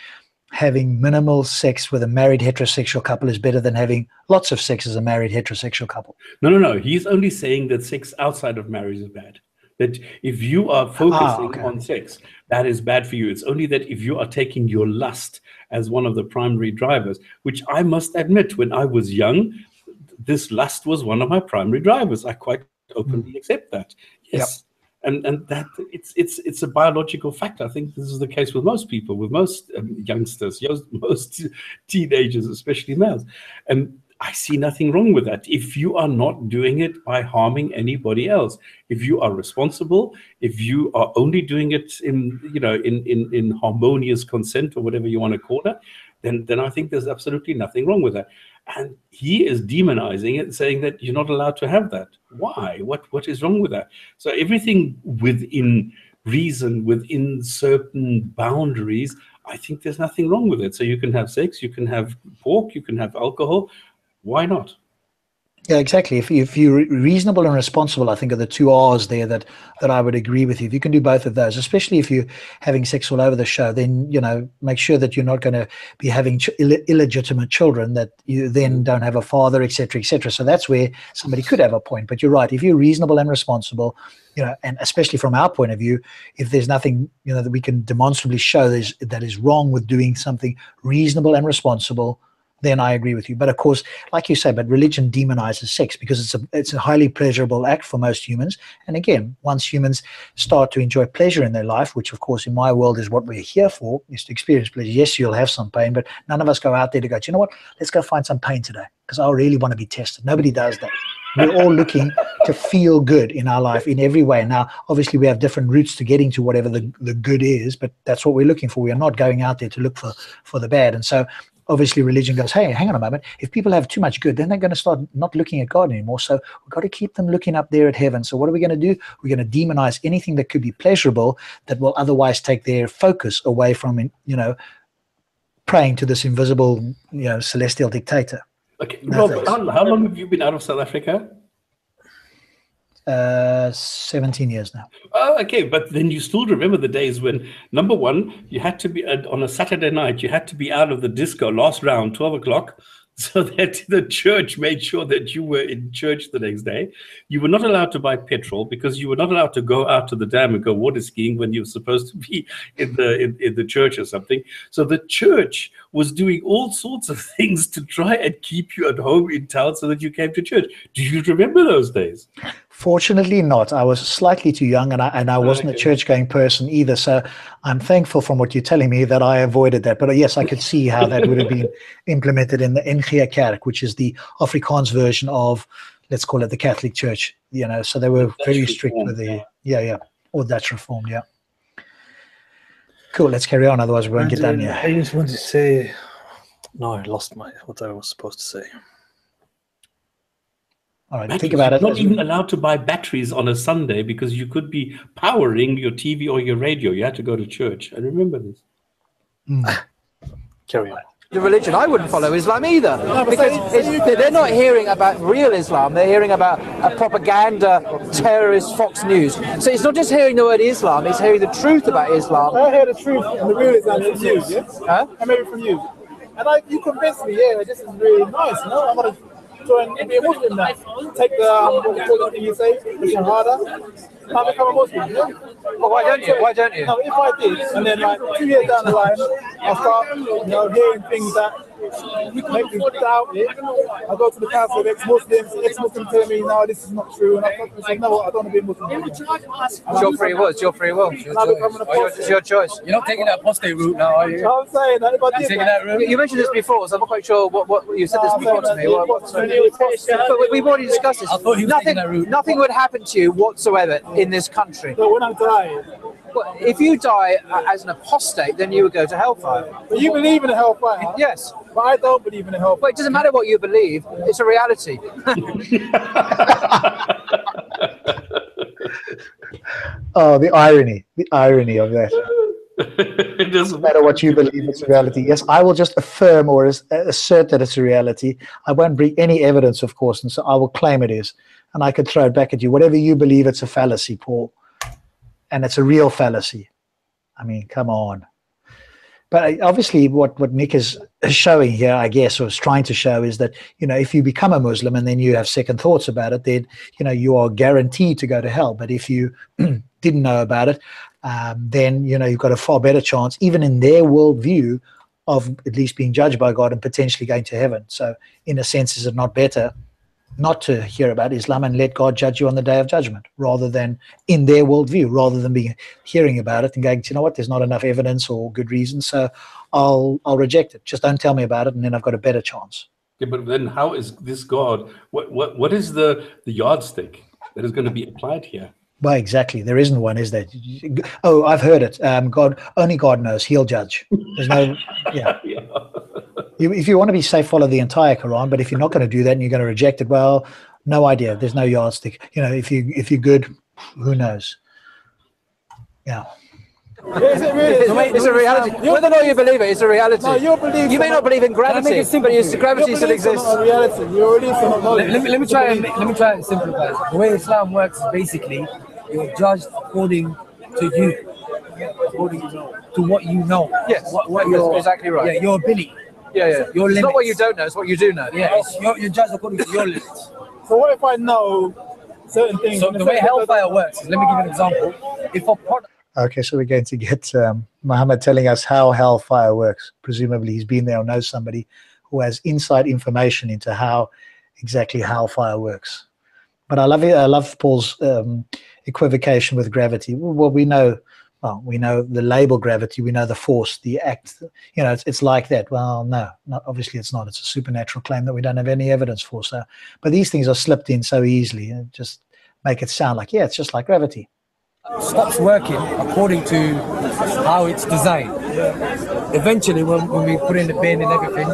S3: having minimal sex with a married heterosexual couple is better than having lots of sex as a married heterosexual couple?
S2: No. He's only saying that sex outside of marriage is bad. That if you are focusing on sex, that is bad for you. It's only that if you are taking your lust as one of the primary drivers, which I must admit, when I was young, this lust was one of my primary drivers. I quite openly accept that. Yes. Yep. And that it's a biological fact. I think this is the case with most people, with most youngsters, most teenagers, especially males. And I see nothing wrong with that. If you are not doing it by harming anybody else, if you are responsible, if you are only doing it in harmonious consent or whatever you want to call it, then I think there's absolutely nothing wrong with that. And he is demonizing it, saying that you're not allowed to have that. Why? What is wrong with that? So everything within reason, within certain boundaries, I think there's nothing wrong with it. So you can have sex, you can have pork, you can have alcohol. Why not?
S3: Yeah, exactly. If you're reasonable and responsible, I think are the two R's there that I would agree with you. If you can do both of those, especially if you're having sex all over the show, then, make sure that you're not going to be having illegitimate children that you then don't have a father, et cetera, et cetera. So that's where somebody could have a point. But you're right. If you're reasonable and responsible, and especially from our point of view, if there's nothing, that we can demonstrably show that is wrong with doing something reasonable and responsible, then I agree with you. But of course, like you say, but religion demonizes sex because it's a highly pleasurable act for most humans. And again, once humans start to enjoy pleasure in their life, which of course in my world is what we're here for, is to experience pleasure. Yes, you'll have some pain, but none of us go out there to go, do you know what? Let's go find some pain today because I really want to be tested. Nobody does that. We're all looking to feel good in our life in every way. Now, obviously, we have different routes to getting to whatever the good is, but that's what we're looking for. We are not going out there to look for the bad. And so, obviously, religion goes, hey, hang on a moment. If people have too much good, then they're going to start not looking at God anymore. So we've got to keep them looking up there at heaven. So what are we going to do? We're going to demonize anything that could be pleasurable that will otherwise take their focus away from, praying to this invisible, celestial dictator.
S2: Okay, Rob, how long have you been out of South Africa?
S3: 17 years now.
S2: Oh, okay, but then you still remember the days when, number one, you had to be on a Saturday night, you had to be out of the disco last round, 12 o'clock, so that the church made sure that you were in church the next day. You were not allowed to buy petrol because you were not allowed to go out to the dam and go water skiing when you were supposed to be in the church or something. So the church was doing all sorts of things to try and keep you at home in town so that you came to church. Do you remember those days?
S3: Fortunately not. I was slightly too young, and I wasn't a church-going person either. So I'm thankful from what you're telling me that I avoided that. But yes, I could see how that would have been implemented in the NG Kerk, which is the Afrikaans version of, let's call it the Catholic Church. So they were very strict with the or Dutch Reformed. Yeah. Cool. Let's carry on. Otherwise, we won't get done here.
S7: I just wanted to say, no, I lost what I was supposed to say.
S3: All right,
S2: batteries.
S3: think about it.
S2: You're not even allowed to buy batteries on a Sunday because you could be powering your TV or your radio. You had to go to church. I remember this.
S7: Carry on.
S4: The religion, I wouldn't follow Islam either, because they're not hearing about real Islam, they're hearing about a propaganda, terrorist Fox News. So it's not just hearing the word Islam, it's hearing the truth about Islam.
S5: I heard the truth and the real Islam from you, yes? Huh? I heard it from you. And you convinced me, this is really nice, I'm going to join and be a Muslim now. Take the, you say, the Shahada. I'll become a Muslim, yeah?
S4: Well, why don't you? Why don't you?
S5: No, if I did, and then 2 years down the line, I'll start, hearing things that make me doubt it. I go to the council of ex-Muslims tell me, no, this is not true, and I say, no, I don't want to be a Muslim.
S4: It's your free will. It's your free will. It's your choice.
S8: You're not taking that apostate route now, are you?
S5: I'm saying that if I did
S8: taking that route?
S4: You mentioned this before, so I'm not quite sure what you said this before to me. But we've already discussed this.
S8: I thought he was taking that route.
S4: Nothing would happen to you whatsoever in this country.
S5: So when I'm dying.
S4: But if you die as an apostate, then you would go to hellfire.
S5: But you believe in a hellfire?
S4: Yes.
S5: But I don't believe in a hellfire.
S4: Well, it doesn't matter what you believe, it's a reality.
S3: Oh, the irony of that. It doesn't matter what you believe, it's a reality. Yes, I will just affirm or assert that it's a reality. I won't bring any evidence, of course, and so I will claim it is. And I could throw it back at you. Whatever you believe, it's a fallacy, Paul. And it's a real fallacy. I mean, come on. But obviously what Nick is showing here, I guess, or is trying to show is that, if you become a Muslim and then you have second thoughts about it, then, you are guaranteed to go to hell. But if you didn't know about it, then, you've got a far better chance, even in their worldview, of at least being judged by God and potentially going to heaven. So in a sense, is it not better not to hear about Islam and let God judge you on the day of judgment, rather than in their worldview, rather than hearing about it and going, you know what, there's not enough evidence or good reason, so I'll reject it. Just don't tell me about it, and then I've got a better chance.
S2: Yeah, but then how is this God? What is the yardstick that is going to be applied here?
S3: Well, exactly. There isn't one, is there? Oh, I've heard it. Only God knows. He'll judge. There's no. Yeah. If you want to be safe, follow the entire Quran. But if you're not going to do that and you're going to reject it, well, no idea. There's no yardstick. If you're good, who knows? Yeah.
S5: Is it really?
S4: It's a reality. Whether or not you believe it, it's a reality.
S5: No, you
S4: may not believe in gravity, but gravity still exists.
S5: Reality.
S8: Let me try and simplify it. The way Islam works is basically you're judged according to you, according to what you know.
S4: Yes,
S8: what you're
S4: exactly right.
S8: Yeah, your ability.
S4: Yeah.
S8: Your limits.
S4: It's not what you don't know; it's what you do know.
S8: Yeah, you're judged according to your limits.
S5: So what if I know certain things?
S8: So the way hellfire works is, let me give you an example. If a product.
S3: Okay, so we're going to get Muhammad telling us how hellfire works. Presumably he's been there or knows somebody who has inside information into how exactly hellfire works. But I love Paul's equivocation with gravity. Well, we know well, we know the label gravity, we know the force, the act, you know, it's like that. Well, no, obviously it's not. It's a supernatural claim that we don't have any evidence for. So, but these things are slipped in so easily and just make it sound like, yeah, it's just like gravity.
S8: Stops working according to how it's designed. Eventually, when we put in the bin and everything,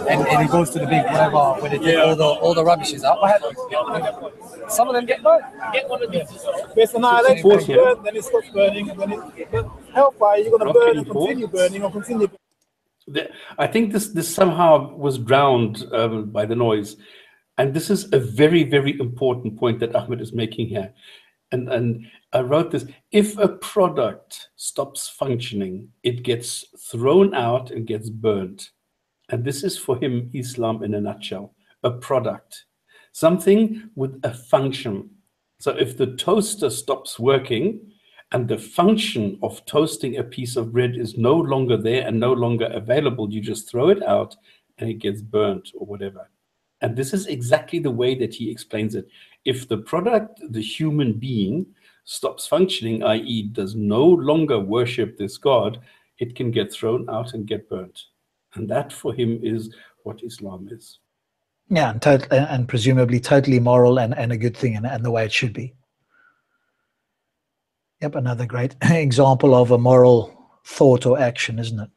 S8: and it goes to the big whatever, where they take all the rubbish is out, what happens? Some of them get burnt.
S5: Based on annihilation, it's burnt, then it stops burning, and then but hellfire, you're going to burn and continue burning or continue.
S2: I think this somehow was drowned by the noise, and this is a very, very important point that Ahmed is making here. And I wrote this: if a product stops functioning, it gets thrown out and gets burnt. And this is for him Islam in a nutshell: a product, something with a function. So if the toaster stops working and the function of toasting a piece of bread is no longer there and no longer available, you just throw it out and it gets burnt or whatever. And this is exactly the way that he explains it. If the product, the human being, stops functioning, i.e. does no longer worship this God, it can get thrown out and get burnt. And that for him is what Islam is.
S3: Yeah, and presumably totally moral and a good thing and the way it should be. Yep, another great example of a moral thought or action, isn't it?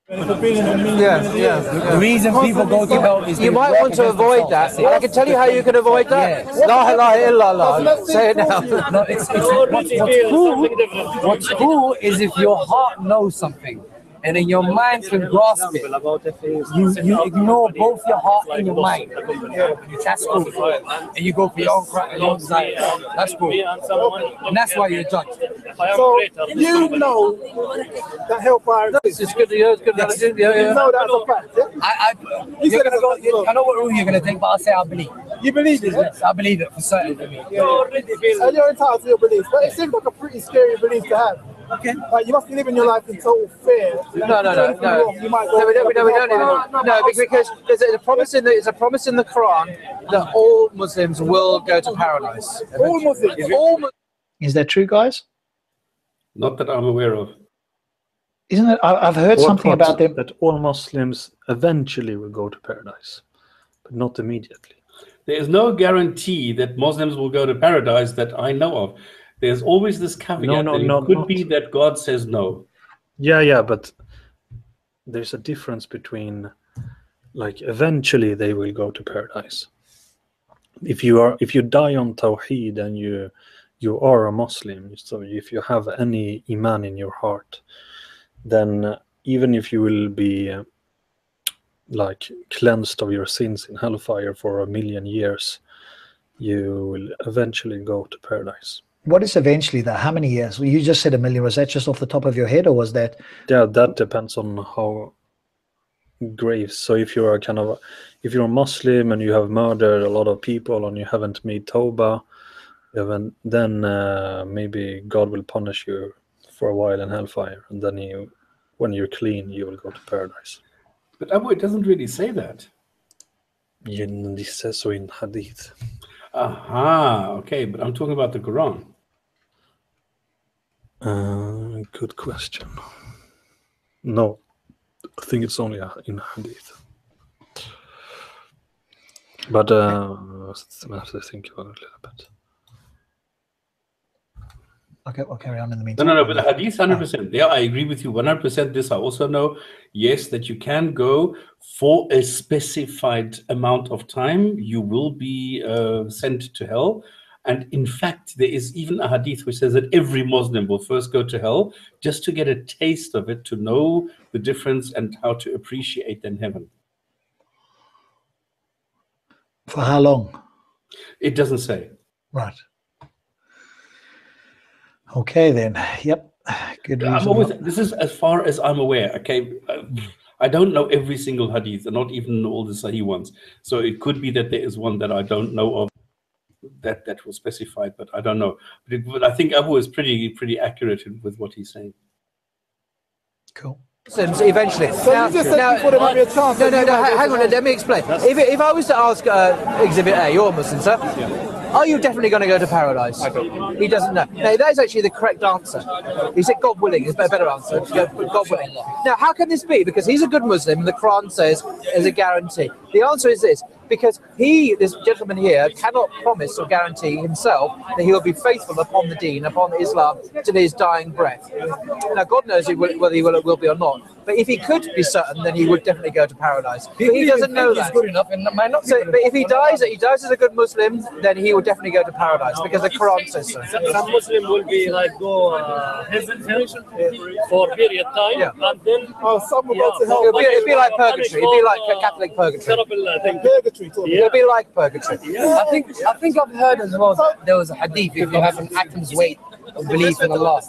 S8: The reason people go to hell is
S4: you might want to avoid that. I can tell you how you can avoid that. La ilaha illallah. Say it now.
S8: No, what's cool is if your heart knows something and then your mind can grasp it, you ignore both your heart and your mind. That's cool. And you go for your own crack and your own desire. That's cool. And that's why you're judged.
S5: So you know that hellfire exists.
S8: It's good to hear. It's good to hear.
S5: You know that's a fact.
S8: You're gonna go, I know what rule you're going to take, but I'll say I believe.
S5: You believe it?
S8: Yes, I believe it for certain. For me.
S5: And you're entitled to your beliefs. But it seems like a pretty scary belief to have.
S8: Okay.
S5: Like you must be living your life in total fear.
S4: No. We don't even. No, because there's a promise in the Qur'an that all Muslims will go to paradise.
S5: All Muslims.
S3: Is that true, guys?
S2: Not that I'm aware of.
S3: Isn't it? I've heard something about them.
S7: That all Muslims eventually will go to paradise, but not immediately.
S2: There is no guarantee that Muslims will go to paradise that I know of. There's always this caveat that it could be that God says no.
S7: Yeah, but there's a difference between, like, eventually they will go to paradise. If you die on Tawheed and you are a Muslim, so if you have any iman in your heart, then even if you will be like cleansed of your sins in hellfire for 1,000,000 years, you will eventually go to paradise.
S3: What is eventually though? How many years? Well, you just said 1,000,000. Was that just off the top of your head, or was that?
S7: Yeah, that depends on how grave. So if you're a Muslim and you have murdered a lot of people and you haven't made tawbah, then maybe God will punish you for a while in hellfire, and then when you're clean, you will go to paradise.
S2: But Abu, it doesn't really say that.
S7: This says so in Hadith.
S2: Aha, okay, but I'm talking about the Quran.
S7: Good question. No, I think it's only in Hadith. But I have to think about it a little bit.
S3: Okay, we'll carry on in the meantime.
S2: No, but the Hadith 100%. Yeah, I agree with you 100%. This I also know. Yes, that you can go for a specified amount of time. You will be sent to hell. And in fact, there is even a hadith which says that every Muslim will first go to hell just to get a taste of it, to know the difference and how to appreciate then heaven.
S3: For how long?
S2: It doesn't say.
S3: Right. Okay, then. Yep. Good reason.
S2: This is as far as I'm aware. Okay. I don't know every single hadith, and not even all the Sahih ones. So it could be that there is one that I don't know of that was specified, but I don't know. But I think Abu is pretty accurate with what he's saying.
S3: Cool.
S4: Eventually.
S5: So you just said before there might be a chance.
S4: No, hang on, let me explain. If I was to ask Exhibit A, you're a Muslim, sir?
S5: Yeah.
S4: Are you definitely going to go to paradise? He doesn't know. No, that is actually the correct answer. He said God willing is a better answer. God willing. Now, how can this be? Because he's a good Muslim, and the Quran says there's a guarantee. The answer is this: because this gentleman here, cannot promise or guarantee himself that he will be faithful upon the deen, upon Islam, to his dying breath. Now, God knows whether he will be or not. But if he could be certain, then he would definitely go to paradise. But he doesn't know that.
S8: Good enough and might not be
S4: So, but if he dies as a good Muslim, then he will definitely go to paradise because the Quran says so.
S6: Some Muslim will be like go heaven for a period of time, and then
S5: some will go to hell.
S4: It'll be like purgatory. It'll be like a Catholic purgatory.
S5: Purgatory.
S4: It'll be like purgatory.
S8: I think I've heard as well that there was a hadith, if you have an atom's weight of belief in Allah,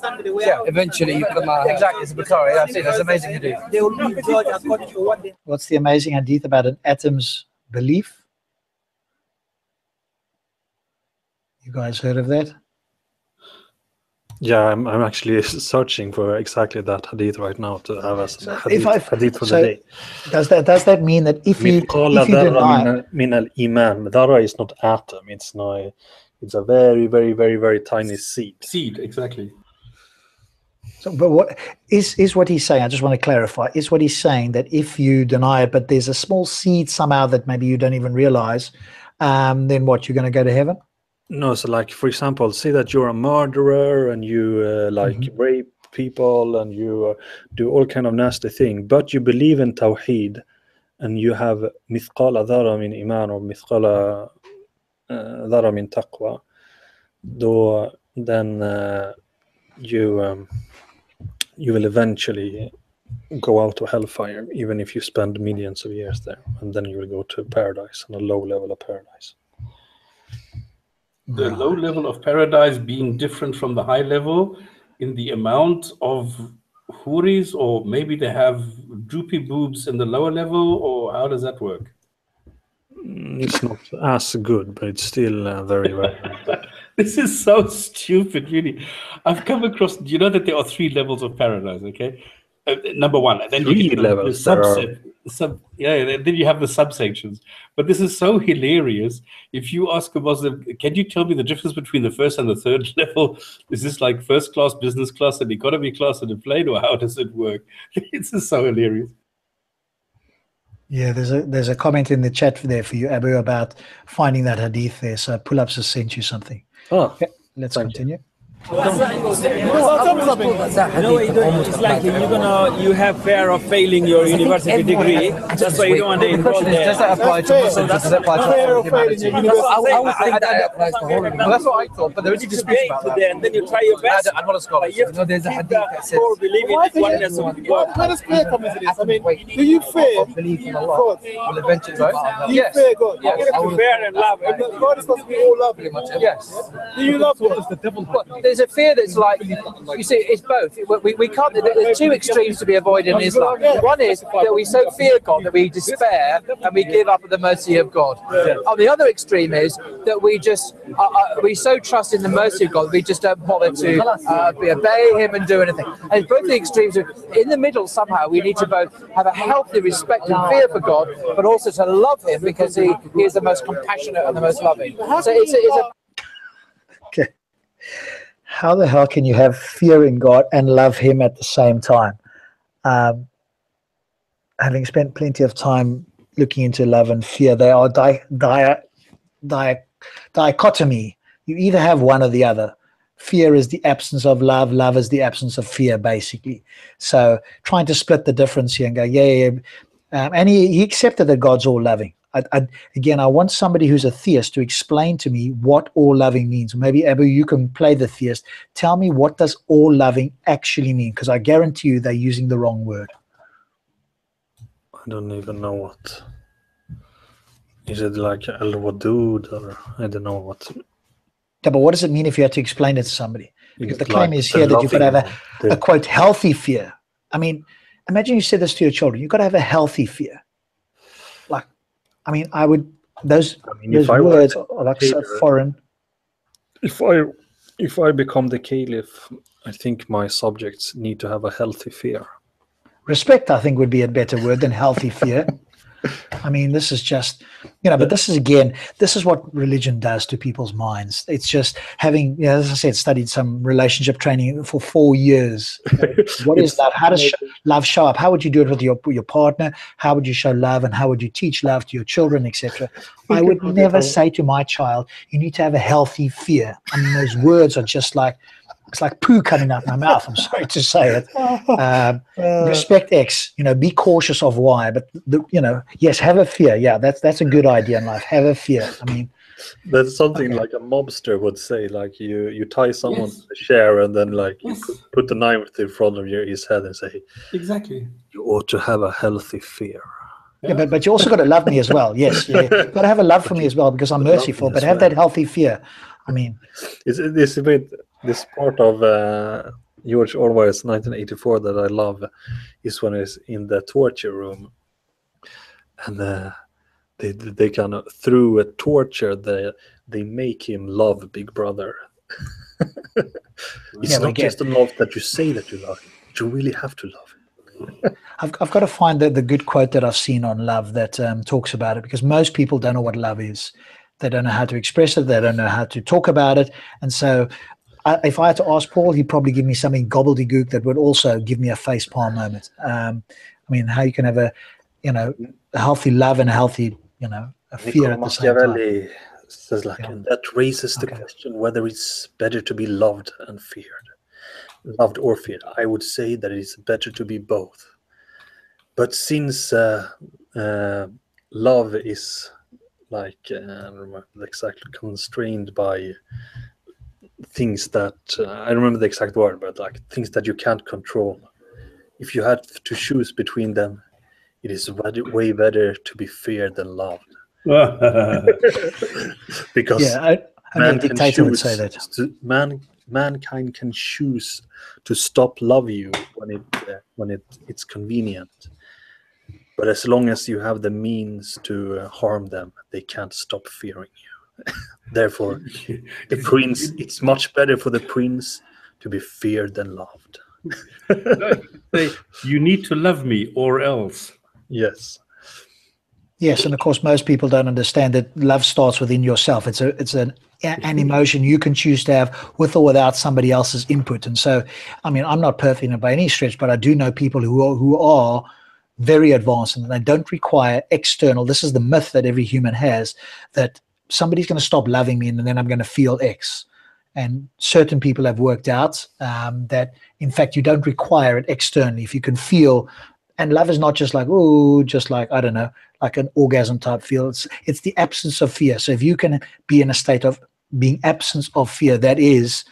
S8: eventually you come out.
S4: Exactly, it's a Bukhari. That's it. That's amazing hadith.
S6: they will be judged according to what they
S3: What's the amazing hadith about an atom's belief? You guys heard of that?
S7: Yeah, I'm actually searching for exactly that hadith right now to have as hadith for the day.
S3: Does that mean that if you deny
S7: min al-iman, dara is not atom, it's not, it's a very, very, very, very tiny seed.
S2: Seed, exactly.
S3: so, but what is what he's saying? I just want to clarify. Is what he's saying that if you deny it, but there's a small seed somehow that maybe you don't even realize, then what, you're going to go to heaven?
S7: No, so like, for example, say that you're a murderer and you rape people and you do all kind of nasty thing, but you believe in Tawheed and you have mithqala dhara min iman or mithqala dhara min taqwa, then you will eventually go out to hellfire, even if you spend millions of years there, and then you will go to paradise, on a low level of paradise.
S2: The low level of paradise being different from the high level in the amount of huris, or maybe they have droopy boobs in the lower level, or how does that work?
S7: It's not as good, but it's still very, very good.
S2: This is so stupid, really. I've come across, you know that there are 3 levels of paradise, okay? Number 1, and then you get the subset. Then you have the subsections. But this is so hilarious. If you ask a Muslim, can you tell me the difference between the first and the third level? Is this like first class, business class, and economy class in a plane, or how does it work? It's just so hilarious.
S3: Yeah, there's a comment in the chat there for you, Abu, about finding that hadith there. So Pull-Ups has sent you something.
S7: Oh,
S3: okay, let's continue.
S6: No, you don't. It's like you have fear of failing your university degree. That's why you don't want to enroll there.
S4: Does that apply to Muslims? Does that apply to humanity?
S8: I would think that applies to all of
S4: Well, that's what I thought, but there is a dispute about that.
S6: And then you try your best.
S4: I'm not a scholar.
S8: You know, there's a hadith that says,
S6: believe in oneness of God.
S5: Where does fear come into this? I mean, do you fear
S8: belief in Allah
S5: God?
S8: will eventually be part of
S5: Do you fear God?
S6: Yes, fear and love.
S5: God is supposed to be all love.
S4: Yes.
S5: Do you love God?
S4: There's a fear that's like, you see, it's both. We can't. There's 2 extremes to be avoided in Islam. One is that we so fear God that we despair and we give up at the mercy of God. On the other extreme is that we just we so trust in the mercy of God we just don't bother to obey Him and do anything. And both the extremes are in the middle. Somehow we need to both have a healthy respect and fear for God, but also to love Him because He is the most compassionate and the most loving. So it's a
S3: Okay. How the hell can you have fear in God and love Him at the same time? Having spent plenty of time looking into love and fear, they are dichotomy. You either have one or the other. Fear is the absence of love. Love is the absence of fear, basically. So trying to split the difference here and go, and he accepted that God's all loving. Again, I want somebody who's a theist to explain to me what all loving means. Maybe, Abu, you can play the theist. Tell me, what does all loving actually mean? Because I guarantee you they're using the wrong word.
S7: I don't even know what. Is it like al-wadud, or I don't know what.
S3: Yeah, but what does it mean if you had to explain it to somebody? Because the claim is here that you've got to have a quote, healthy fear. I mean, imagine you said this to your children. You've got to have a healthy fear. I would. Those words are like so foreign.
S7: If I become the caliph, I think my subjects need to have a healthy fear.
S3: Respect, I think, would be a better word than healthy fear. I mean, this is just, you know, but this is, again, this is what religion does to people's minds. It's just having, you know, as I said, studied some relationship training for 4 years. What is love? How does love show up? How would you do it with your partner? How would you show love, and how would you teach love to your children, etc.? I would never say to my child, you need to have a healthy fear. I mean, those words are just like, it's like poo coming out my mouth. I'm sorry to say it. Respect X, you know, be cautious of Y, but you know, yes, have a fear. Yeah, that's a good idea in life. Have a fear. I mean,
S7: that's something like a mobster would say. Like you tie someone to a chair, and then like you put the knife in front of his head and say,
S2: Exactly.
S7: you ought to have a healthy fear.
S3: Yeah, but you also got to love me as well. Yes, yeah, you've got to have a love for me as well, because I'm merciful. But have that healthy fear. I mean,
S7: it's a bit. This part of George Orwell's 1984 that I love is when he's in the torture room, and they kind of, through a torture, they make him love Big Brother. It's not just a love that you say that you love him, but you really have to love him.
S3: I've got to find the good quote that I've seen on love that talks about it, because most people don't know what love is. They don't know how to express it. They don't know how to talk about it. And so if I had to ask Paul, he'd probably give me something gobbledygook that would also give me a facepalm moment. I mean, how you can have a healthy love and a healthy, a fear at the same time.
S7: Says like, and that raises the question whether it's better to be loved and feared. Loved or feared. I would say that it's better to be both. But since love is like, I don't remember exactly, constrained by things that I remember the exact word, but like things that you can't control. If you had to choose between them, it is way better to be feared than loved. Because
S3: I mean, a dictator would say that.
S7: Mankind can choose to stop love you when it's convenient, but as long as you have the means to harm them, they can't stop fearing you. Therefore, the prince, it's much better for the prince to be feared than loved.
S2: You need to love me or else.
S7: Yes.
S3: Yes, and of course, most people don't understand that love starts within yourself. It's an emotion you can choose to have with or without somebody else's input. And so, I mean, I'm not perfect by any stretch, but I do know people who are very advanced, and they don't require external. This is the myth that every human has, that somebody's going to stop loving me and then I'm going to feel X. And certain people have worked out that, in fact, you don't require it externally. If you can feel, and love is not just like, oh, just like, I don't know, like an orgasm type feel. It's the absence of fear. So if you can be in a state of being absence of fear, that is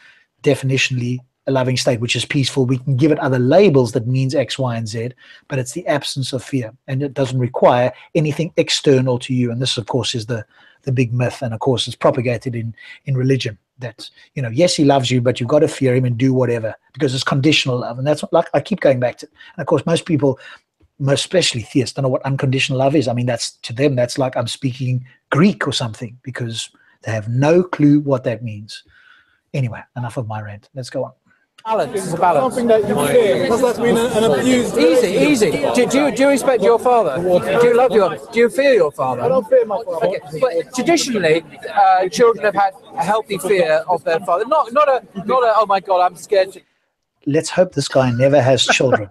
S3: definitionally a loving state, which is peaceful. We can give it other labels that means X, Y, and Z, but it's the absence of fear, and it doesn't require anything external to you. And this, of course, is the big myth, and of course, it's propagated in religion. That, yes, he loves you, but you've got to fear him and do whatever, because it's conditional love. And that's what, like, I keep going back to. And of course, most people, most especially theists, don't know what unconditional love is. I mean, that's, to them, that's like I'm speaking Greek or something, because they have no clue what that means. Anyway, enough of my rant. Let's go on.
S4: Balance is a balance.
S5: Something that you fear. Has that been an abused?
S4: Easy. Do you respect your father? Do you fear your father?
S5: I don't fear my father.
S4: Okay. But traditionally, children have had a healthy fear of their father. Not a oh my God, I'm scared.
S3: Let's hope this guy never has children.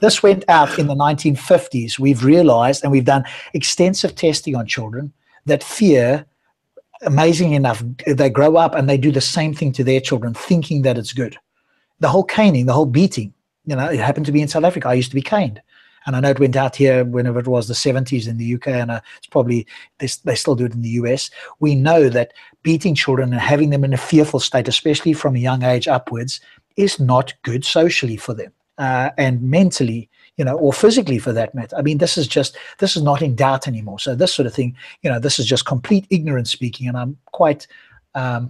S3: This went out in the 1950s. We've realized, and we've done extensive testing on children, that fear, amazing enough, they grow up and they do the same thing to their children, thinking that it's good. The whole caning, the whole beating, it happened to be in South Africa. I used to be caned. And I know it went out here whenever it was the 70s in the UK, and it's probably, they still do it in the US. We know that beating children and having them in a fearful state, especially from a young age upwards, is not good socially for them, and mentally, or physically for that matter. I mean, this is not in doubt anymore. So this sort of thing, this is just complete ignorance speaking. And I'm quite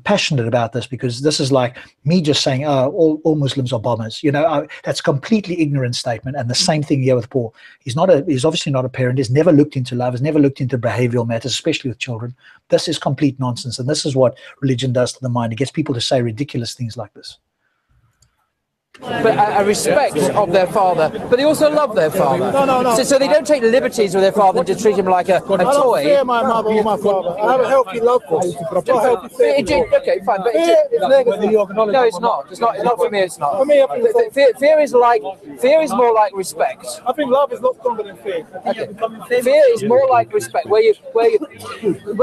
S3: passionate about this, because this is like me just saying, oh, all Muslims are bombers. That's a completely ignorant statement. And the same thing here with Paul. He's obviously not a parent. He's never looked into love. He's never looked into behavioral matters, especially with children. This is complete nonsense. And this is what religion does to the mind. It gets people to say ridiculous things like this.
S4: but a respect of their father, but they also love their father.
S5: No.
S4: So they don't take liberties with their father and just treat him like a
S5: I don't
S4: toy.
S5: fear my mother or my father. I have a healthy love for them. Not healthy fear.
S4: Okay, fine, but
S5: Fear is negative.
S4: no, it's not. It's not for me. It's not.
S5: For me, I think so.
S4: Fear is more like respect.
S5: I think love is not stronger than fear.
S4: Fear is more like respect, where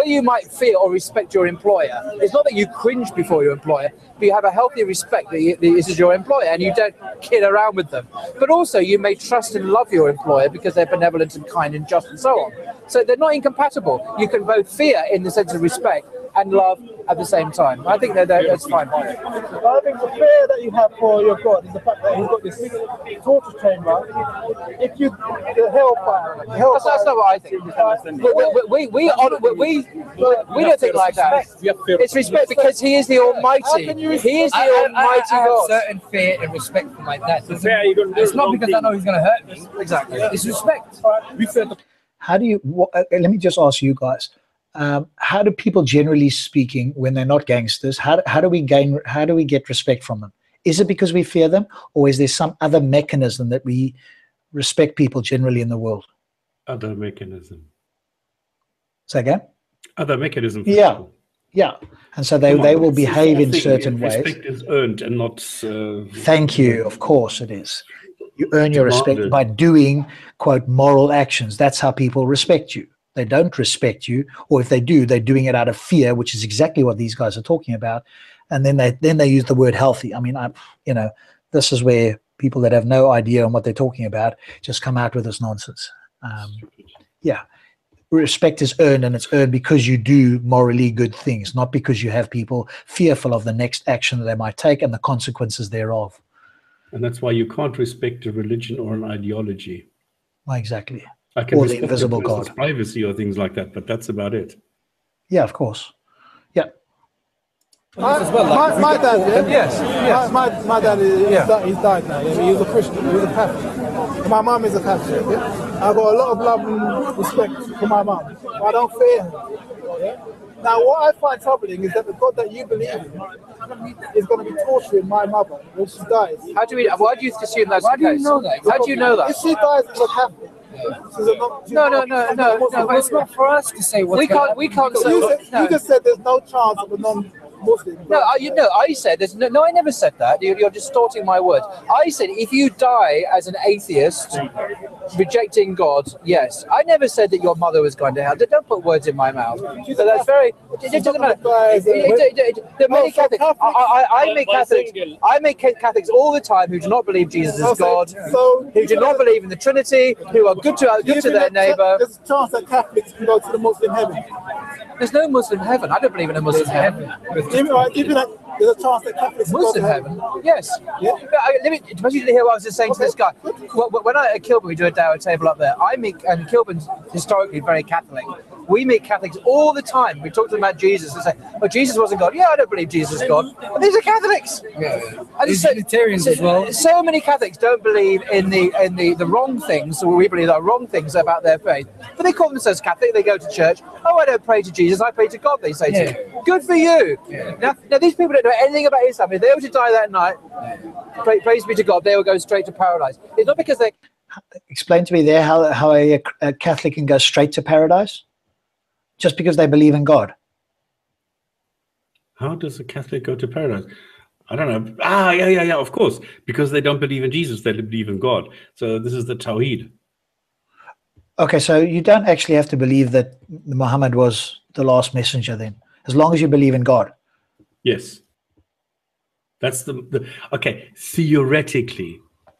S4: you might fear or respect your employer. It's not that you cringe before your employer, but you have a healthy respect that this is your employer and you don't kid around with them. But also you may trust and love your employer because they're benevolent and kind and just and so on. So they're not incompatible. You can both fear in the sense of respect and love at the same time. I think that's fine.
S5: I think the fear that you have for your God is the fact that he's got this torture chamber. If you, the hellfire.
S4: That's not what I think. We don't think like that. It's respect because he is the Almighty. He is the Almighty
S8: I have
S4: God.
S8: certain fear and respect for my dad. It's not because I know he's going to hurt me.
S4: Exactly.
S8: It's respect.
S3: How do you, let me just ask you guys, how do people, generally speaking, when they're not gangsters, how do we get respect from them? Is it because we fear them, or is there some other mechanism that we respect people generally in the world?
S2: Other mechanism.
S3: Say again?
S2: Other mechanism. For
S3: Yeah.
S2: people.
S3: Yeah. And so they will behave in certain ways.
S2: Respect is earned and not...
S3: Thank you. Of course it is. You earn your respect
S2: demanded.
S3: by doing, quote, moral actions. That's how people respect you. They don't respect you, or if they do, they're doing it out of fear, which is exactly what these guys are talking about. And then they use the word healthy. I mean, this is where people that have no idea on what they're talking about just come out with this nonsense. Yeah. Respect is earned, and it's earned because you do morally good things, not because you have people fearful of the next action that they might take and the consequences thereof.
S2: And that's why you can't respect a religion or an ideology.
S3: Exactly.
S2: I can
S3: Or the
S2: respect
S3: invisible
S2: a person's
S3: God.
S2: privacy or things like that, but that's about it.
S3: Yeah, of course. Yeah.
S5: My dad,
S4: Yes.
S5: My dad he's died now. Yeah? He was a Christian. He was a Catholic. My mum is a Catholic. Yeah? I've got a lot of love and respect for my mum. I don't fear her. Yeah? Now, what I find troubling is that the God that you believe in is going to be torturing my mother when she dies.
S4: Why do you assume that's the case?
S8: do you know that?
S4: How do you know that?
S5: If she dies as a Catholic,
S4: No.
S8: But it's not for us to say what's
S4: We can't say.
S5: You just said there's no chance of a non-Muslim.
S4: I said there's no. I never said that. You're distorting my words. I said if you die as an atheist, rejecting God, yes. I never said that your mother was going to hell. Don't put words in my mouth. So that's very. It doesn't matter. There are many Catholics. I make Catholics all the time who do not believe Jesus is God, who do not believe in the Trinity, who are good to their neighbour.
S5: There's a chance that Catholics can go to the Muslim heaven.
S4: There's no Muslim heaven. I don't believe in a Muslim heaven.
S5: Even that, there's a chance that Catholics can go
S4: Muslim
S5: to
S4: heaven? Yes.
S5: Yeah.
S4: Let me hear what I was just saying to this guy. When at Kilburn we do a Dawah table up there, and Kilburn's historically very Catholic. We meet Catholics all the time. We talk to them about Jesus and say, "Oh, Jesus wasn't God." Yeah, I don't believe Jesus is God. And these are Catholics.
S8: Yeah.
S4: And
S8: There's Unitarians as well.
S4: So many Catholics don't believe in the wrong things, or we believe are wrong things about their faith. But they call themselves Catholic. They go to church. Oh, I don't pray to Jesus. I pray to God. They say to you. Good for you. Yeah. Now these people don't know anything about Islam. If they were to die that night, praise be to God, they will go straight to paradise. It's not because they.
S3: Explain to me there how a Catholic can go straight to paradise just because they believe in God.
S2: How does a Catholic go to paradise? I don't know. Yeah, of course. Because they don't believe in Jesus, they believe in God. So this is the Tawheed.
S3: Okay, so you don't actually have to believe that Muhammad was the last messenger then, as long as you believe in God.
S2: Yes. That's the okay, theoretically.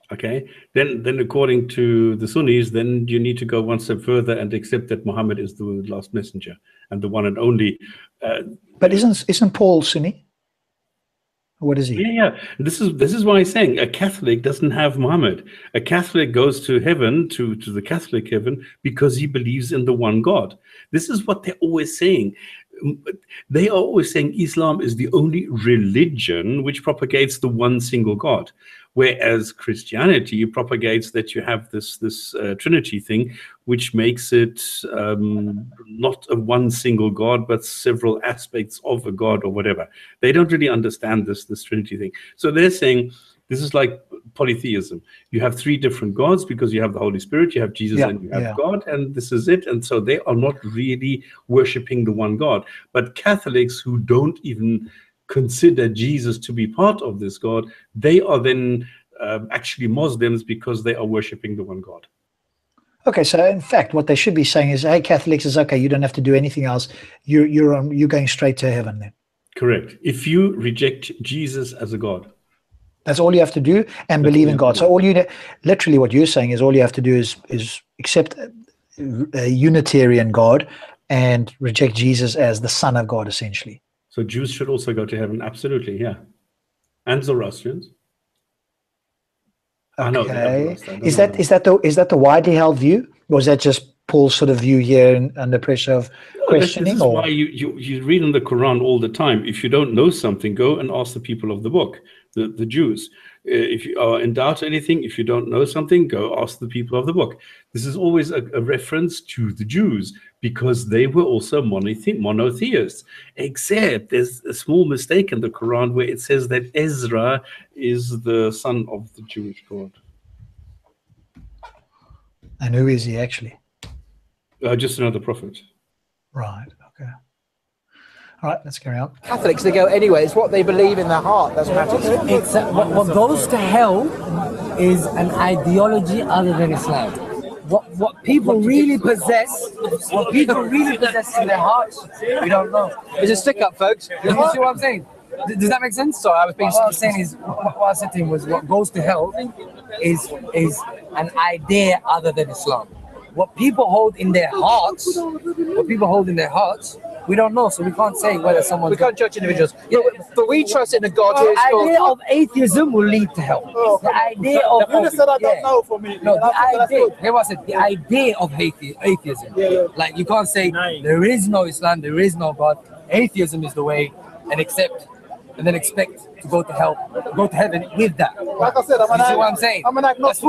S2: Okay, then according to the Sunnis, then you need to go one step further and accept that Muhammad is the last messenger and the one and only.
S3: But isn't Paul Sunni? What is he?
S2: Yeah. This is why I'm saying a Catholic doesn't have Muhammad. A Catholic goes to heaven, to the Catholic heaven, because he believes in the one God. This is what they're always saying. They are always saying Islam is the only religion which propagates the one single God, whereas Christianity propagates that you have this Trinity thing, which makes it not a one single God, but several aspects of a God or whatever. They don't really understand this Trinity thing. So they're saying This is like polytheism. You have three different gods because you have the Holy Spirit, you have Jesus, and you have God, and this is it. And so they are not really worshiping the one God. But Catholics who don't even consider Jesus to be part of this God, they are then actually Muslims because they are worshiping the one God.
S3: Okay, so in fact, what they should be saying is, hey, Catholics, is okay. You don't have to do anything else. You're going straight to heaven then.
S2: Correct. If you reject Jesus as a God.
S3: That's all you have to do, and believe in God. So literally what you're saying is all you have to do is accept a Unitarian God and reject Jesus as the Son of God, essentially.
S2: So Jews should also go to heaven, absolutely, yeah. And Zoroastrians.
S3: Okay. Is that the widely held view, or is that just Paul's sort of view here under pressure of questioning?
S2: This is why you read in the Quran all the time. If you don't know something, go and ask the people of the book, the Jews. If you are in doubt or anything, if you don't know something, go ask the people of the book. This is always a reference to the Jews because they were also monotheists. Except there's a small mistake in the Quran where it says that Ezra is the son of the Jewish God.
S3: And who is he actually?
S2: Just another prophet.
S3: Right, okay. All right, let's carry on.
S4: Catholics, they go anyway. It's what they believe in their heart that matters.
S8: It's what goes to hell is an ideology other than Islam. What people really possess, in their hearts, we don't know.
S4: It's a stick-up, folks.
S8: You see what I'm saying? Does that make sense?
S4: Sorry, I was being.
S8: What I was saying is, what I said to him was, what goes to hell is an idea other than Islam. What people hold in their hearts, we don't know, so we can't say whether someone.
S4: We can't judge individuals. Yeah, but we trust in a God who is
S8: the idea of atheism will lead to hell. The idea of
S5: You just said I don't know for me.
S8: No, the idea. Hear what I said. The idea of atheism. Like you can't say there is no Islam, there is no God. Atheism is the way, and then expect to go to hell, go to heaven with that.
S5: Like I said,
S8: you see what I'm saying?
S5: I'm an agnostic.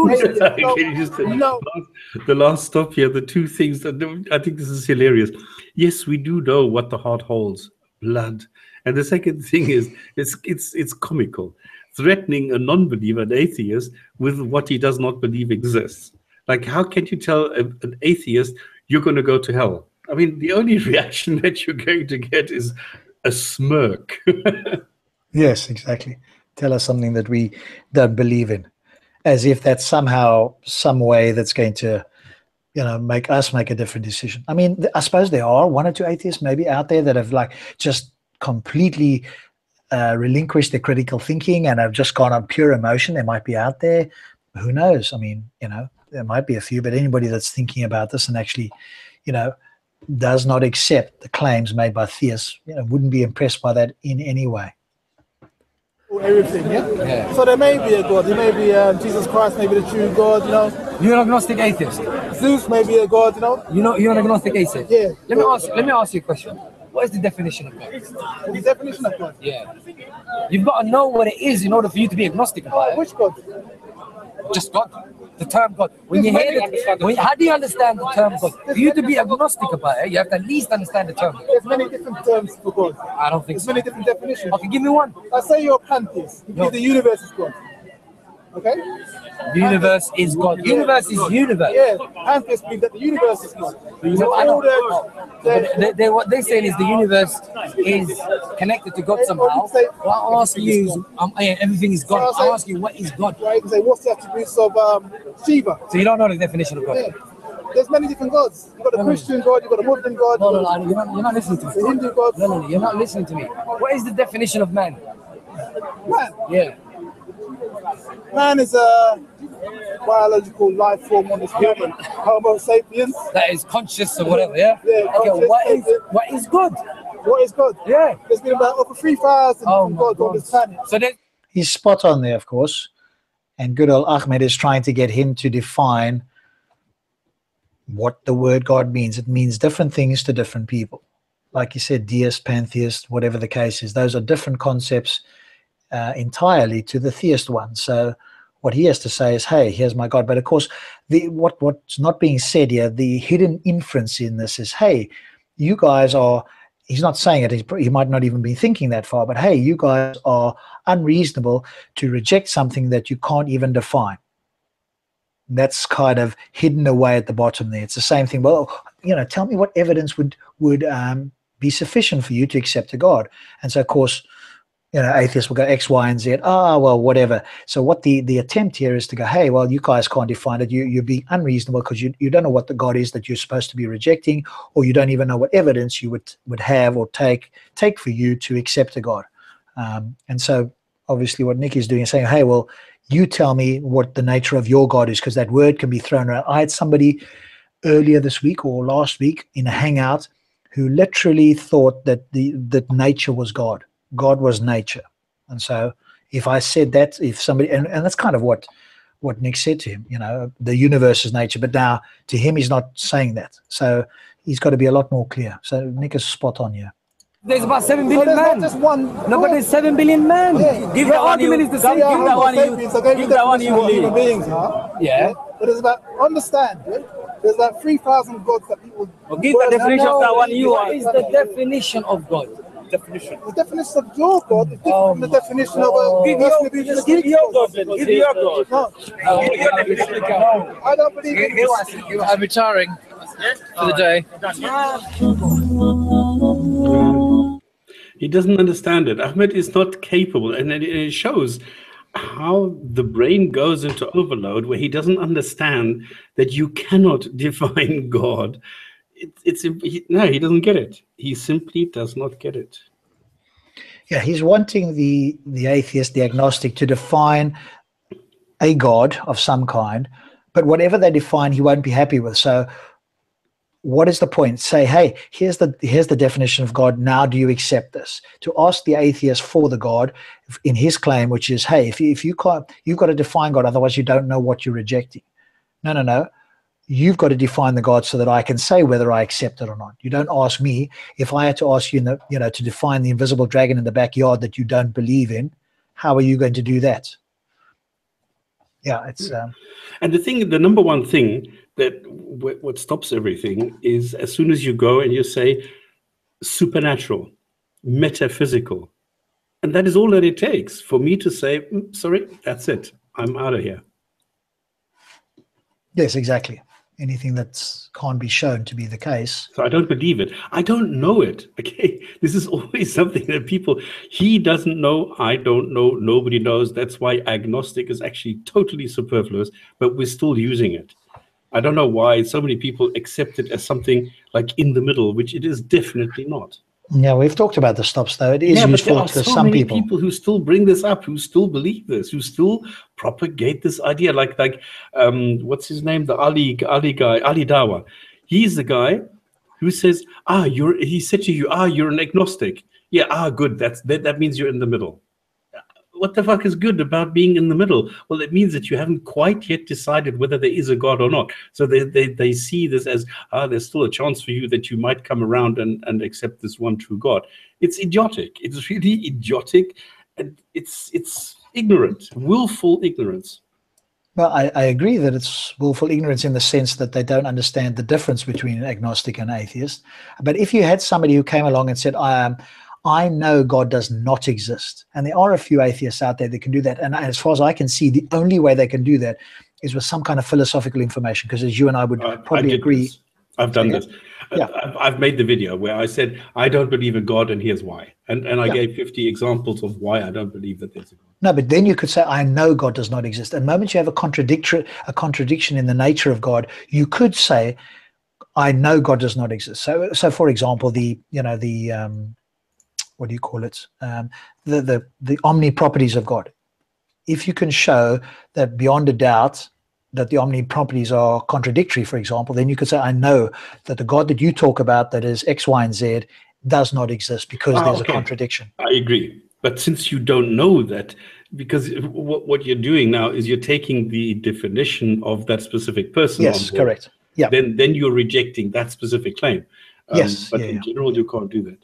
S2: The last stop here, the two things that I think this is hilarious. Yes, we do know what the heart holds, blood. And the second thing is, it's comical. Threatening a non-believer, an atheist, with what he does not believe exists. Like, how can you tell an atheist you're going to go to hell? I mean, the only reaction that you're going to get is a smirk.
S3: Yes, exactly. Tell us something that we don't believe in, as if that's somehow, some way that's going to, make us make a different decision. I mean, I suppose there are one or two atheists maybe out there that have just completely relinquished their critical thinking and have just gone on pure emotion. They might be out there. Who knows? I mean, there might be a few, but anybody that's thinking about this and actually, does not accept the claims made by theists, wouldn't be impressed by that in any way.
S5: Everything, yeah? So there may be a God. There may be Jesus Christ, maybe the true God,
S8: You're an agnostic atheist.
S5: Zeus may be a God,
S8: You're an agnostic atheist.
S5: Yeah.
S8: Let me ask you a question. What is the definition of God?
S5: The definition of God?
S8: Yeah. You've got to know what it is in order for you to be agnostic about it.
S5: Which God?
S8: Just God. The term God. When you hear it, how do you understand the term God? For you to be agnostic about it, you have to at least understand the term.
S5: There's many different terms for God.
S8: I don't think
S5: There's many different definitions.
S8: Okay, give me one.
S5: I say you're a pantheist. You believe the universe is God. Okay?
S8: The universe is God. The universe is universe.
S5: Yeah, pantheists believe that the universe is God.
S8: What they're saying is the universe is connected to God somehow. What I'm asking you is, everything is God. I'm asking you, what is God?
S5: Right, you can say, what's the attributes of Shiva?
S8: So you don't know the definition of God?
S5: Yeah. There's many different gods. You've got a Christian God, you've got a Muslim God.
S8: No, you're not listening to me.
S5: The Hindu God.
S8: No, you're not listening to me. What is the definition of man?
S5: Man?
S8: Yeah.
S5: Man is a biological life form on this human, Homo sapiens.
S8: That is conscious or whatever, yeah?
S5: Yeah.
S8: Okay, what is God?
S5: What is God?
S8: Yeah.
S5: There's been about over 3,000 gods on this planet.
S8: So
S3: he's spot on there, of course. And good old Ahmed is trying to get him to define what the word God means. It means different things to different people. Like you said, deist, pantheist, whatever the case is. Those are different concepts entirely to the theist one. So what he has to say is, hey, here's my God. But of course, what's not being said here, the hidden inference in this is, hey, you guys are he's not saying it. He might not even be thinking that far. But hey, you guys are unreasonable to reject something that you can't even define. That's kind of hidden away at the bottom there. It's the same thing. Well, tell me what evidence would be sufficient for you to accept a God. And so, of course, atheists will go X, Y, and Z. Well, whatever. So what the attempt here is to go, hey, well, you guys can't define it. You're being unreasonable because you don't know what the God is that you're supposed to be rejecting, or you don't even know what evidence you would have or take for you to accept a God. And so obviously what Nick is doing is saying, hey, well, you tell me what the nature of your God is, because that word can be thrown around. I had somebody earlier this week or last week in a hangout who literally thought that that nature was God. God was nature. And so if I said that, if somebody, and that's kind of what Nick said to him, the universe is nature, but now to him, he's not saying that. So he's got to be a lot more clear. So Nick is spot on here.
S8: There's about 7 billion men.
S5: Just one.
S8: No, but there's 7 billion men.
S5: Yeah.
S6: Give
S8: The
S6: that one
S8: argument
S6: you.
S8: is the same.
S6: Give that one you. Give that one you
S5: human
S6: believe.
S5: beings, huh?
S8: Yeah.
S5: But it's about understand. Yeah? There's like 3,000 gods that people.
S6: Well, give the definition of that one you
S8: What
S6: are.
S8: is the definition of God?
S6: Definition.
S5: The definition of your God is different from the definition of a
S6: Give your God. Give your God.
S5: No, I don't believe in
S8: I'm retiring for the day.
S2: He doesn't understand it. Ahmed is not capable, and it shows how the brain goes into overload where he doesn't understand that you cannot define God. No, he doesn't get it. He simply does not get it.
S3: Yeah, he's wanting the atheist, the agnostic, to define a God of some kind, but whatever they define, he won't be happy with. So what is the point? Say, hey, here's the definition of God. Now do you accept this? To ask the atheist for the God in his claim, which is, hey, if you can't, you've got to define God, otherwise you don't know what you're rejecting. No. You've got to define the God so that I can say whether I accept it or not. You don't ask me. If I had to ask you, to define the invisible dragon in the backyard that you don't believe in, how are you going to do that? Yeah, it's.
S2: And the number one thing that what stops everything is as soon as you go and you say supernatural, metaphysical, and that is all that it takes for me to say, sorry, that's it. I'm out of here.
S3: Yes, exactly. Anything that can't be shown to be the case.
S2: So I don't believe it. I don't know it. Okay, this is always something that he doesn't know. I don't know. Nobody knows. That's why agnostic is actually totally superfluous, but we're still using it. I don't know why so many people accept it as something like in the middle, which it is definitely not.
S3: Yeah, we've talked about the stops, though. It is useful to some people.
S2: There are so many people who still bring this up, who still believe this, who still propagate this idea. Like what's his name? The Ali guy, Ali Dawah. He's the guy who says, he said to you, you're an agnostic. Yeah, good. That means you're in the middle. What the fuck is good about being in the middle? Well, it means that you haven't quite yet decided whether there is a God or not. So they see this as, there's still a chance for you that you might come around and accept this one true God. It's idiotic. It's really idiotic. And it's ignorant, willful ignorance.
S3: Well, I agree that it's willful ignorance in the sense that they don't understand the difference between an agnostic and atheist. But if you had somebody who came along and said, I know God does not exist. And there are a few atheists out there that can do that. And as far as I can see, the only way they can do that is with some kind of philosophical information, because as you and I would probably agree.
S2: This. I've done this.
S3: Yeah.
S2: I've made the video where I said, I don't believe in God and here's why. And I gave 50 examples of why I don't believe that there's a God.
S3: No, but then you could say, I know God does not exist. And the moment you have a contradiction in the nature of God, you could say, I know God does not exist. So for example, what do you call it? The omni properties of God. If you can show that beyond a doubt that the omni properties are contradictory, for example, then you could say, I know that the God that you talk about that is X, Y, and Z does not exist because there's a contradiction.
S2: I agree. But since you don't know that, because what you're doing now is you're taking the definition of that specific person.
S3: Yes, correct. Yeah.
S2: Then you're rejecting that specific claim.
S3: Yes.
S2: But in general, you can't do that.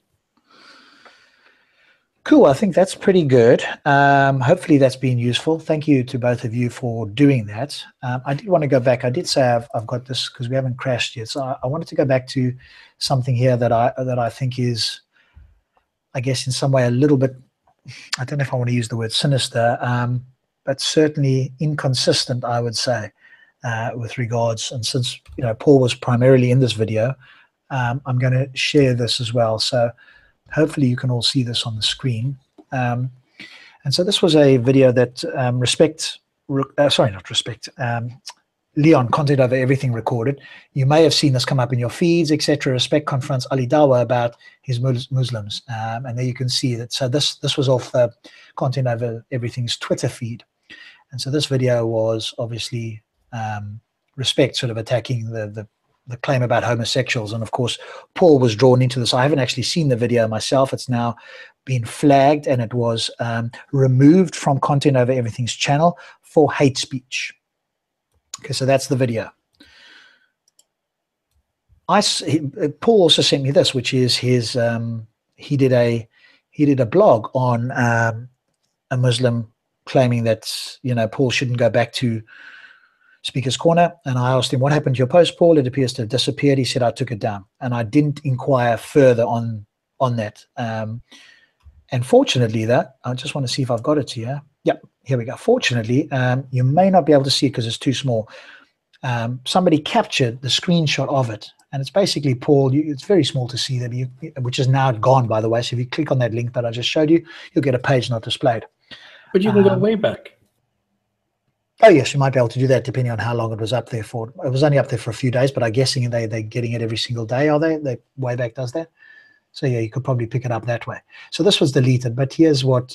S3: Cool. I think that's pretty good. Hopefully that's been useful. Thank you to both of you for doing that. I did want to go back. I did say I've got this because we haven't crashed yet. So I wanted to go back to something here that I think is I guess in some way a little bit, I don't know if I want to use the word sinister, but certainly inconsistent, I would say, with regards. And since Paul was primarily in this video, I'm going to share this as well. So hopefully you can all see this on the screen. And so this was a video that Leon, Content Over Everything, recorded. You may have seen this come up in your feeds, etc. Respect confronts Ali Dawah about his Muslims, and there you can see that. So this was off Content Over Everything's Twitter feed, and so this video was obviously Respect sort of attacking the claim about homosexuals, and of course Paul was drawn into this. I haven't actually seen the video myself. It's now been flagged, and it was removed from Content Over Everything's channel for hate speech. Okay, so that's the video. Paul also sent me this, which is his. He did a blog on a Muslim claiming that Paul shouldn't go back to Speaker's Corner, and I asked him, what happened to your post, Paul? It appears to have disappeared. He said, I took it down, and I didn't inquire further on that. And fortunately, I just want to see if I've got it here. Yep, here we go. Fortunately, you may not be able to see it because it's too small. Somebody captured the screenshot of it, and it's basically Paul. It's very small to see that, which is now gone, by the way. So if you click on that link that I just showed you, you'll get a page not displayed.
S2: But you can go way back.
S3: Oh yes, you might be able to do that depending on how long it was up there for. It was only up there for a few days, but I'm guessing they're getting it every single day, are they? They way back does that. So yeah, you could probably pick it up that way. So this was deleted, but here's what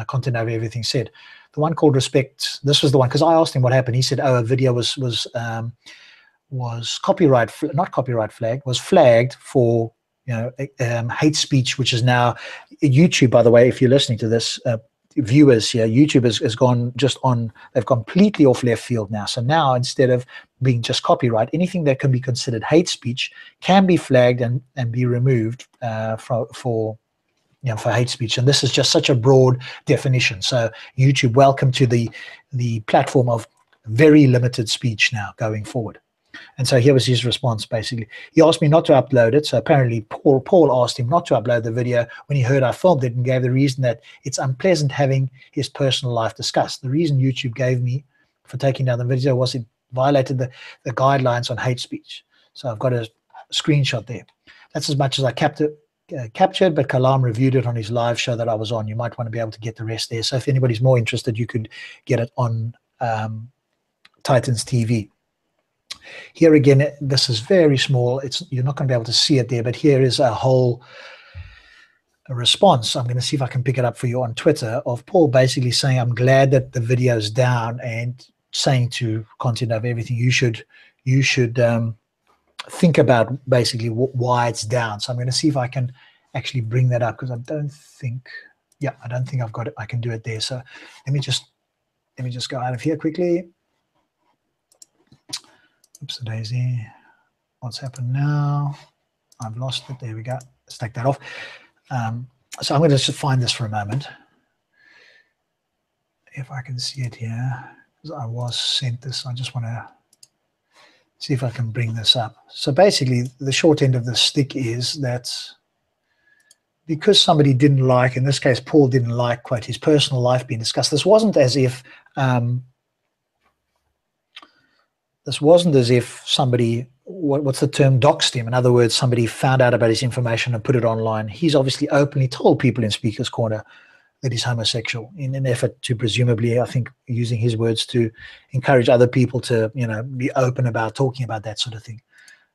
S3: Content Over Everything said. The one called Respect. This was the one because I asked him what happened. He said, "Oh, a video was copyright, not copyright flagged, was flagged for hate speech, which is now YouTube. By the way, if you're listening to this, viewers here, YouTube has gone they've completely off left field now. So now instead of being just copyright, anything that can be considered hate speech can be flagged and be removed for hate speech. And this is just such a broad definition. So YouTube, welcome to the platform of very limited speech now going forward. And so here was his response, basically. He asked me not to upload it. So apparently Paul asked him not to upload the video when he heard I filmed it, and gave the reason that it's unpleasant having his personal life discussed. The reason YouTube gave me for taking down the video was it violated the guidelines on hate speech. So I've got a screenshot there. That's as much as I captured, but Kalam reviewed it on his live show that I was on. You might want to be able to get the rest there. So if anybody's more interested, you could get it on Titans TV. Here again, this is very small. You're not going to be able to see it there, but here is a whole response. I'm going to see if I can pick it up for you on Twitter, of Paul basically saying, I'm glad that the video's down, and saying to Content Over Everything, you should think about basically why it's down. So I'm going to see if I can actually bring that up, because I don't think I've got it. I can do it there. So let me just go out of here quickly. Oops, daisy. What's happened now? I've lost it. There we go. Let's take that off. So I'm going to just find this for a moment. If I can see it here, because I was sent this. I just want to see if I can bring this up. So basically, the short end of the stick is that because somebody didn't like, in this case, Paul didn't like, quote, his personal life being discussed. This wasn't as if somebody, what's the term, doxed him. In other words, somebody found out about his information and put it online. He's obviously openly told people in Speaker's Corner that he's homosexual, in an effort to, presumably, I think, using his words, to encourage other people to, be open about talking about that sort of thing.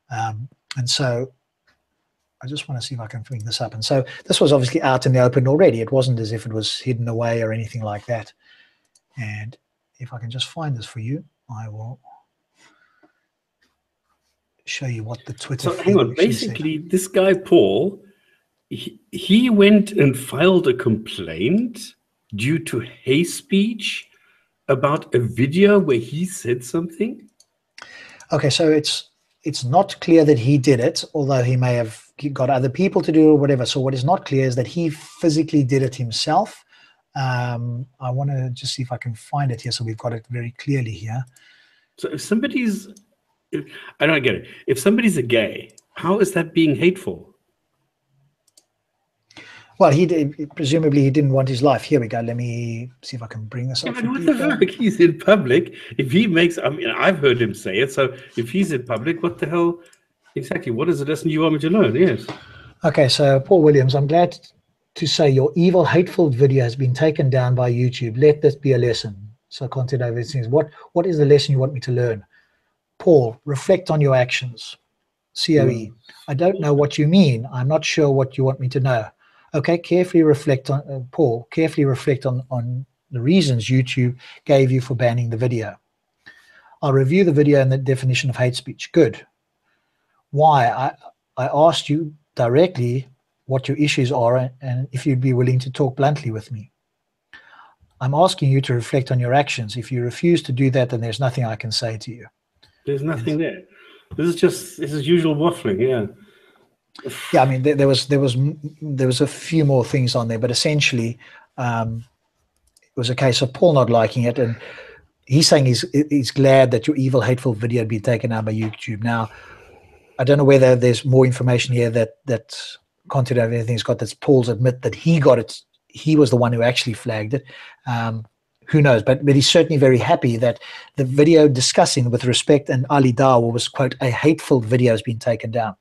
S3: And so I just want to see if I can bring this up. And so this was obviously out in the open already. It wasn't as if it was hidden away or anything like that. And if I can just find this for you, I will show you what the Twitter.
S2: So hang on, basically said. This guy Paul, he went and filed a complaint due to hate speech about a video where he said something.
S3: Okay, so it's not clear that he did it, although he may have got other people to do or whatever. So what is not clear is that he physically did it himself. I want to just see if I can find it here, so we've got it very clearly here.
S2: So if somebody's, I don't get it. If somebody's a gay, how is that being hateful?
S3: Well, he did, presumably he didn't want his life. Here we go. Let me see if I can bring this up.
S2: But what the fuck? He's in public. If he makes, I mean, I've heard him say it. So if he's in public, what the hell? Exactly. What is the lesson you want me to learn? Yes.
S3: Okay, so Paul Williams, I'm glad to say your evil, hateful video has been taken down by YouTube. Let this be a lesson. So content over these things. What is the lesson you want me to learn? Paul, reflect on your actions. COE, I don't know what you mean. I'm not sure what you want me to know. Okay, carefully reflect on, Paul, carefully reflect on the reasons YouTube gave you for banning the video. I'll review the video and the definition of hate speech. Good. Why? I asked you directly what your issues are and if you'd be willing to talk bluntly with me. I'm asking you to reflect on your actions. If you refuse to do that, then there's nothing I can say to you.
S2: There's nothing there. This is usual waffling, yeah.
S3: Yeah, I mean, there was a few more things on there, but essentially, it was a case of Paul not liking it, and he's saying he's glad that your evil, hateful video had been taken down by YouTube. Now, I don't know whether there's more information here that content of anything's got. That's Paul's admit that he got it. He was the one who actually flagged it. Who knows? But he's certainly very happy that the video discussing with respect and Ali Dawah was, quote, a hateful video has been taken down.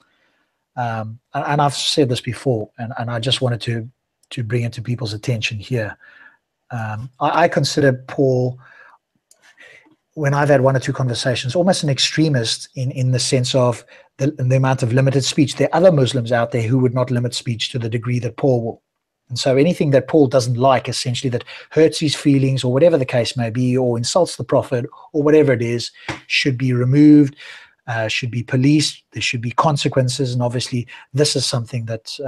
S3: And I've said this before, and I just wanted to bring it to people's attention here. I consider Paul, when I've had one or two conversations, almost an extremist in the sense of the amount of limited speech. There are other Muslims out there who would not limit speech to the degree that Paul will. And so anything that Paul doesn't like, essentially, that hurts his feelings or whatever the case may be, or insults the Prophet or whatever it is, should be removed, should be policed. There should be consequences. And obviously, this is something that,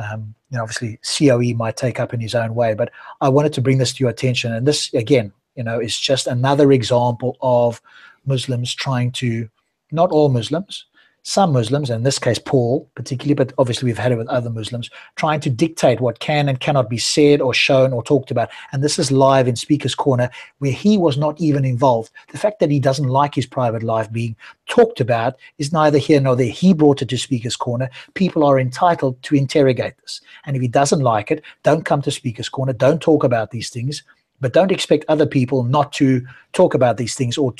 S3: obviously COE might take up in his own way. But I wanted to bring this to your attention. And this, again, is just another example of Muslims trying to, not all Muslims, some Muslims, in this case Paul particularly, but obviously we've had it with other Muslims, trying to dictate what can and cannot be said or shown or talked about. And this is live in Speaker's Corner, where he was not even involved. The fact that he doesn't like his private life being talked about is neither here nor there. He brought it to Speaker's Corner. People are entitled to interrogate this. And if he doesn't like it, don't come to Speaker's Corner. Don't talk about these things. But don't expect other people not to talk about these things, or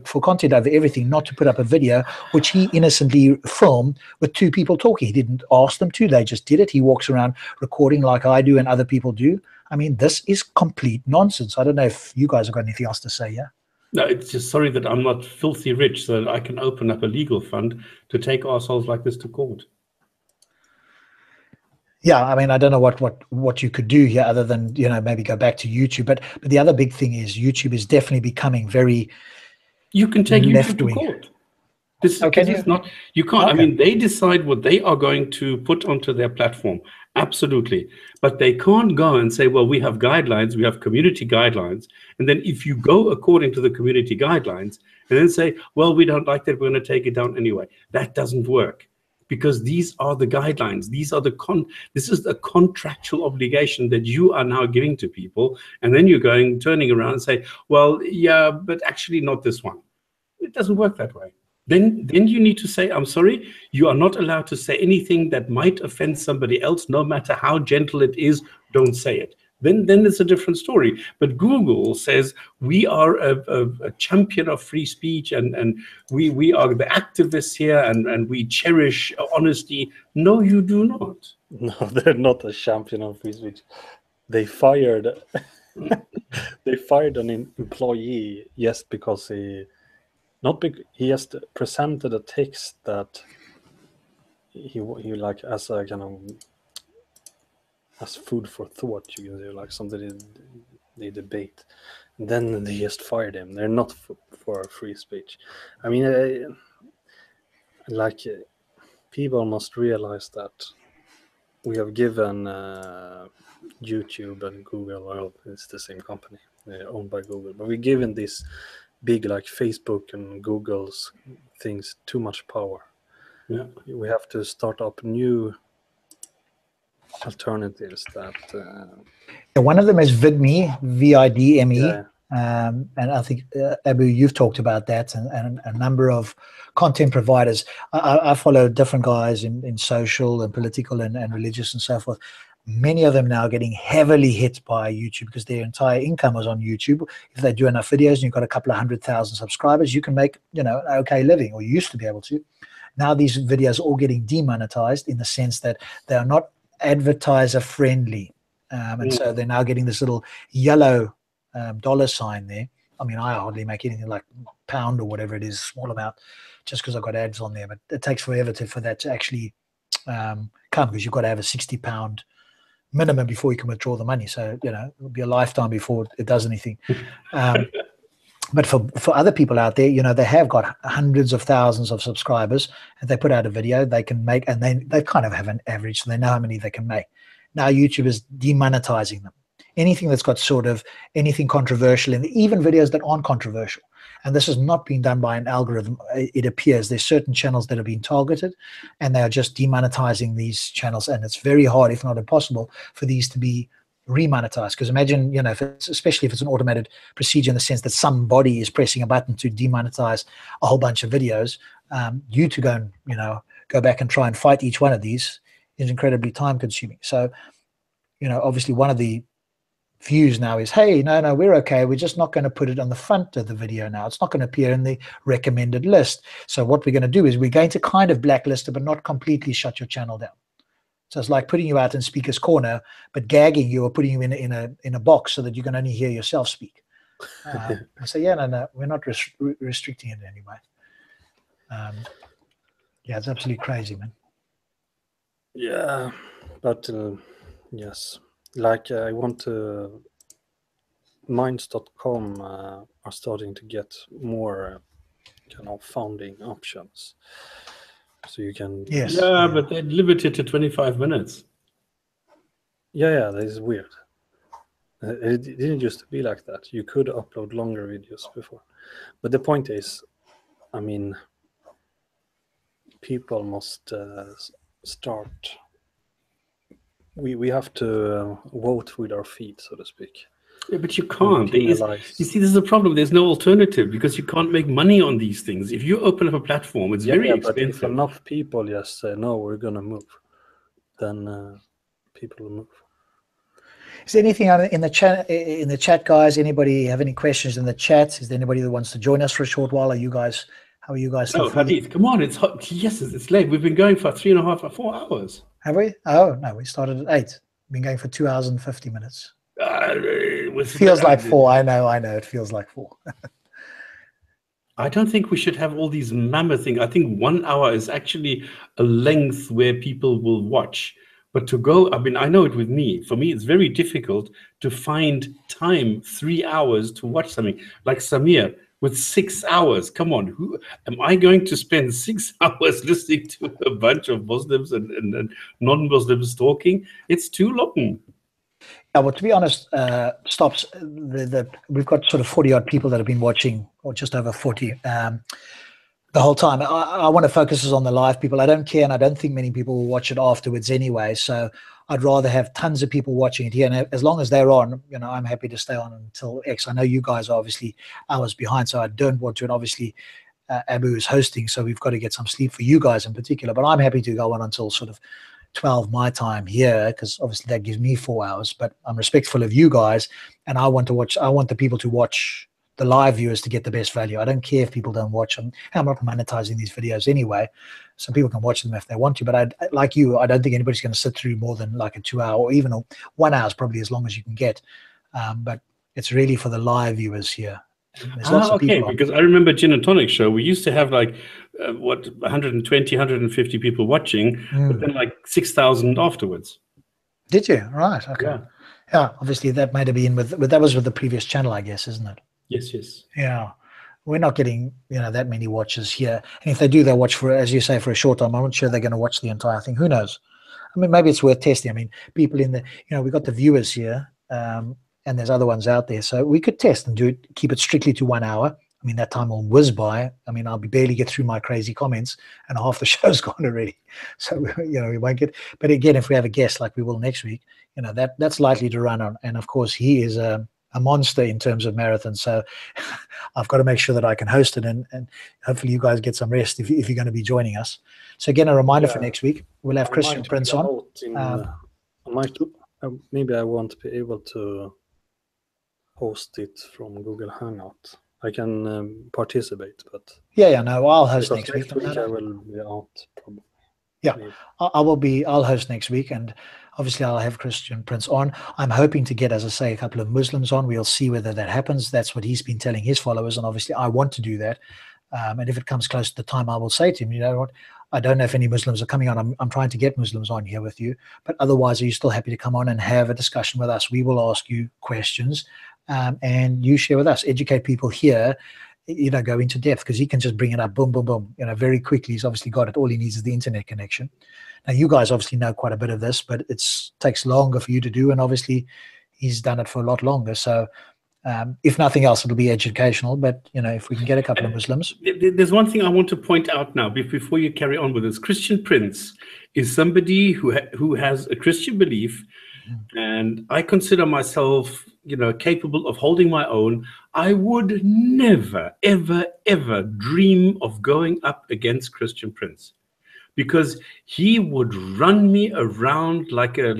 S3: for content over everything, not to put up a video which he innocently filmed with two people talking. He didn't ask them to. They just did it. He walks around recording like I do and other people do. I mean, this is complete nonsense. I don't know if you guys have got anything else to say, yeah?
S2: No, it's just sorry that I'm not filthy rich so that I can open up a legal fund to take assholes like this to court.
S3: Yeah, I mean, I don't know what you could do here other than, maybe go back to YouTube. But the other big thing is YouTube is definitely becoming very
S2: You can take YouTube to
S3: left-wing.
S2: court. This is not, you can't.
S3: Okay.
S2: I mean, they decide what they are going to put onto their platform. Absolutely. But they can't go and say, well, we have guidelines, we have community guidelines. And then if you go according to the community guidelines and then say, well, we don't like that, we're going to take it down anyway. That doesn't work. Because these are the guidelines. These are this is the contractual obligation that you are now giving to people. And then you're turning around and say, well, yeah, but actually not this one. It doesn't work that way. Then you need to say, I'm sorry, you are not allowed to say anything that might offend somebody else, no matter how gentle it is, don't say it. Then it's a different story. But Google says we are a champion of free speech and we are the activists here and we cherish honesty. No, you do not.
S7: No, they're not a champion of free speech. They fired an employee because he just presented a text that he like as a kind of as food for thought, you can say, like something they debate, and then they just fired him. They're not for free speech. I mean, people must realize that we have given YouTube and Google, well, it's the same company, they're owned by Google, but we're given these big like Facebook and Google's things too much power.
S2: Yeah,
S7: we have to start up new alternatives that
S3: one of them is VidMe, VIDME.
S7: Yeah.
S3: And I think Abu, you've talked about that, and a number of content providers. I follow different guys in social and political and religious and so forth, Many of them now getting heavily hit by YouTube because their entire income was on YouTube. If they do enough videos and you've got a couple of 100,000 subscribers, you can make, you know, an okay living, or you used to be able to. Now these videos are all getting demonetized in the sense that they are not advertiser friendly. And so they're now getting this little yellow dollar sign there. I mean, I hardly make anything like £1 or whatever it is, small amount, just because I've got ads on there. But it takes forever for that to actually come, because you've got to have a £60 minimum before you can withdraw the money. So, you know, it'll be a lifetime before it does anything. But for other people out there, you know, they have got hundreds of thousands of subscribers, and they put out a video, they can make, and they kind of have an average, so they know how many they can make. Now YouTube is demonetizing them. Anything that's got sort of anything controversial, and even videos that aren't controversial. And this is not being done by an algorithm. It appears there's certain channels that are being targeted, and they are just demonetizing these channels. And it's very hard, if not impossible, for these to be remonetized. Because imagine, you know, especially if it's an automated procedure in the sense that somebody is pressing a button to demonetize a whole bunch of videos, you to go and, you know, go back and try and fight each one of these is incredibly time consuming. So, you know, obviously one of the views now is, hey, no, we're okay, we're just not going to put it on the front of the video now, it's not going to appear in the recommended list. So what we're going to do is we're going to kind of blacklist it, but not completely shut your channel down. So it's like putting you out in speaker's corner, but gagging you or putting you in a box so that you can only hear yourself speak. So yeah, no, we're not restricting it in any way. Yeah, it's absolutely crazy, man.
S7: Yeah, but yes, like I want to, minds.com are starting to get more kind of founding options, so you can.
S3: Yes.
S2: Yeah, but they're limited to 25 minutes.
S7: Yeah, that is weird. It didn't used to be like that. You could upload longer videos before, but the point is, I mean, people must start. We have to vote with our feet, so to speak.
S2: Yeah, but you can't. You see, this is a problem. There's no alternative, because you can't make money on these things. If you open up a platform, it's very expensive.
S7: But if enough people just say, no, we're going to move, then people will move.
S3: Is there anything in the chat, guys? Anybody have any questions in the chat? Is there anybody that wants to join us for a short while? How are you guys?
S2: No, Hadith, come on, it's hot. Yes, it's late. We've been going for 3.5 or 4 hours.
S3: Have we? Oh no, we started at 8. We've been going for 2 hours and 50 minutes. Feels like 4. I know. It feels like 4.
S2: I don't think we should have all these mammoth things. I think 1 hour is actually a length where people will watch. But to go, I mean, I know it with me. For me, it's very difficult to find time, 3 hours to watch something. Like Samir, with 6 hours. Come on, who am I going to spend 6 hours listening to a bunch of Muslims and non-Muslims talking? It's too long.
S3: Yeah, well, to be honest, Stops, we've got sort of 40-odd people that have been watching, or just over 40, the whole time. I want to focus on the live people. I don't care, and I don't think many people will watch it afterwards anyway. So I'd rather have tons of people watching it here. And as long as they're on, you know, I'm happy to stay on until X. I know you guys are obviously hours behind, so I don't want to. And obviously, Abu is hosting, so we've got to get some sleep for you guys in particular. But I'm happy to go on until sort of 12 my time here, because obviously that gives me 4 hours. But I'm respectful of you guys, and I want the people to watch, the live viewers, to get the best value. I don't care if people don't watch them. I'm not monetizing these videos anyway, so people can watch them if they want to. But like you, I don't think anybody's going to sit through more than like a 2 hour, or even 1 hour is probably as long as you can get. But it's really for the live viewers here. There's lots of people
S2: because I remember Jinn&Tonic show, we used to have like 120, 150 people watching, but then like 6,000 afterwards.
S3: Did you? Right. Okay. Yeah. Obviously that might have been that was with the previous channel, I guess, isn't it?
S2: Yes.
S3: Yeah. We're not getting, that many watches here. And if they do, they'll watch for, as you say, for a short time. I'm not sure they're going to watch the entire thing. Who knows? I mean, maybe it's worth testing. I mean, people in the, we've got the viewers here, and there's other ones out there. So we could test and keep it strictly to 1 hour. I mean, that time will whiz by. I mean, I'll barely get through my crazy comments, and half the show's gone already. So, we won't get, but again, if we have a guest like we will next week, that's likely to run on. And of course, he is a monster in terms of marathon. So I've got to make sure that I can host it, and hopefully you guys get some rest if you're going to be joining us. So again, a reminder for next week, we'll have Christian Prince on.
S7: Maybe I won't be able to host it from Google Hangout. I can participate, but
S3: Yeah, no, I'll host
S7: because
S3: next week.
S7: next week I will be out probably.
S3: Yeah,
S7: Maybe.
S3: I'll host next week, and obviously I'll have Christian Prince on. I'm hoping to get, as I say, a couple of Muslims on. We'll see whether that happens. That's what he's been telling his followers, and obviously I want to do that. And if it comes close to the time, I will say to him, you know what, I don't know if any Muslims are coming on. I'm trying to get Muslims on here with you, but otherwise, are you still happy to come on and have a discussion with us? We will ask you questions, and you share with us, educate people here, you know, go into depth, because he can just bring it up, boom, boom, boom, you know, very quickly. He's obviously got it. All he needs is the internet connection. Now, you guys obviously know quite a bit of this, but it takes longer for you to do, and obviously he's done it for a lot longer. So if nothing else, it'll be educational, but, you know, if we can get a couple of Muslims.
S2: There's one thing I want to point out now, before you carry on with this. Christian Prince is somebody who has a Christian belief, and I consider myself, you know, capable of holding my own. I would never, ever, ever dream of going up against Christian Prince, because he would run me around like a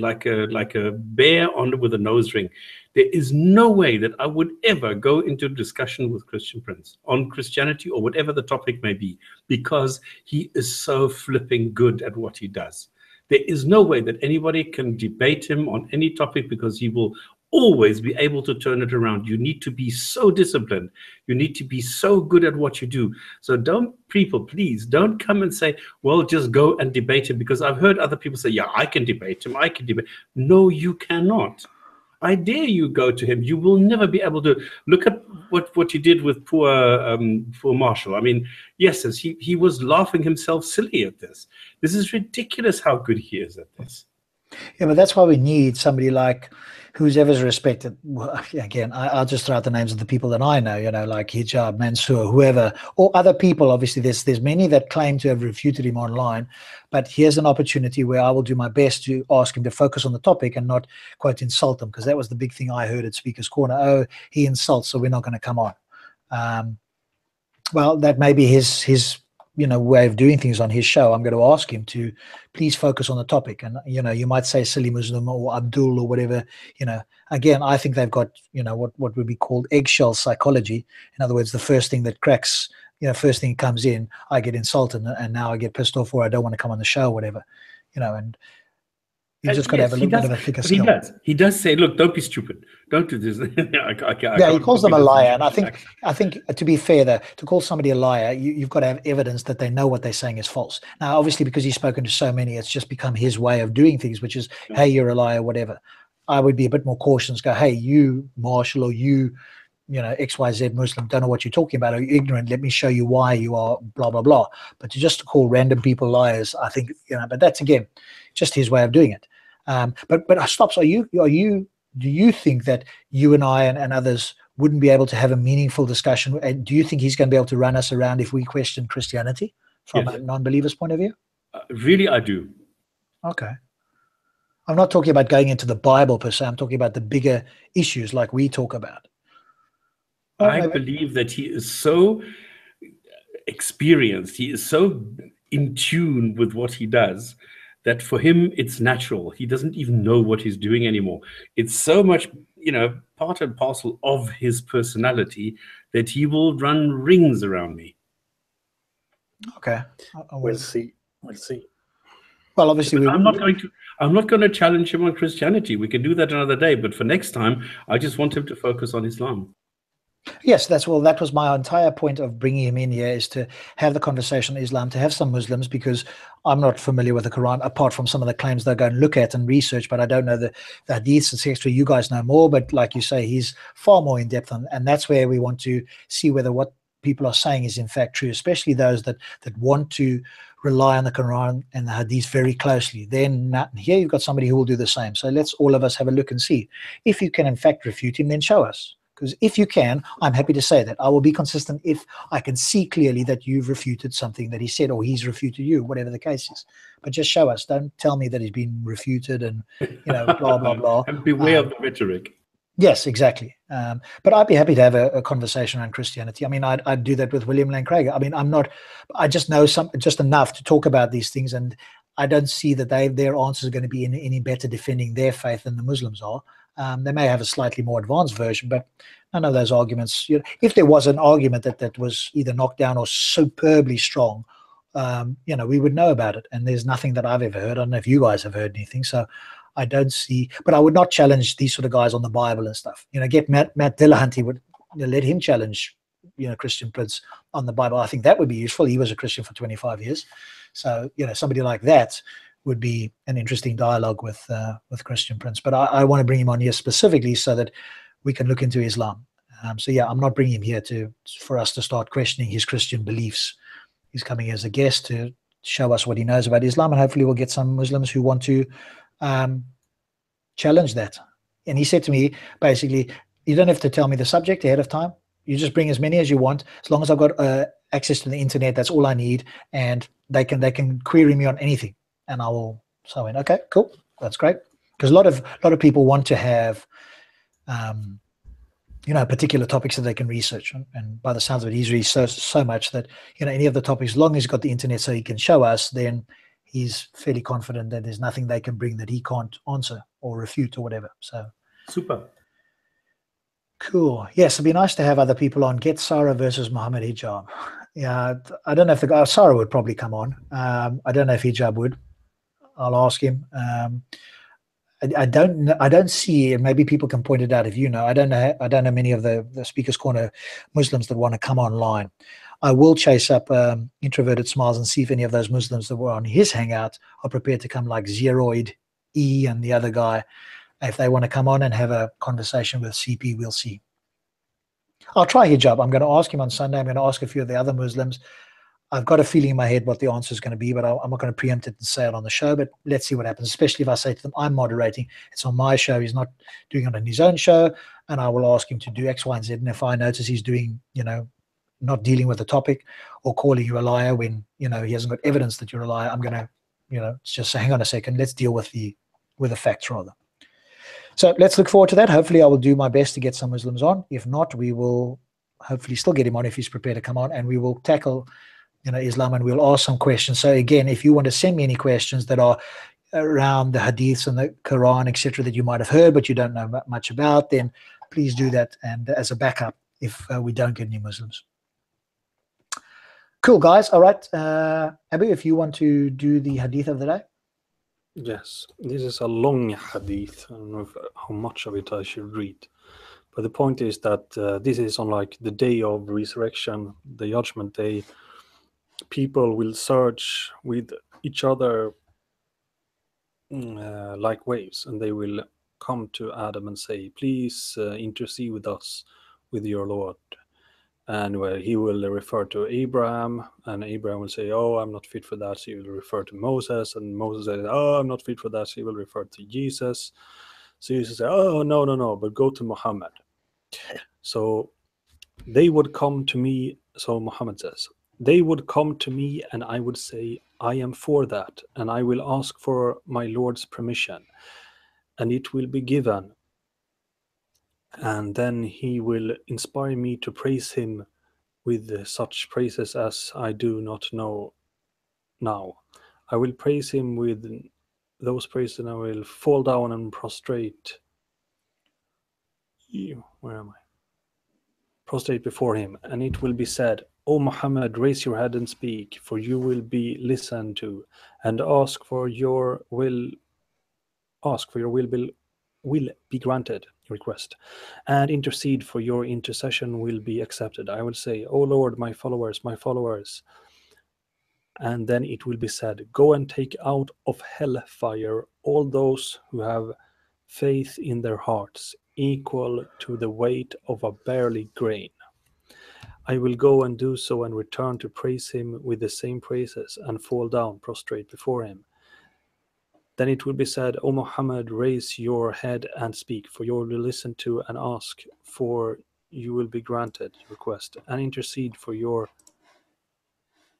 S2: bear with a nose ring. There is no way that I would ever go into a discussion with Christian Prince on Christianity or whatever the topic may be, because he is so flipping good at what he does. There is no way that anybody can debate him on any topic, because he will always be able to turn it around. You need to be so disciplined. You need to be so good at what you do. So please don't come and say, well, just go and debate him, because I've heard other people say, yeah, I can debate him. I can debate. No, you cannot. I dare you go to him. You will never be able to. Look at what you did with poor Marshall. I mean, yes, he was laughing himself silly at this. This is ridiculous how good he is at this.
S3: Yeah, but that's why we need somebody like who's ever respected. Well, again, I'll just throw out the names of the people that I know, you know, like Hijab, Mansour, whoever, or other people. Obviously, there's many that claim to have refuted him online, but here's an opportunity where I will do my best to ask him to focus on the topic and not, quote, insult him, because that was the big thing I heard at Speaker's Corner. Oh, he insults, so we're not going to come on. Well, that may be his you know, way of doing things on his show. I'm going to ask him to please focus on the topic. And, you know, you might say silly Muslim or Abdul or whatever, you know. Again, I think they've got, you know, what would be called eggshell psychology. In other words, the first thing that cracks, you know, first thing comes in, I get insulted, and now I get pissed off, or I don't want to come on the show or whatever, you know. And you just got to have a little bit of a thicker skin.
S2: He does say, look, don't be stupid. Don't do this.
S3: Yeah, he calls them a liar. And I think to be fair, though, to call somebody a liar, you've got to have evidence that they know what they're saying is false. Now, obviously, because he's spoken to so many, it's just become his way of doing things, which is, hey, you're a liar, whatever. I would be a bit more cautious, go, hey, you, Marshall, or you know, XYZ Muslim, don't know what you're talking about, or you're ignorant, let me show you why you are blah, blah, blah. But to just call random people liars, I think, you know, but that's, again, just his way of doing it. But stops. Do you think that you and I and others wouldn't be able to have a meaningful discussion? And do you think he's going to be able to run us around if we question Christianity from a non-believer's point of view?
S2: Really, I do.
S3: Okay. I'm not talking about going into the Bible per se. I'm talking about the bigger issues like we talk about.
S2: I believe that he is so experienced. He is so in tune with what he does that for him, it's natural. He doesn't even know what he's doing anymore. It's so much, you know, part and parcel of his personality that he will run rings around me.
S3: Okay.
S7: We'll see. We'll see.
S3: Well, obviously,
S2: I'm not going to challenge him on Christianity. We can do that another day. But for next time, I just want him to focus on Islam.
S3: Yes, that was my entire point of bringing him in here, is to have the conversation on Islam, to have some Muslims, because I'm not familiar with the Quran, apart from some of the claims they'll go and look at and research, but I don't know the hadiths, etc. You guys know more, but like you say, he's far more in depth, and that's where we want to see whether what people are saying is in fact true, especially those that want to rely on the Quran and the hadith very closely. Then here you've got somebody who will do the same. So let's all of us have a look and see. If you can in fact refute him, then show us. Because if you can, I'm happy to say that. I will be consistent if I can see clearly that you've refuted something that he said, or he's refuted you, whatever the case is. But just show us. Don't tell me that he's been refuted and, you know, blah, blah, blah.
S2: And beware of the rhetoric.
S3: Yes, exactly. But I'd be happy to have a conversation on Christianity. I mean, I'd do that with William Lane Craig. I mean, I just know just enough to talk about these things. And I don't see that their answers are going to be any better defending their faith than the Muslims are. They may have a slightly more advanced version, but none of those arguments, if there was an argument that was either knocked down or superbly strong, we would know about it. And there's nothing that I've ever heard. I don't know if you guys have heard anything. So I don't see, but I would not challenge these sort of guys on the Bible and stuff. Get Matt Dillahunty, would let him challenge, Christian Prince on the Bible. I think that would be useful. He was a Christian for 25 years. So, somebody like that would be an interesting dialogue with Christian Prince. But I want to bring him on here specifically so that we can look into Islam. So yeah, I'm not bringing him here for us to start questioning his Christian beliefs. He's coming as a guest to show us what he knows about Islam, and hopefully we'll get some Muslims who want to challenge that. And he said to me, basically, you don't have to tell me the subject ahead of time. You just bring as many as you want, as long as I've got access to the internet. That's all I need, and they can query me on anything, and I will. So okay, cool, that's great, because a lot of people want to have, particular topics that they can research, and by the sounds of it, he's researched so much that any of the topics, as long as he's got the internet, so he can show us, then he's fairly confident that there's nothing they can bring that he can't answer or refute or whatever. So
S2: super.
S3: Cool. Yes, it'd be nice to have other people on. Get Sarah versus Muhammad Hijab. Yeah, I don't know if the guy Sarah would probably come on. I don't know if Hijab would. I'll ask him. I don't see, and maybe people can point it out if you know. I don't know many of the Speaker's Corner Muslims that want to come online. I will chase up Introverted Smiles and see if any of those Muslims that were on his hangout are prepared to come, like Zeroid E and the other guy. If they want to come on and have a conversation with CP, we'll see. I'll try Hijab. I'm going to ask him on Sunday. I'm going to ask a few of the other Muslims. I've got a feeling in my head what the answer is going to be, but I'm not going to preempt it and say it on the show. But let's see what happens, especially if I say to them, I'm moderating. It's on my show. He's not doing it on his own show. And I will ask him to do X, Y, and Z. And if I notice he's doing, not dealing with the topic or calling you a liar when, he hasn't got evidence that you're a liar, I'm going to, just say, hang on a second, let's deal with the facts rather. So let's look forward to that. Hopefully I will do my best to get some Muslims on. If not, we will hopefully still get him on if he's prepared to come on, and we will tackle, Islam, and we'll ask some questions. So again, if you want to send me any questions that are around the hadiths and the Qur'an, etc., that you might have heard but you don't know much about, then please do that, and as a backup if we don't get any Muslims. Cool, guys. All right. Abu, if you want to do the hadith of the day.
S7: Yes, this is a long hadith. I don't know how much of it I should read. But the point is that this is on like the day of resurrection, the judgment day. People will search with each other like waves, and they will come to Adam and say, please intercede with us, with your Lord. And he will refer to Abraham, and Abraham will say, oh, I'm not fit for that. So he will refer to Moses, and Moses says, oh, I'm not fit for that. So he will refer to Jesus. So Jesus says, oh, no, but go to Muhammad. So they would come to me, so Muhammad says, they would come to me and I would say, I am for that, and I will ask for my Lord's permission, and it will be given. And then he will inspire me to praise him with such praises as I do not know now. I will praise him with those praises, and I will fall down and prostrate. Where am I? Prostrate before him, and it will be said, O Muhammad, raise your head and speak, for you will be listened to, and ask for your will be granted, your request, and intercede, for your intercession will be accepted. I will say, O Lord, my followers, and then it will be said, go and take out of hellfire all those who have faith in their hearts, equal to the weight of a barley grain. I will go and do so, and return to praise him with the same praises, and fall down prostrate before him. Then it will be said, O Muhammad, raise your head and speak, for you will be listened to, and ask, for you will be granted request, and intercede, for your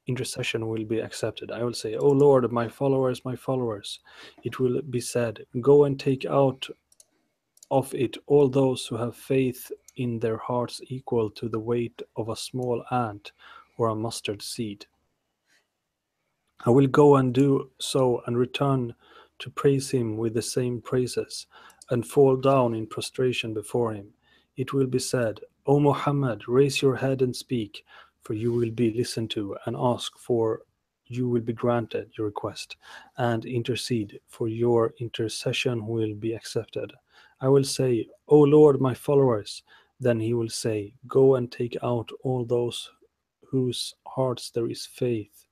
S7: intercession will be accepted. I will say, O Lord, my followers. It will be said, go and take out of it all those who have faith in their hearts, equal to the weight of a small ant or a mustard seed. I will go and do so and return to praise him with the same praises and fall down in prostration before him. It will be said, O Muhammad, raise your head and speak, for you will be listened to, and ask for you will be granted your request, and intercede, for your intercession will be accepted. I will say, O Lord, my followers. Then he will say, go and take out all those whose hearts there is faith,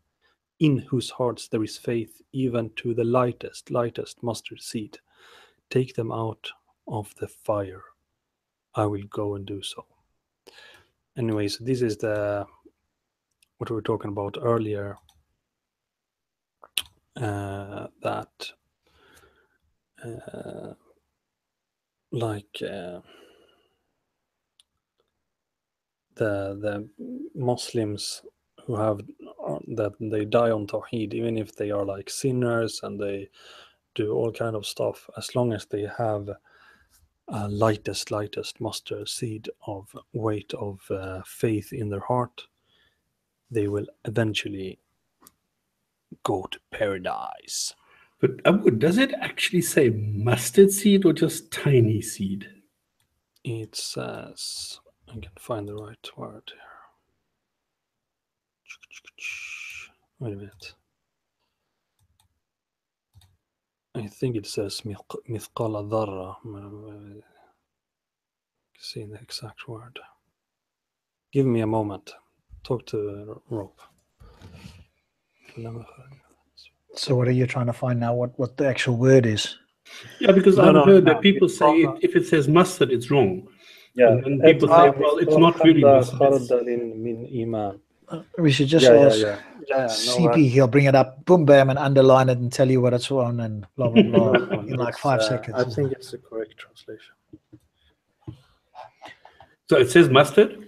S7: in whose hearts there is faith, even to the lightest mustard seed. Take them out of the fire. I will go and do so. Anyways, this is the what we were talking about earlier. The Muslims who have that they die on Tawheed, even if they are like sinners and they do all kind of stuff, as long as they have a lightest mustard seed of weight of faith in their heart, they will eventually go to paradise.
S2: But Abu, does it actually say mustard seed or just tiny seed?
S7: It says, I can find the right word here. Wait a minute. I think it says mithqala dharra. See the exact word. Give me a moment. Talk to Rob.
S3: So what are you trying to find now? What the actual word is?
S2: Yeah, because I've heard that people say if it says mustard, it's wrong.
S7: Yeah,
S2: and people say, well, it's not really mustard.
S3: We should just ask CP. He'll bring it up, boom, bam, and underline it and tell you what it's on and blah, blah, blah in like 5 seconds.
S7: I think it's the correct translation.
S2: So it says mustard?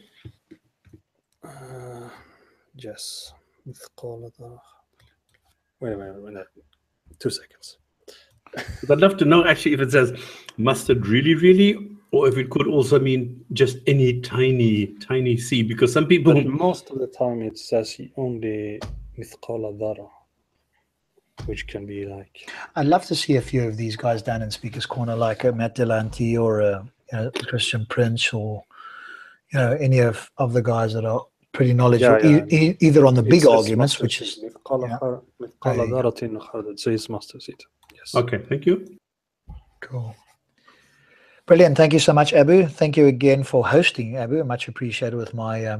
S7: Yes. Wait a minute. 2 seconds.
S2: I'd love to know actually if it says mustard really, or if it could also mean just any tiny seed, because some people...
S7: But most of the time it says only mithqala dharra, which can be like...
S3: I'd love to see a few of these guys down in Speaker's Corner, like a Matt Delanty or a Christian Prince, or any of the guys that are pretty knowledgeable, either on the big arguments, which is...
S7: Mithqala dharratin khardal, so it's mustard seed. Yes.
S2: Okay, thank you.
S3: Cool. Brilliant. Thank you so much, Abu. Thank you again for hosting, Abu. Much appreciated with my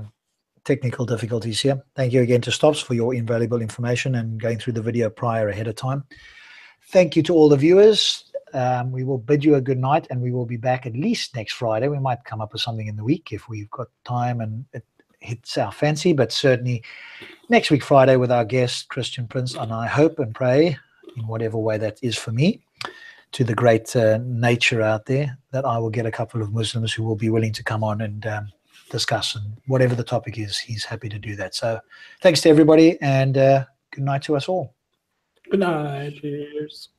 S3: technical difficulties here. Thank you again to Stops for your invaluable information and going through the video prior ahead of time. Thank you to all the viewers. We will bid you a good night, and we will be back at least next Friday. We might come up with something in the week if we've got time and it hits our fancy, but certainly next week, Friday, with our guest, Christian Prince, and I hope and pray, in whatever way that is for me, to the great nature out there, that I will get a couple of Muslims who will be willing to come on and discuss, and whatever the topic is, he's happy to do that. So thanks to everybody, and good night to us all.
S2: Good night.
S7: Cheers.